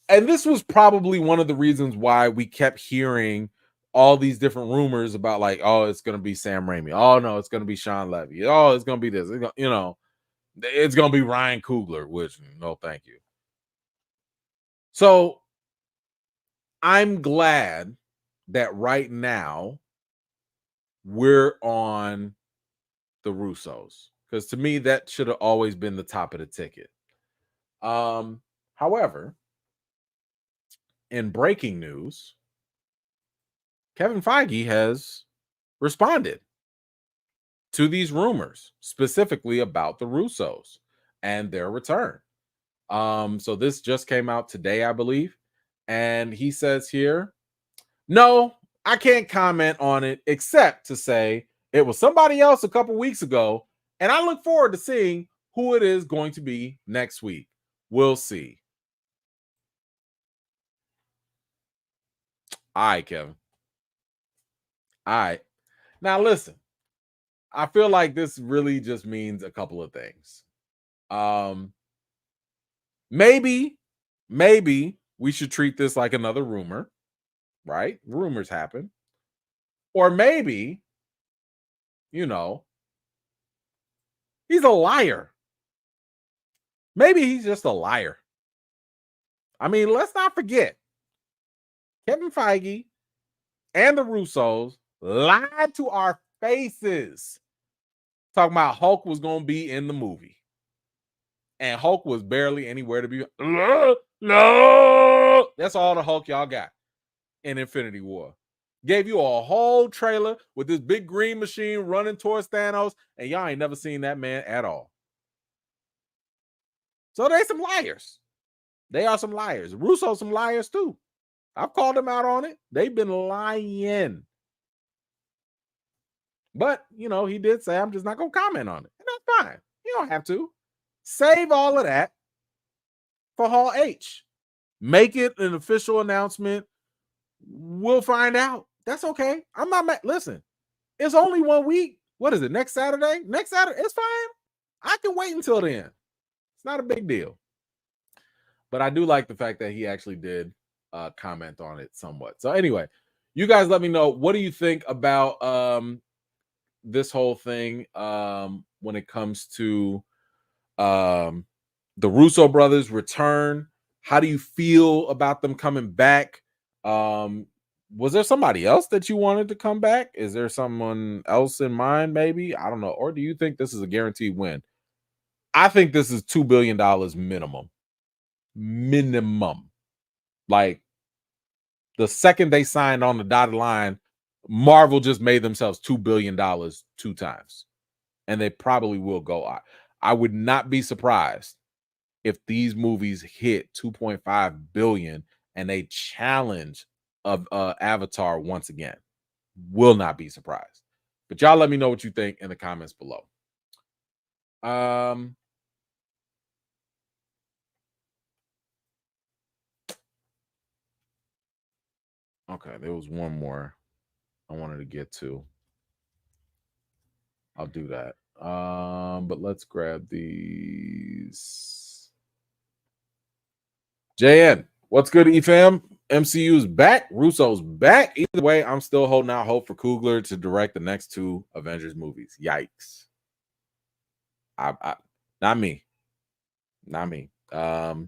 And this was probably one of the reasons why we kept hearing all these different rumors about like, oh, it's going to be Sam Raimi. Oh, no, it's going to be Sean Levy. Oh, it's going to be this. It's going to be Ryan Coogler, which, no, thank you. So I'm glad that right now we're on the Russos, because to me, that should have always been the top of the ticket. However, in breaking news, Kevin Feige has responded to these rumors, specifically about the Russos and their return. So this just came out today, I believe. And he says here, no, I can't comment on it except to say it was somebody else a couple weeks ago. And I look forward to seeing who it is going to be next week. We'll see. All right, Kevin. All right. Now listen, I feel like this really just means a couple of things. Maybe we should treat this like another rumor, right? Rumors happen. Or maybe, he's a liar. Maybe he's just a liar. I mean, let's not forget, Kevin Feige and the Russos lied to our faces talking about Hulk was going to be in the movie. And Hulk was barely anywhere to be. No, that's all the Hulk y'all got in Infinity War. Gave you a whole trailer with this big green machine running towards Thanos, and y'all ain't never seen that man at all. So they some liars. They are some liars. Russo some liars too. I've called them out on it. They've been lying. But, he did say, I'm just not going to comment on it. And that's fine. You don't have to. Save all of that for Hall H. Make it an official announcement. We'll find out. That's okay. I'm not mad. Listen, it's only 1 week. What is it? Next Saturday? Next Saturday? It's fine. I can wait until then. It's not a big deal. But I do like the fact that he actually did comment on it somewhat. So anyway, you guys let me know, what do you think about this whole thing when it comes to the Russo brothers return? How do you feel about them coming back? Was there somebody else that you wanted to come back? Is there someone else in mind, maybe? I don't know. Or do you think this is a guaranteed win? I think this is $2 billion minimum. Minimum. Like, the second they signed on the dotted line, Marvel just made themselves $2 billion 2 times. And they probably will go out. I would not be surprised if these movies hit 2.5 billion and they challenge of Avatar once again. Will not be surprised. But y'all let me know what you think in the comments below. Okay, there was one more I wanted to get to. I'll do that. But let's grab these. JN, what's good, EFAM? MCU's back. Russo's back. Either way, I'm still holding out hope for Coogler to direct the next 2 Avengers movies. Yikes. Not me. Not me. I've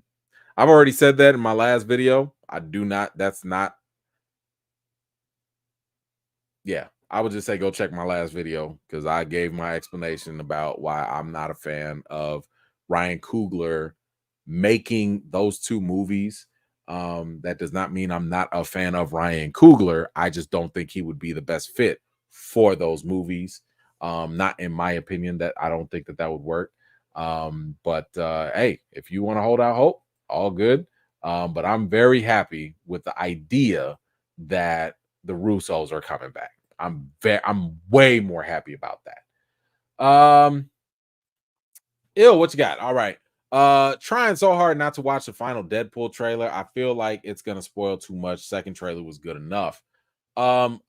already said that in my last video. Yeah, I would just say go check my last video because I gave my explanation about why I'm not a fan of Ryan Coogler making those 2 movies. That does not mean I'm not a fan of Ryan Coogler. I just don't think he would be the best fit for those movies. Not in my opinion, that I don't think that would work. But hey, if you want to hold out hope, all good. But I'm very happy with the idea that the Russos are coming back. I'm way more happy about that. What you got? All right. Trying so hard not to watch the final Deadpool trailer. I feel like it's gonna spoil too much. Second trailer was good enough. I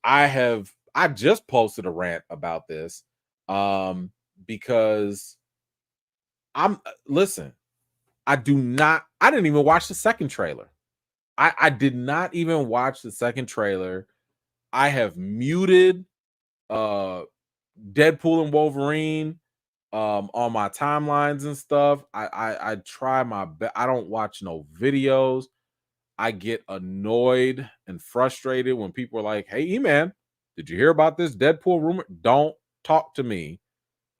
just posted a rant about this because listen, I didn't even watch the second trailer. I did not even watch the second trailer. I have muted Deadpool and Wolverine on my timelines and stuff. I try my best. I don't watch no videos. I get annoyed and frustrated when people are like, "Hey, man, did you hear about this Deadpool rumor?" Don't talk to me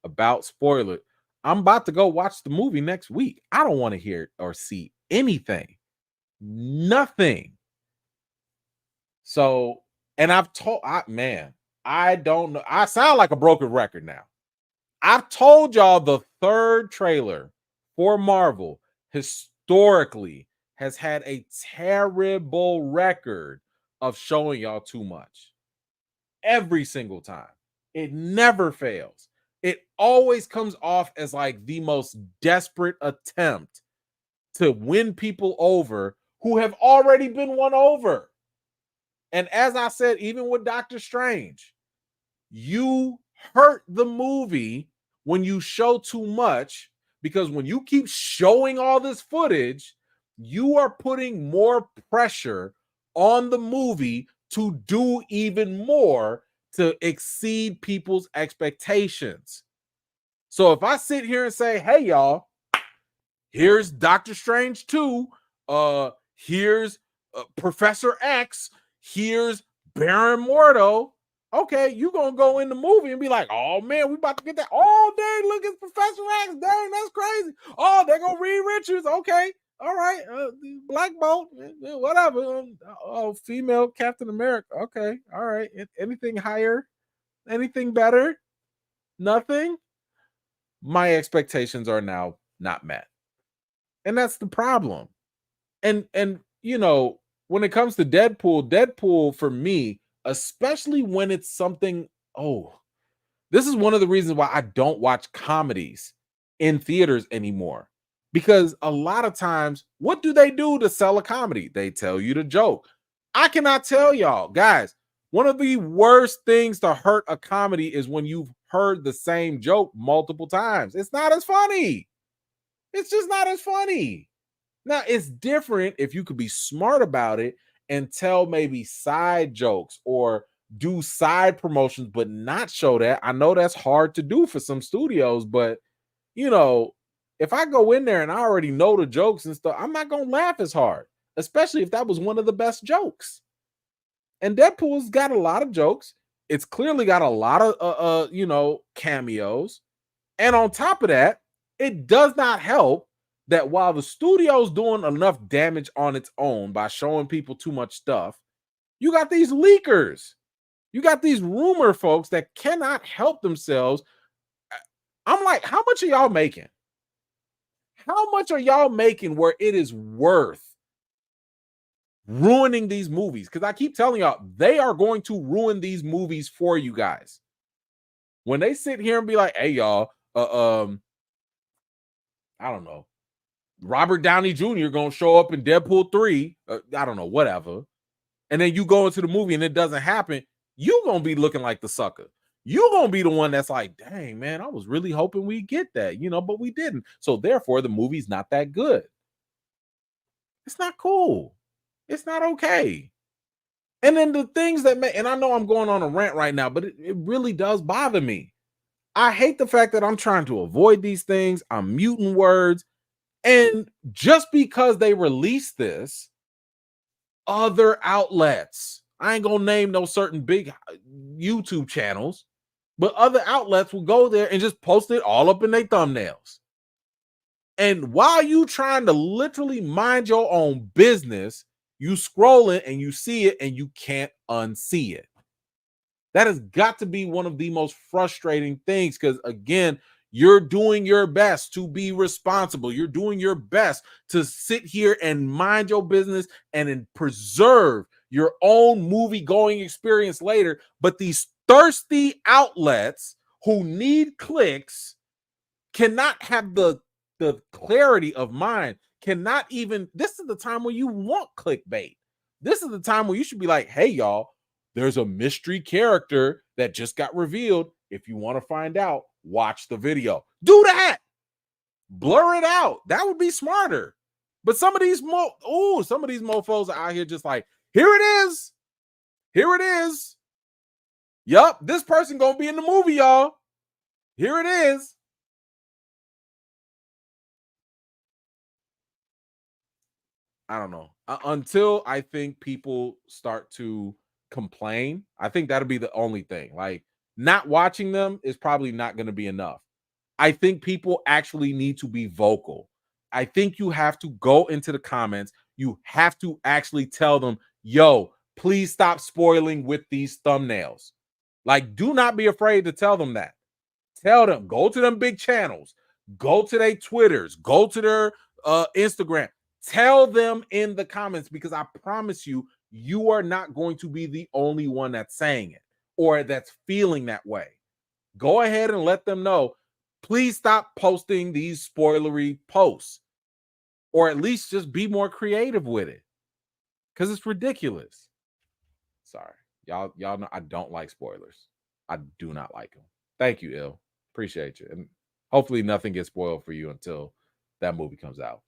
about spoiler. I'm about to go watch the movie next week. I don't want to hear or see anything. Nothing. So, and I don't know. I sound like a broken record now. I've told y'all the third trailer for Marvel historically has had a terrible record of showing y'all too much. Every single time. It never fails. It always comes off as like the most desperate attempt to win people over who have already been won over. And as I said, even with Doctor Strange, you hurt the movie when you show too much, because when you keep showing all this footage, you are putting more pressure on the movie to do even more to exceed people's expectations. So if I sit here and say, "Hey, y'all, here's Doctor Strange 2, here's Professor X, here's Baron Mordo," okay, you gonna go in the movie and be like, "Oh man, we about to get that. Oh dang, look at Professor X. Dang, that's crazy. Oh, they're gonna Reed Richards. Okay, all right, Black Bolt, whatever. Female Captain America. Okay, all right. Anything higher? Anything better? Nothing." My expectations are now not met, and that's the problem. And you know, when it comes to Deadpool for me, especially when it's something, this is one of the reasons why I don't watch comedies in theaters anymore. Because a lot of times, what do they do to sell a comedy? They tell you the joke. I cannot tell y'all, guys, one of the worst things to hurt a comedy is when you've heard the same joke multiple times. It's not as funny. It's just not as funny. Now, it's different if you could be smart about it and tell maybe side jokes or do side promotions, but not show that. I know that's hard to do for some studios, but you know, if I go in there and I already know the jokes and stuff, I'm not gonna laugh as hard, especially if that was one of the best jokes. And Deadpool's got a lot of jokes. It's clearly got a lot of cameos. And on top of that, it does not help that while the studio's doing enough damage on its own by showing people too much stuff, you got these leakers. You got these rumor folks that cannot help themselves. I'm like, how much are y'all making? How much are y'all making where it is worth ruining these movies? Because I keep telling y'all, they are going to ruin these movies for you guys. When they sit here and be like, hey, y'all, I don't know, Robert Downey Jr. gonna show up in Deadpool 3, I don't know, whatever. And then you go into the movie and it doesn't happen, you gonna be looking like the sucker. You gonna be the one that's like, dang, man, I was really hoping we get that, but we didn't. So therefore, the movie's not that good. It's not cool. It's not okay. And then the things that and I know I'm going on a rant right now, but it really does bother me. I hate the fact that I'm trying to avoid these things. I'm muting words. And just because they release this, other outlets, I ain't gonna name no certain big YouTube channels, but other outlets will go there and just post it all up in their thumbnails. And while you trying to literally mind your own business, you scrolling and you see it and you can't unsee it. That has got to be one of the most frustrating things because, again, you're doing your best to be responsible. You're doing your best to sit here and mind your business and preserve your own movie going experience later. But these thirsty outlets who need clicks cannot have the clarity of mind, cannot even. This is the time where you want clickbait. This is the time where you should be like, hey, y'all, there's a mystery character that just got revealed. If you want to find out, watch the video. Do that. Blur it out. That would be smarter. But some of these mofos are out here just like, here it is. Here it is. Yup, this person gonna be in the movie, y'all. Here it is. I don't know. Until I think people start to complain, I think that'll be the only thing. Like, not watching them is probably not going to be enough. I think people actually need to be vocal. I think you have to go into the comments. You have to actually tell them, yo, please stop spoiling with these thumbnails. Like, do not be afraid to tell them that. Tell them, go to them big channels, go to their Twitters, go to their Instagram. Tell them in the comments, because I promise you, you are not going to be the only one that's saying it or that's feeling that way. Go ahead and let them know. Please stop posting these spoilery posts, or at least just be more creative with it, because it's ridiculous. Sorry, y'all know I don't like spoilers. I do not like them. Thank you, Il. Appreciate you. And hopefully nothing gets spoiled for you until that movie comes out.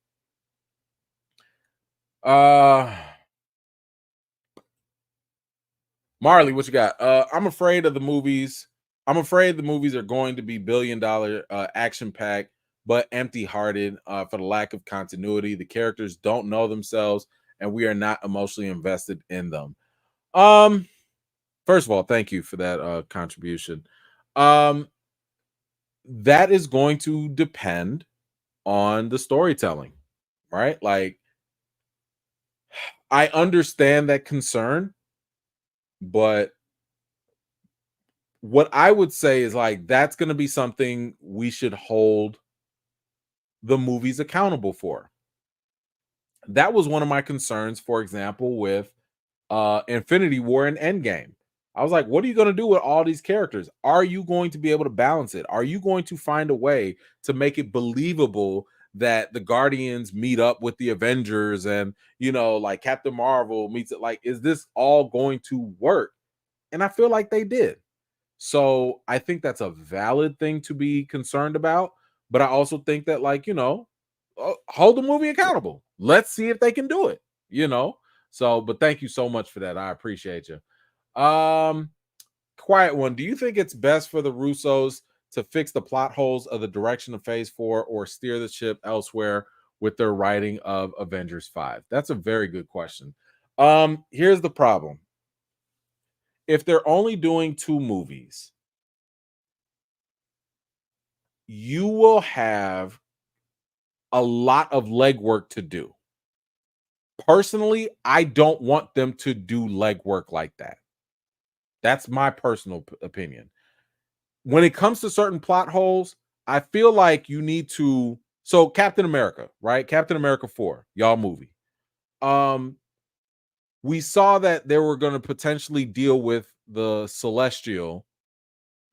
Marley, what you got? I'm afraid of the movies. I'm afraid the movies are going to be billion-dollar action packed, but empty-hearted for the lack of continuity. The characters don't know themselves, and we are not emotionally invested in them. First of all, thank you for that contribution. That is going to depend on the storytelling, right? Like, I understand that concern, but what I would say is, like, that's going to be something we should hold the movies accountable for. That was one of my concerns, for example, with Infinity War and Endgame. I was like, what are you going to do with all these characters? Are you going to be able to balance it? Are you going to find a way to make it believable that the Guardians meet up with the Avengers and, like Captain Marvel meets it? Like, is this all going to work? And I feel like they did. So I think that's a valid thing to be concerned about. But I also think that, like, hold the movie accountable. Let's see if they can do it, you know. So, but thank you so much for that. I appreciate you. Quiet one. Do you think it's best for the Russos to fix the plot holes of the direction of Phase 4 or steer the ship elsewhere with their writing of Avengers 5? That's a very good question. Here's the problem. If they're only doing 2 movies, you will have a lot of legwork to do. Personally, I don't want them to do legwork like that. That's my personal opinion. When it comes to certain plot holes, I feel like you need to. So Captain America, right? Captain America 4, y'all movie. We saw that they were going to potentially deal with the Celestial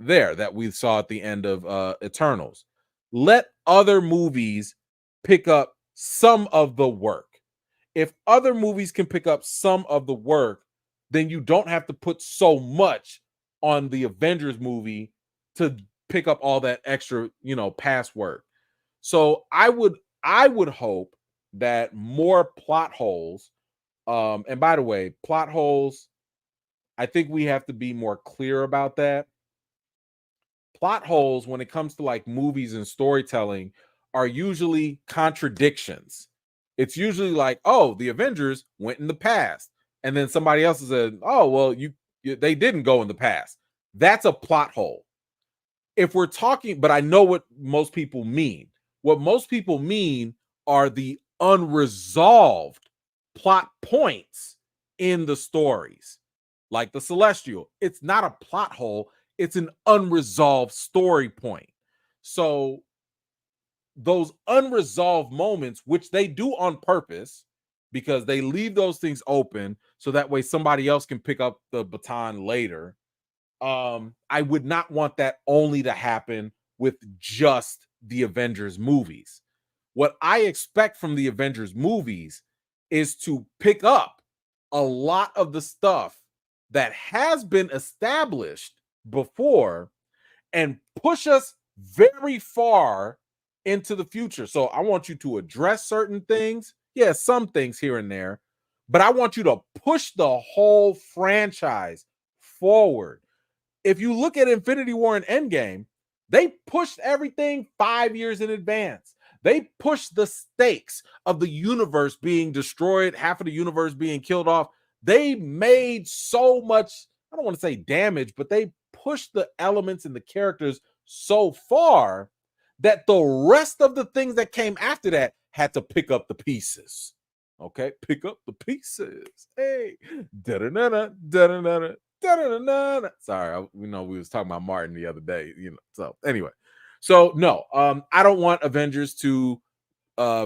there that we saw at the end of Eternals. Let other movies pick up some of the work. If other movies can pick up some of the work, then you don't have to put so much on the Avengers movie to pick up all that extra, past work. So I would hope that more plot holes, and by the way, plot holes, I think we have to be more clear about that. Plot holes when it comes to like movies and storytelling are usually contradictions. It's usually like, oh, the Avengers went in the past, and then somebody else said, oh, well, they didn't go in the past. That's a plot hole. If we're talking, but I know what most people mean. What most people mean are the unresolved plot points in the stories, like the Celestial. It's not a plot hole, it's an unresolved story point. So those unresolved moments, which they do on purpose, because they leave those things open so that way somebody else can pick up the baton later. I would not want that only to happen with just the Avengers movies. What I expect from the Avengers movies is to pick up a lot of the stuff that has been established before and push us very far into the future. So I want you to address certain things. Yeah, some things here and there, but I want you to push the whole franchise forward. If you look at Infinity War and Endgame, they pushed everything 5 years in advance. They pushed the stakes of the universe being destroyed, half of the universe being killed off. They made so much, I don't want to say damage, but they pushed the elements and the characters so far that the rest of the things that came after that had to pick up the pieces. Okay, pick up the pieces. Hey, da-da-da-da, da-da-da-da. Sorry, we was talking about Martin the other day, So anyway, so no, I don't want Avengers to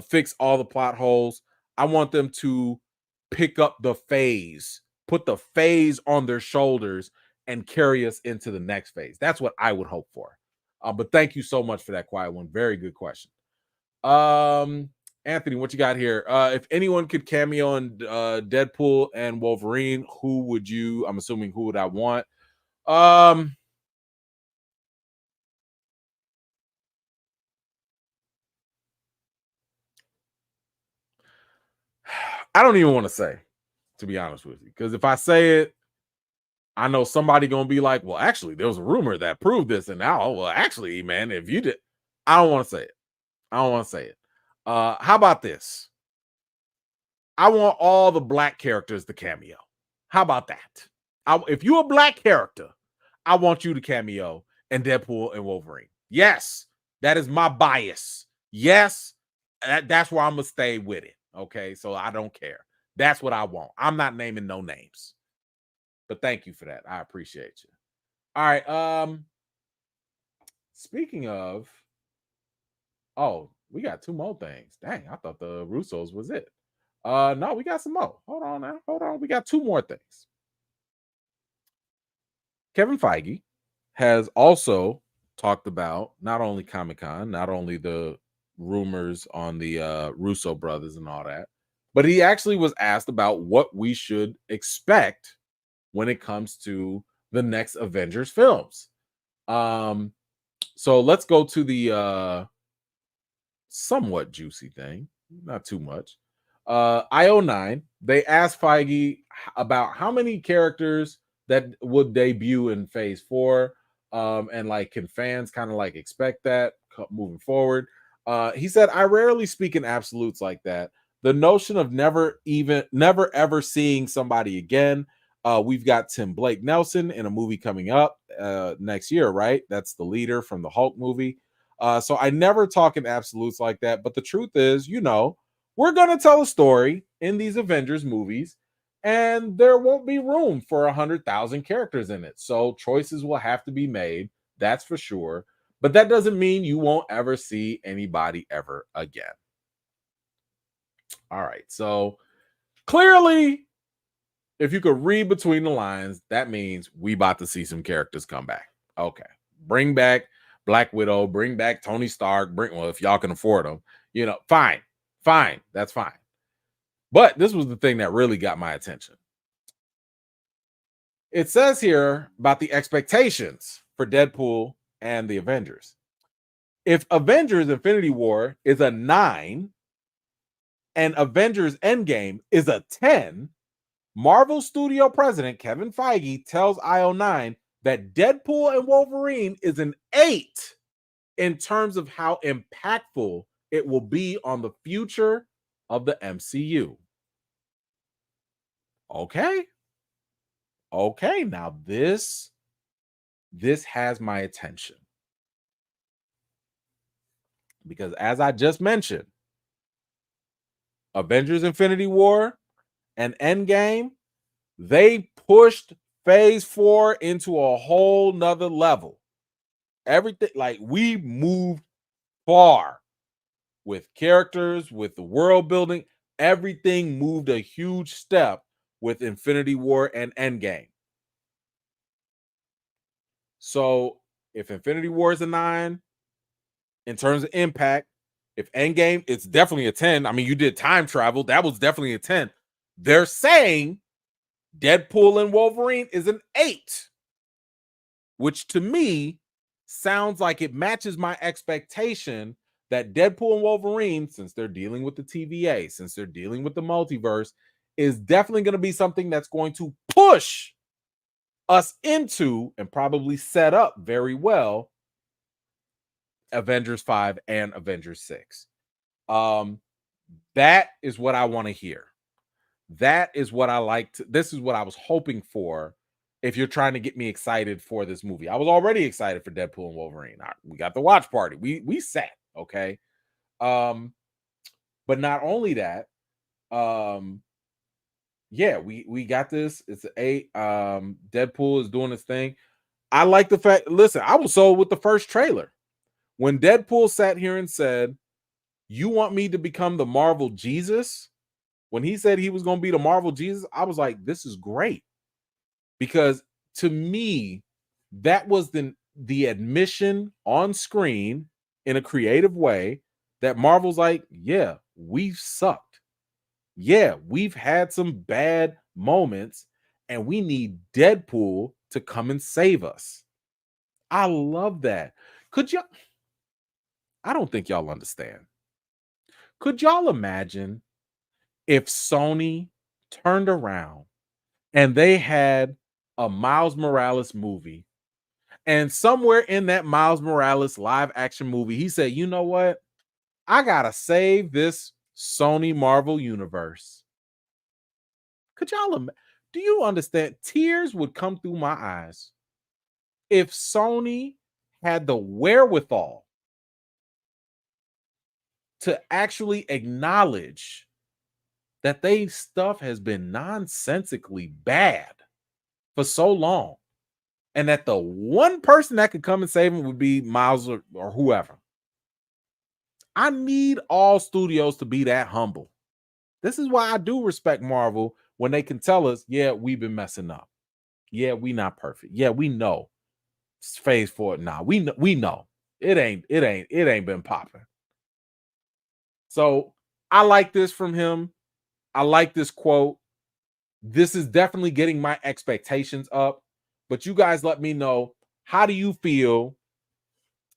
fix all the plot holes. I want them to pick up the phase, put the phase on their shoulders, and carry us into the next phase. That's what I would hope for. But thank you so much for that quiet one. Very good question. Anthony, what you got here? If anyone could cameo in Deadpool and Wolverine, who would you? I'm assuming who would I want? I don't even want to say, to be honest with you, because if I say it, I know somebody gonna be like, "Well, actually, there was a rumor that proved this," and now, well, actually, man, if you did, I don't want to say it. I don't want to say it. How about this? I want all the black characters to cameo. How about that? If you're a black character, I want you to cameo in Deadpool and Wolverine. Yes, that is my bias. Yes, that's where I'm gonna stay with it. Okay, so I don't care. That's what I want. I'm not naming no names. But thank you for that. I appreciate you. All right. Speaking of, oh, we got 2 more things. Dang, I thought the Russos was it. No, we got some more. Hold on now. Hold on. We got 2 more things. Kevin Feige has also talked about not only Comic-Con, not only the rumors on the Russo brothers and all that, but he actually was asked about what we should expect when it comes to the next Avengers films. So let's go to the somewhat juicy thing, not too much. IO9, they asked Feige about how many characters that would debut in phase 4. And like, can fans kind of like expect that moving forward? He said, I rarely speak in absolutes like that. The notion of never ever seeing somebody again. We've got Tim Blake Nelson in a movie coming up next year, right? That's the leader from the Hulk movie. So I never talk in absolutes like that. But the truth is, we're going to tell a story in these Avengers movies, and there won't be room for 100,000 characters in it. So choices will have to be made. That's for sure. But that doesn't mean you won't ever see anybody ever again. All right. So clearly, if you could read between the lines, that means we about to see some characters come back. Okay. Bring back Black Widow, bring back Tony Stark, if y'all can afford them, fine. That's fine. But this was the thing that really got my attention. It says here about the expectations for Deadpool and the Avengers. If Avengers Infinity War is a 9 and Avengers Endgame is a 10, Marvel Studio president Kevin Feige tells IO9 that Deadpool and Wolverine is an 8 in terms of how impactful it will be on the future of the MCU. Okay. Now this has my attention. Because as I just mentioned, Avengers Infinity War and Endgame, they pushed phase 4 into a whole nother level. Everything, like, we moved far with characters, with the world building. Everything moved a huge step with Infinity War and Endgame. So if Infinity War is a 9 in terms of impact, if Endgame, it's definitely a 10. I mean, you did time travel. That was definitely a 10. They're saying Deadpool and Wolverine is an 8, which to me sounds like it matches my expectation that Deadpool and Wolverine, since they're dealing with the TVA, since they're dealing with the multiverse, is definitely going to be something that's going to push us into and probably set up very well Avengers 5 and Avengers 6. That is what I want to hear. That is what I liked. This is what I was hoping for if you're trying to get me excited for this movie. I was already excited for Deadpool and Wolverine. We got the watch party. We sat, okay? But not only that, yeah, we got this. It's an 8. Deadpool is doing his thing. I like the fact, listen, I was sold with the first trailer. When Deadpool sat here and said, "You want me to become the Marvel Jesus?" When he said he was going to be the Marvel Jesus, I was like, this is great. Because to me, that was the admission on screen in a creative way that Marvel's like, yeah, we've sucked. Yeah, we've had some bad moments and we need Deadpool to come and save us. I love that. I don't think y'all understand. Could y'all imagine if Sony turned around and they had a Miles Morales movie, and somewhere in that Miles Morales live action movie, he said, you know what? I gotta save this Sony Marvel universe. Could y'all, do you understand? Tears would come through my eyes if Sony had the wherewithal to actually acknowledge that they stuff has been nonsensically bad for so long, and that the one person that could come and save him would be Miles or whoever. I need all studios to be that humble. This is why I do respect Marvel when they can tell us, yeah, we've been messing up. Yeah, we not perfect. Yeah, we know. It's phase 4. Nah, we know. It ain't been popping. So I like this from him. I like this quote. This is definitely getting my expectations up. But you guys let me know, How do you feel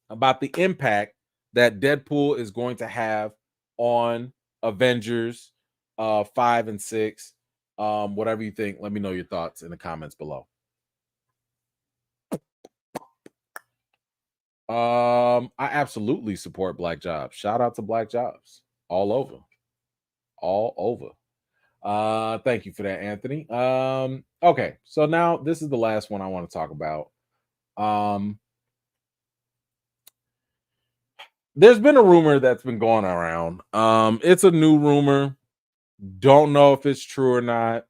about the impact that Deadpool is going to have on Avengers 5 and 6? Whatever you think, let me know your thoughts in the comments below. I absolutely support black jobs. Shout out to black jobs all over. All over. Thank you for that, Anthony. Okay, so now this is the last one I want to talk about. There's been a rumor that's been going around. It's a new rumor. Don't know if it's true or not.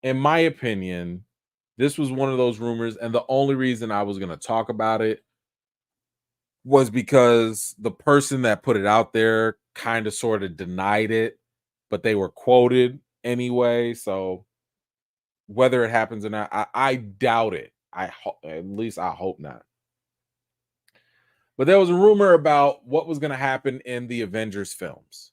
In my opinion, this was one of those rumors, and the only reason I was going to talk about it was because the person that put it out there kind of sort of denied it, but they were quoted anyway. So whether it happens or not, I doubt it. At least I hope not. But there was a rumor about what was going to happen in the Avengers films.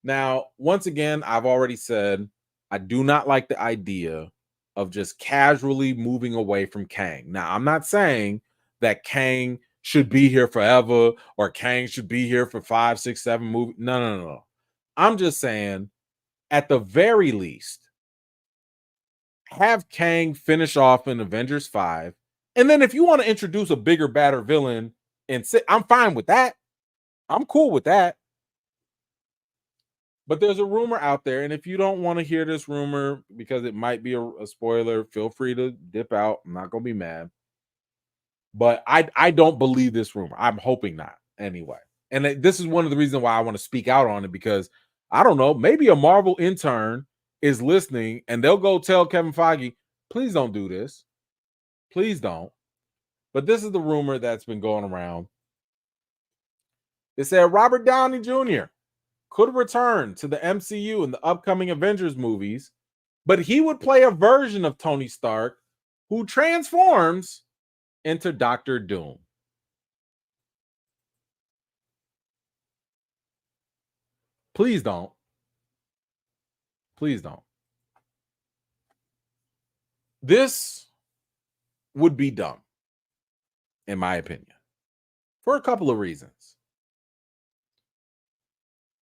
Now, once again, I've already said I do not like the idea of just casually moving away from Kang. Now, I'm not saying that Kang should be here forever or Kang should be here for 5, 6, 7 movies. No. I'm just saying, at the very least, have Kang finish off in Avengers 5. And then if you want to introduce a bigger, badder villain, I'm fine with that. I'm cool with that. But there's a rumor out there, and if you don't want to hear this rumor because it might be a spoiler, feel free to dip out. I'm not going to be mad. But I don't believe this rumor. I'm hoping not anyway. And this is one of the reasons why I want to speak out on it, because I don't know, maybe a Marvel intern is listening and they'll go tell Kevin Feige, please don't do this. Please don't. But this is the rumor that's been going around. It said Robert Downey Jr. could return to the MCU in the upcoming Avengers movies, but he would play a version of Tony Stark who transforms into Doctor Doom. Please don't. Please don't. This would be dumb, in my opinion, for a couple of reasons.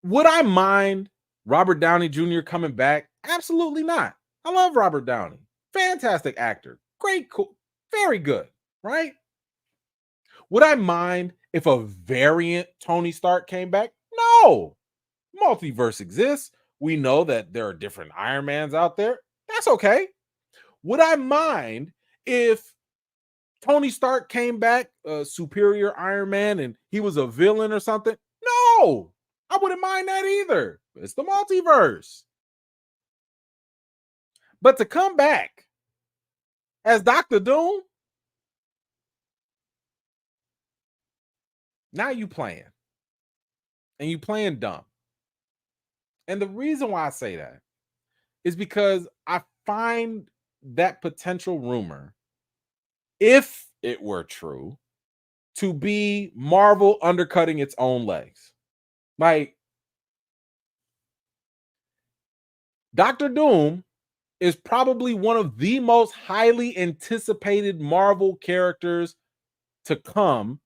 Would I mind Robert Downey Jr. coming back? Absolutely not. I love Robert Downey. Fantastic actor. Great, cool, very good, right? Would I mind if a variant Tony Stark came back? No. Multiverse exists. We know that there are different Iron Mans out there. That's okay. Would I mind if Tony Stark came back, a superior Iron Man, and he was a villain or something? No, I wouldn't mind that either. It's the multiverse. But to come back as Doctor Doom, now you playing. And you playing dumb. And the reason why I say that is because I find that potential rumor, if it were true, to be Marvel undercutting its own legs. Like, Doctor Doom is probably one of the most highly anticipated Marvel characters to come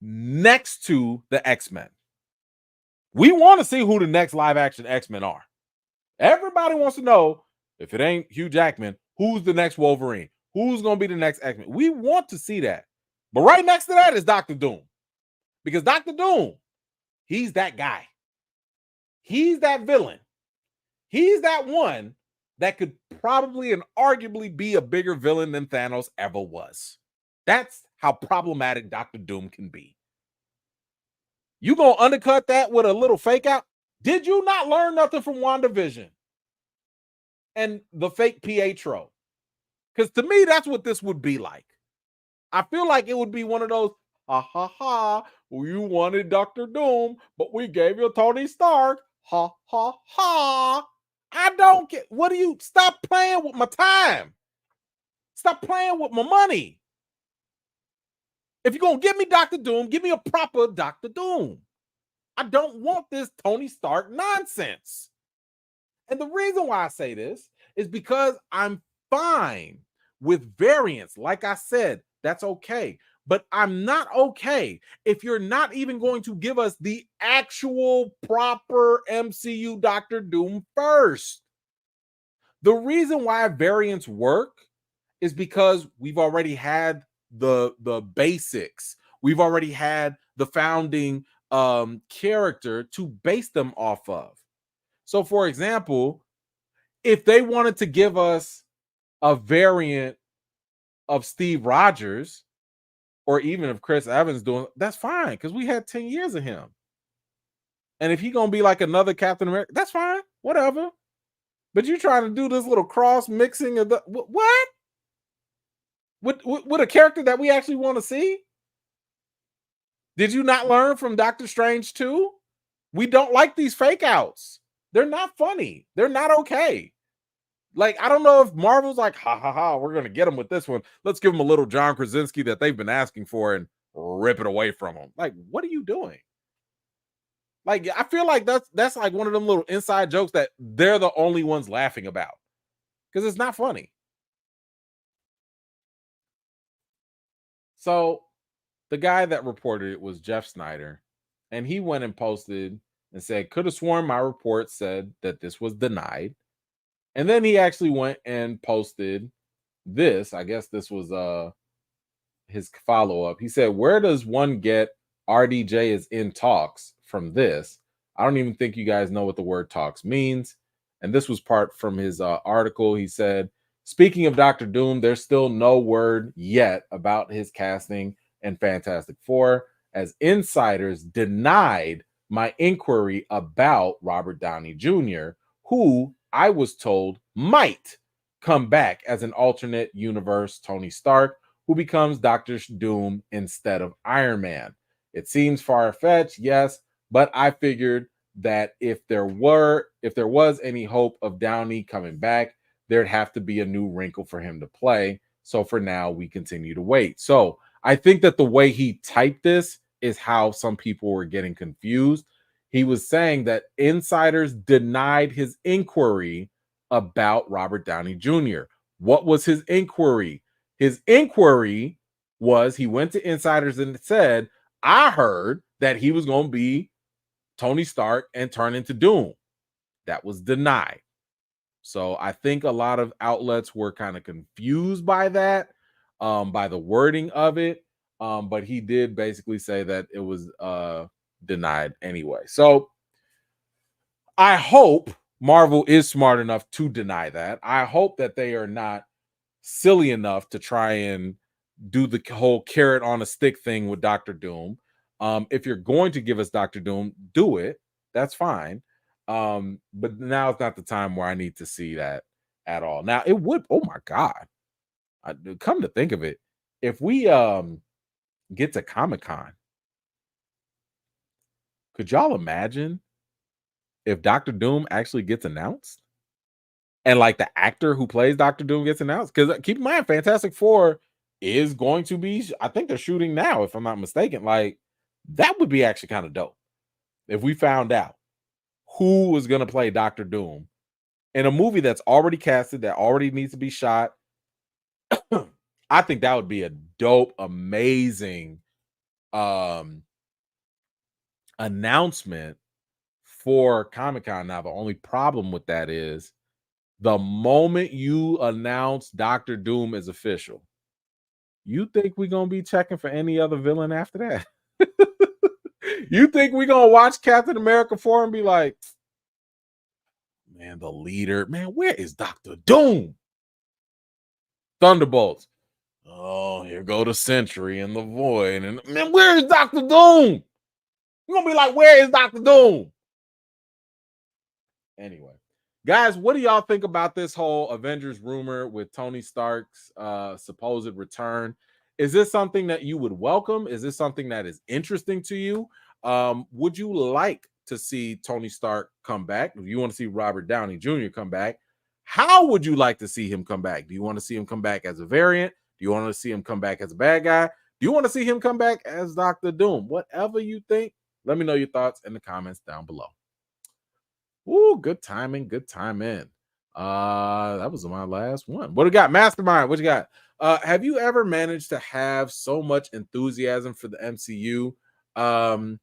next to the X-Men. We want to see who the next live action X-Men are. Everybody wants to know, if it ain't Hugh Jackman, who's the next Wolverine? Who's going to be the next X-Men? We want to see that. But right next to that is Doctor Doom. Because Doctor Doom, he's that guy. He's that villain. He's that one that could probably and arguably be a bigger villain than Thanos ever was. That's how problematic Doctor Doom can be. You gonna undercut that with a little fake out? Did you not learn nothing from WandaVision and the fake Pietro? Because to me, that's what this would be like. I feel like it would be one of those, ha ha ha, you wanted Doctor Doom, but we gave you Tony Stark. Ha ha ha. I don't get, what do you, stop playing with my time. Stop playing with my money. If you're going to give me Doctor Doom, give me a proper Doctor Doom. I don't want this Tony Stark nonsense. And the reason why I say this is because I'm fine with variants. Like I said, that's okay. But I'm not okay if you're not even going to give us the actual proper MCU Doctor Doom first. The reason why variants work is because we've already had the basics. We've already had the founding character to base them off of. So, for example, if they wanted to give us a variant of Steve Rogers, or even if Chris Evans doing, that's fine because we had 10 years of him. And if he gonna be like another Captain America, that's fine, whatever. But you trying to do this little cross mixing of the what? With a character that we actually want to see? Did you not learn from Doctor Strange 2? We don't like these fake outs. They're not funny. They're not okay. Like, I don't know if Marvel's like, ha ha ha, we're gonna get him with this one. Let's give him a little John Krasinski that they've been asking for and rip it away from him. Like, what are you doing? Like, I feel like that's like one of them little inside jokes that they're the only ones laughing about because it's not funny. So the guy that reported it was Jeff Snyder, and he went and posted and said, could have sworn my report said that this was denied. And then he actually went and posted this. I guess this was his follow-up. He said, where does one get RDJ is in talks from this? I don't even think you guys know what the word talks means. And this was part from his article. He said, speaking of Doctor Doom, there's still no word yet about his casting in Fantastic Four, as insiders denied my inquiry about Robert Downey Jr., who I was told might come back as an alternate universe Tony Stark, who becomes Doctor Doom instead of Iron Man. It seems far-fetched, yes, but I figured that if there was any hope of Downey coming back, there'd have to be a new wrinkle for him to play. So for now, we continue to wait. So I think that the way he typed this is how some people were getting confused. He was saying that insiders denied his inquiry about Robert Downey Jr. What was his inquiry? His inquiry was he went to insiders and said, I heard that he was going to be Tony Stark and turn into Doom. That was denied. So I think a lot of outlets were kind of confused by that, by the wording of it. But he did basically say that it was denied anyway. So I hope Marvel is smart enough to deny that. I hope that they are not silly enough to try and do the whole carrot on a stick thing with Doctor Doom. If you're going to give us Doctor Doom, do it. That's fine. But now it's not the time where I need to see that at all. Now it would, oh my God. Come to think of it, if we get to Comic-Con, could y'all imagine if Doctor Doom actually gets announced? And like the actor who plays Doctor Doom gets announced? Because keep in mind, Fantastic Four is going to be, I think they're shooting now, if I'm not mistaken. Like, that would be actually kind of dope if we found out who was going to play Doctor Doom in a movie that's already casted, that already needs to be shot. I think that would be a dope, amazing announcement for Comic-Con. Now, the only problem with that is the moment you announce Doctor Doom is official, you think we're going to be checking for any other villain after that? You think we're going to watch Captain America 4 and be like, man, the leader, man, where is Doctor Doom? Thunderbolts. Oh, here go the Sentry and the Void. And man, where is Doctor Doom? You're going to be like, where is Doctor Doom? Anyway, guys, what do y'all think about this whole Avengers rumor with Tony Stark's supposed return? Is this something that you would welcome? Is this something that is interesting to you? Would you like to see Tony Stark come back? If you want to see Robert Downey Jr. come back, how would you like to see him come back? Do you want to see him come back as a variant? Do you want to see him come back as a bad guy? Do you want to see him come back as Doctor Doom? Whatever you think, let me know your thoughts in the comments down below. Ooh, good timing, good timing. That was my last one. What do you got? Mastermind, what you got? Have you ever managed to have so much enthusiasm for the MCU? Um,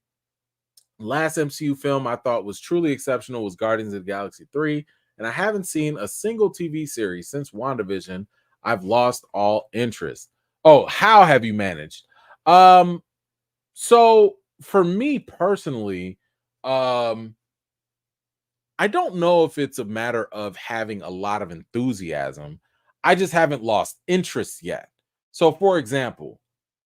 Last MCU film I thought was truly exceptional was Guardians of the Galaxy 3, and I haven't seen a single TV series since WandaVision. I've lost all interest. Oh, how have you managed? Um, so for me personally, um, I don't know if it's a matter of having a lot of enthusiasm. I just haven't lost interest yet. So, for example,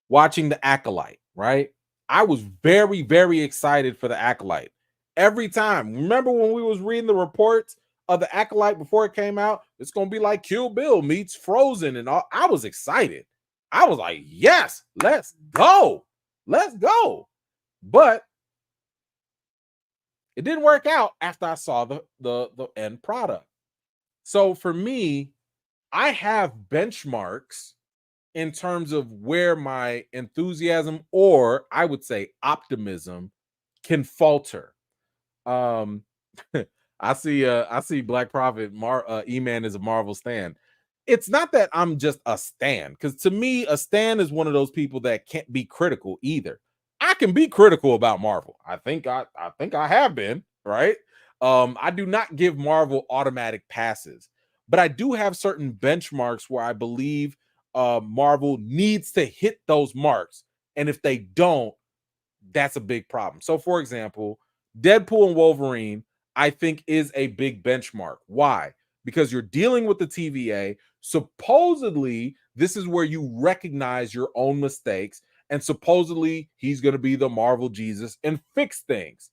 watching The Acolyte, right? I was very, very excited for The Acolyte every time. Remember when we was reading the reports of The Acolyte before it came out? It's gonna be like Kill Bill meets Frozen and all. I was excited. I was like, yes, let's go, let's go. But it didn't work out after I saw the end product. So for me, I have benchmarks in terms of where my enthusiasm, or I would say optimism, can falter. Um I see Black Prophet E-Man is a Marvel stan. It's not that I'm just a stan, because to me, a stan is one of those people that can't be critical either. I can be critical about Marvel. I think I have been, right? I do not give Marvel automatic passes, but I do have certain benchmarks where I believe Marvel needs to hit those marks. And if they don't, that's a big problem. So, for example, Deadpool and Wolverine, I think, is a big benchmark. Why? Because you're dealing with the TVA. Supposedly, this is where you recognize your own mistakes, and supposedly he's going to be the Marvel Jesus and fix things.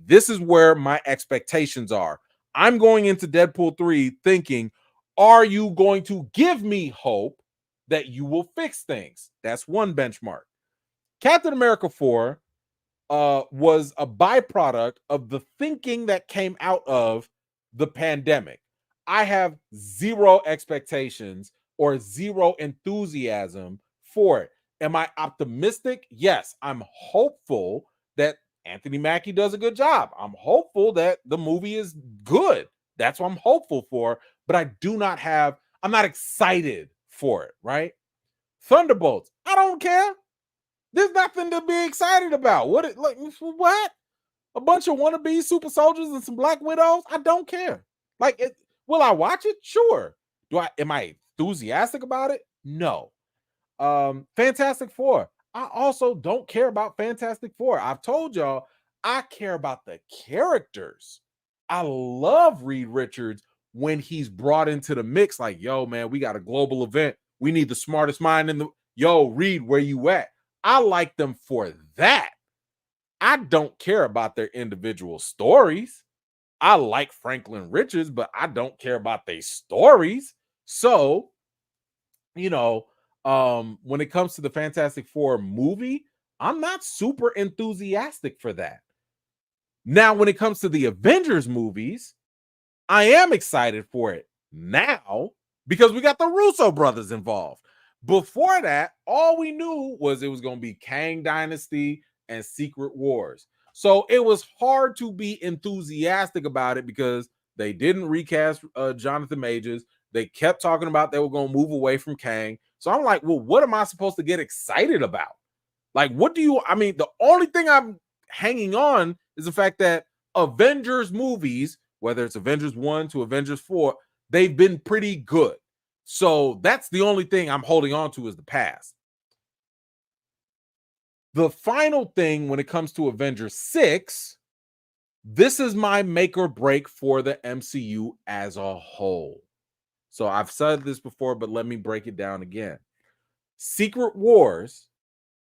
This is where my expectations are. I'm going into Deadpool 3 thinking, are you going to give me hope that you will fix things? That's one benchmark. Captain America 4 was a byproduct of the thinking that came out of the pandemic. I have zero expectations or zero enthusiasm for it. Am I optimistic? Yes, I'm hopeful that Anthony Mackie does a good job. I'm hopeful that the movie is good. That's what I'm hopeful for, but I'm not excited for it, right? Thunderbolts, I don't care. There's nothing to be excited about. What? A bunch of wannabe super soldiers and some Black Widows? I don't care. Will I watch it? Sure. Am I enthusiastic about it? No. Fantastic Four. I also don't care about Fantastic Four. I've told y'all I care about the characters. I love Reed Richards when he's brought into the mix, like, yo, man, we got a global event. We need the smartest mind in the yo, Reed, where you at? I like them for that. I don't care about their individual stories. I like Franklin Richards, but I don't care about their stories. So, you know, when it comes to the Fantastic Four movie, I'm not super enthusiastic for that. Now, when it comes to the Avengers movies, I am excited for it now because we got the Russo brothers involved. Before that, all we knew was it was going to be Kang Dynasty and Secret Wars. So it was hard to be enthusiastic about it because they didn't recast Jonathan Majors. They kept talking about they were going to move away from Kang. So I'm like, well, what am I supposed to get excited about? Like, the only thing I'm hanging on is the fact that Avengers movies, whether it's Avengers 1 to Avengers 4, they've been pretty good. So that's the only thing I'm holding on to is the past. The final thing when it comes to Avengers 6, this is my make or break for the MCU as a whole. So I've said this before, but let me break it down again. Secret Wars,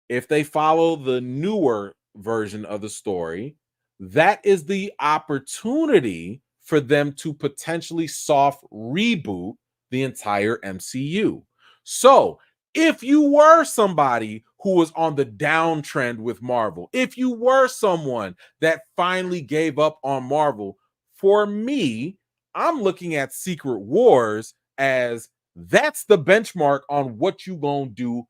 if they follow the newer version of the story, that is the opportunity for them to potentially soft reboot the entire MCU. So, if you were somebody who was on the downtrend with Marvel, if you were someone that finally gave up on Marvel, for me, I'm looking at Secret Wars as that's the benchmark on what you gonna do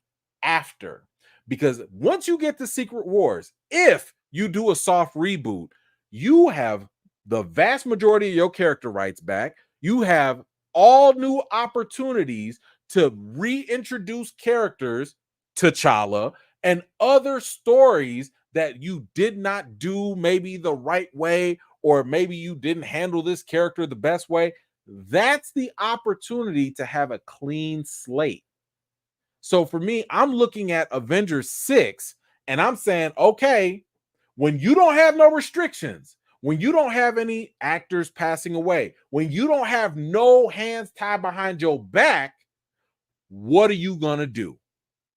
after. Because once you get to Secret Wars, if you do a soft reboot, you have the vast majority of your character rights back. You have all new opportunities to reintroduce characters, T'Challa, and other stories that you did not do maybe the right way, or maybe you didn't handle this character the best way. That's the opportunity to have a clean slate. So for me, I'm looking at Avengers 6 and I'm saying, okay, when you don't have no restrictions, when you don't have any actors passing away, when you don't have no hands tied behind your back, what are you going to do?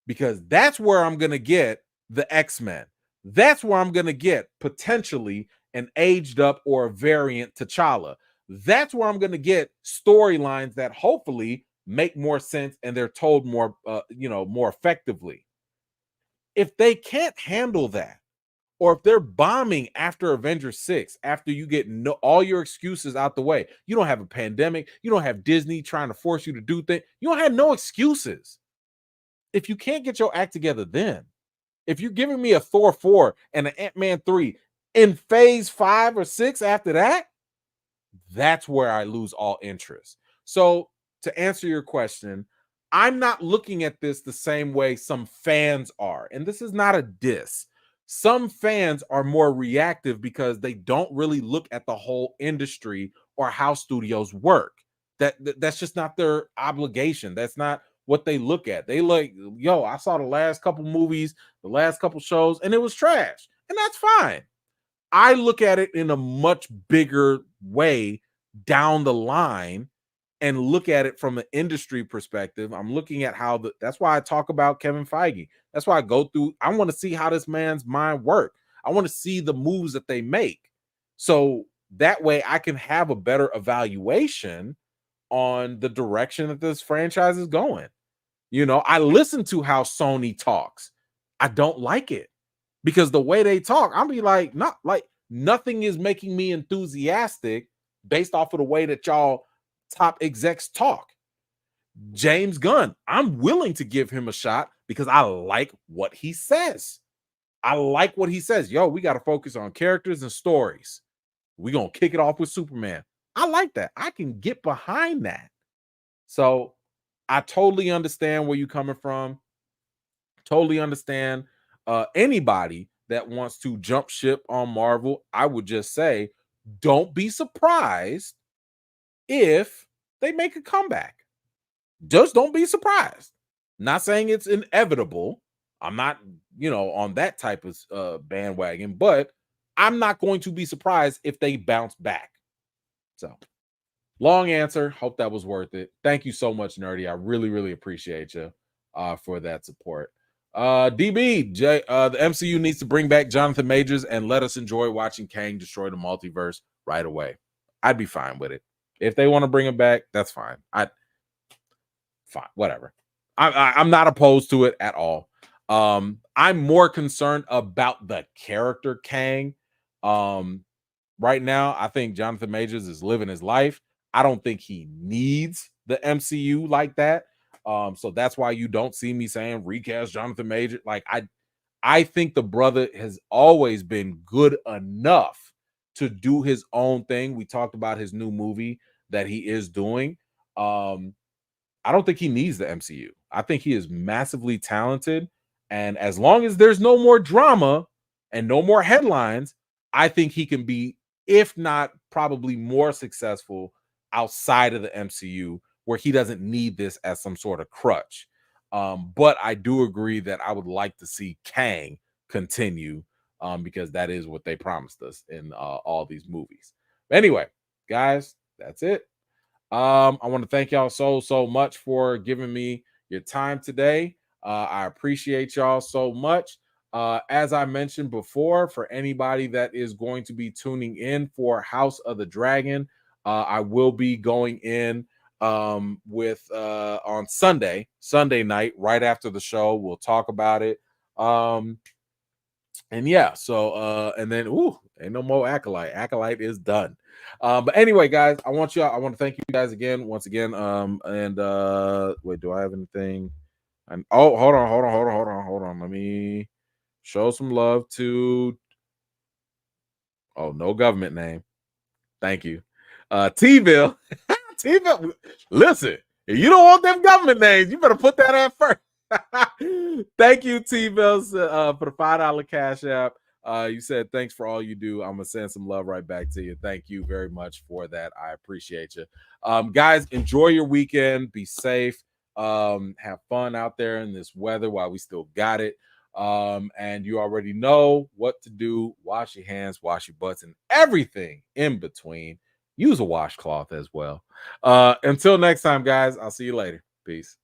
Because that's where I'm going to get the X-Men. That's where I'm going to get potentially an aged up or a variant T'Challa. That's where I'm going to get storylines that hopefully make more sense and they're told more, more effectively. If they can't handle that, or if they're bombing after Avengers 6, after you get all your excuses out the way, you don't have a pandemic, you don't have Disney trying to force you to do things, you don't have no excuses. If you can't get your act together, then if you're giving me a Thor 4 and an Ant-Man 3 in phase 5 or 6 after that, that's where I lose all interest. So to answer your question, I'm not looking at this the same way some fans are. And this is not a diss. Some fans are more reactive because they don't really look at the whole industry or how studios work. That's just not their obligation. That's not what they look at. They like, yo, I saw the last couple movies, the last couple shows, and it was trash. And that's fine. I look at it in a much bigger way down the line and look at it from an industry perspective. I'm looking at how that's why I talk about Kevin Feige. That's why I go through. I want to see how this man's mind works. I want to see the moves that they make. So that way I can have a better evaluation on the direction that this franchise is going. I listen to how Sony talks. I don't like it because the way they talk, I'll be like, not like nothing is making me enthusiastic based off of the way that y'all top execs talk. James Gunn, I'm willing to give him a shot because I like what he says. I like what he says. Yo, we got to focus on characters and stories. We're going to kick it off with Superman. I like that. I can get behind that. So I totally understand where you're coming from. Totally understand anybody that wants to jump ship on Marvel. I would just say, don't be surprised if they make a comeback. Just don't be surprised. Not saying it's inevitable. I'm not, on that type of bandwagon, but I'm not going to be surprised if they bounce back. So, long answer. Hope that was worth it. Thank you so much, Nerdy. I really, really appreciate you for that support. DB, the MCU needs to bring back Jonathan Majors and let us enjoy watching Kang destroy the multiverse right away. I'd be fine with it. If they want to bring him back, that's fine. Fine, whatever. I'm not opposed to it at all. I'm more concerned about the character Kang. Right now, I think Jonathan Majors is living his life. I don't think he needs the MCU like that. So that's why you don't see me saying recast Jonathan Majors. Like I think the brother has always been good enough to do his own thing. We talked about his new movie that he is doing. I don't think he needs the MCU. I think he is massively talented. And as long as there's no more drama and no more headlines, I think he can be, if not probably more successful outside of the MCU, where he doesn't need this as some sort of crutch. But I do agree that I would like to see Kang continue because that is what they promised us in all these movies. Anyway, guys, that's it. I want to thank y'all so much for giving me your time today. I appreciate y'all so much. As I mentioned before, for anybody that is going to be tuning in for House of the Dragon, I will be going in with on Sunday night, right after the show. We'll talk about it. And yeah, so and then ain't no more Acolyte. Acolyte is done. But anyway, guys, I want to thank you guys again, once again. And wait, do I have anything? Hold on. Let me show some love to no government name. Thank you. T-Bill. T-Bell, listen, if you don't want them government names, you better put that at first. Thank you, T-Bells, for the $5 Cash App. You said thanks for all you do. I'm gonna send some love right back to you. Thank you very much for that. I appreciate you. Guys, enjoy your weekend. Be safe. Have fun out there in this weather while we still got it. And you already know what to do. Wash your hands, wash your butts, and everything in between. Use a washcloth as well. Until next time, guys, I'll see you later. Peace.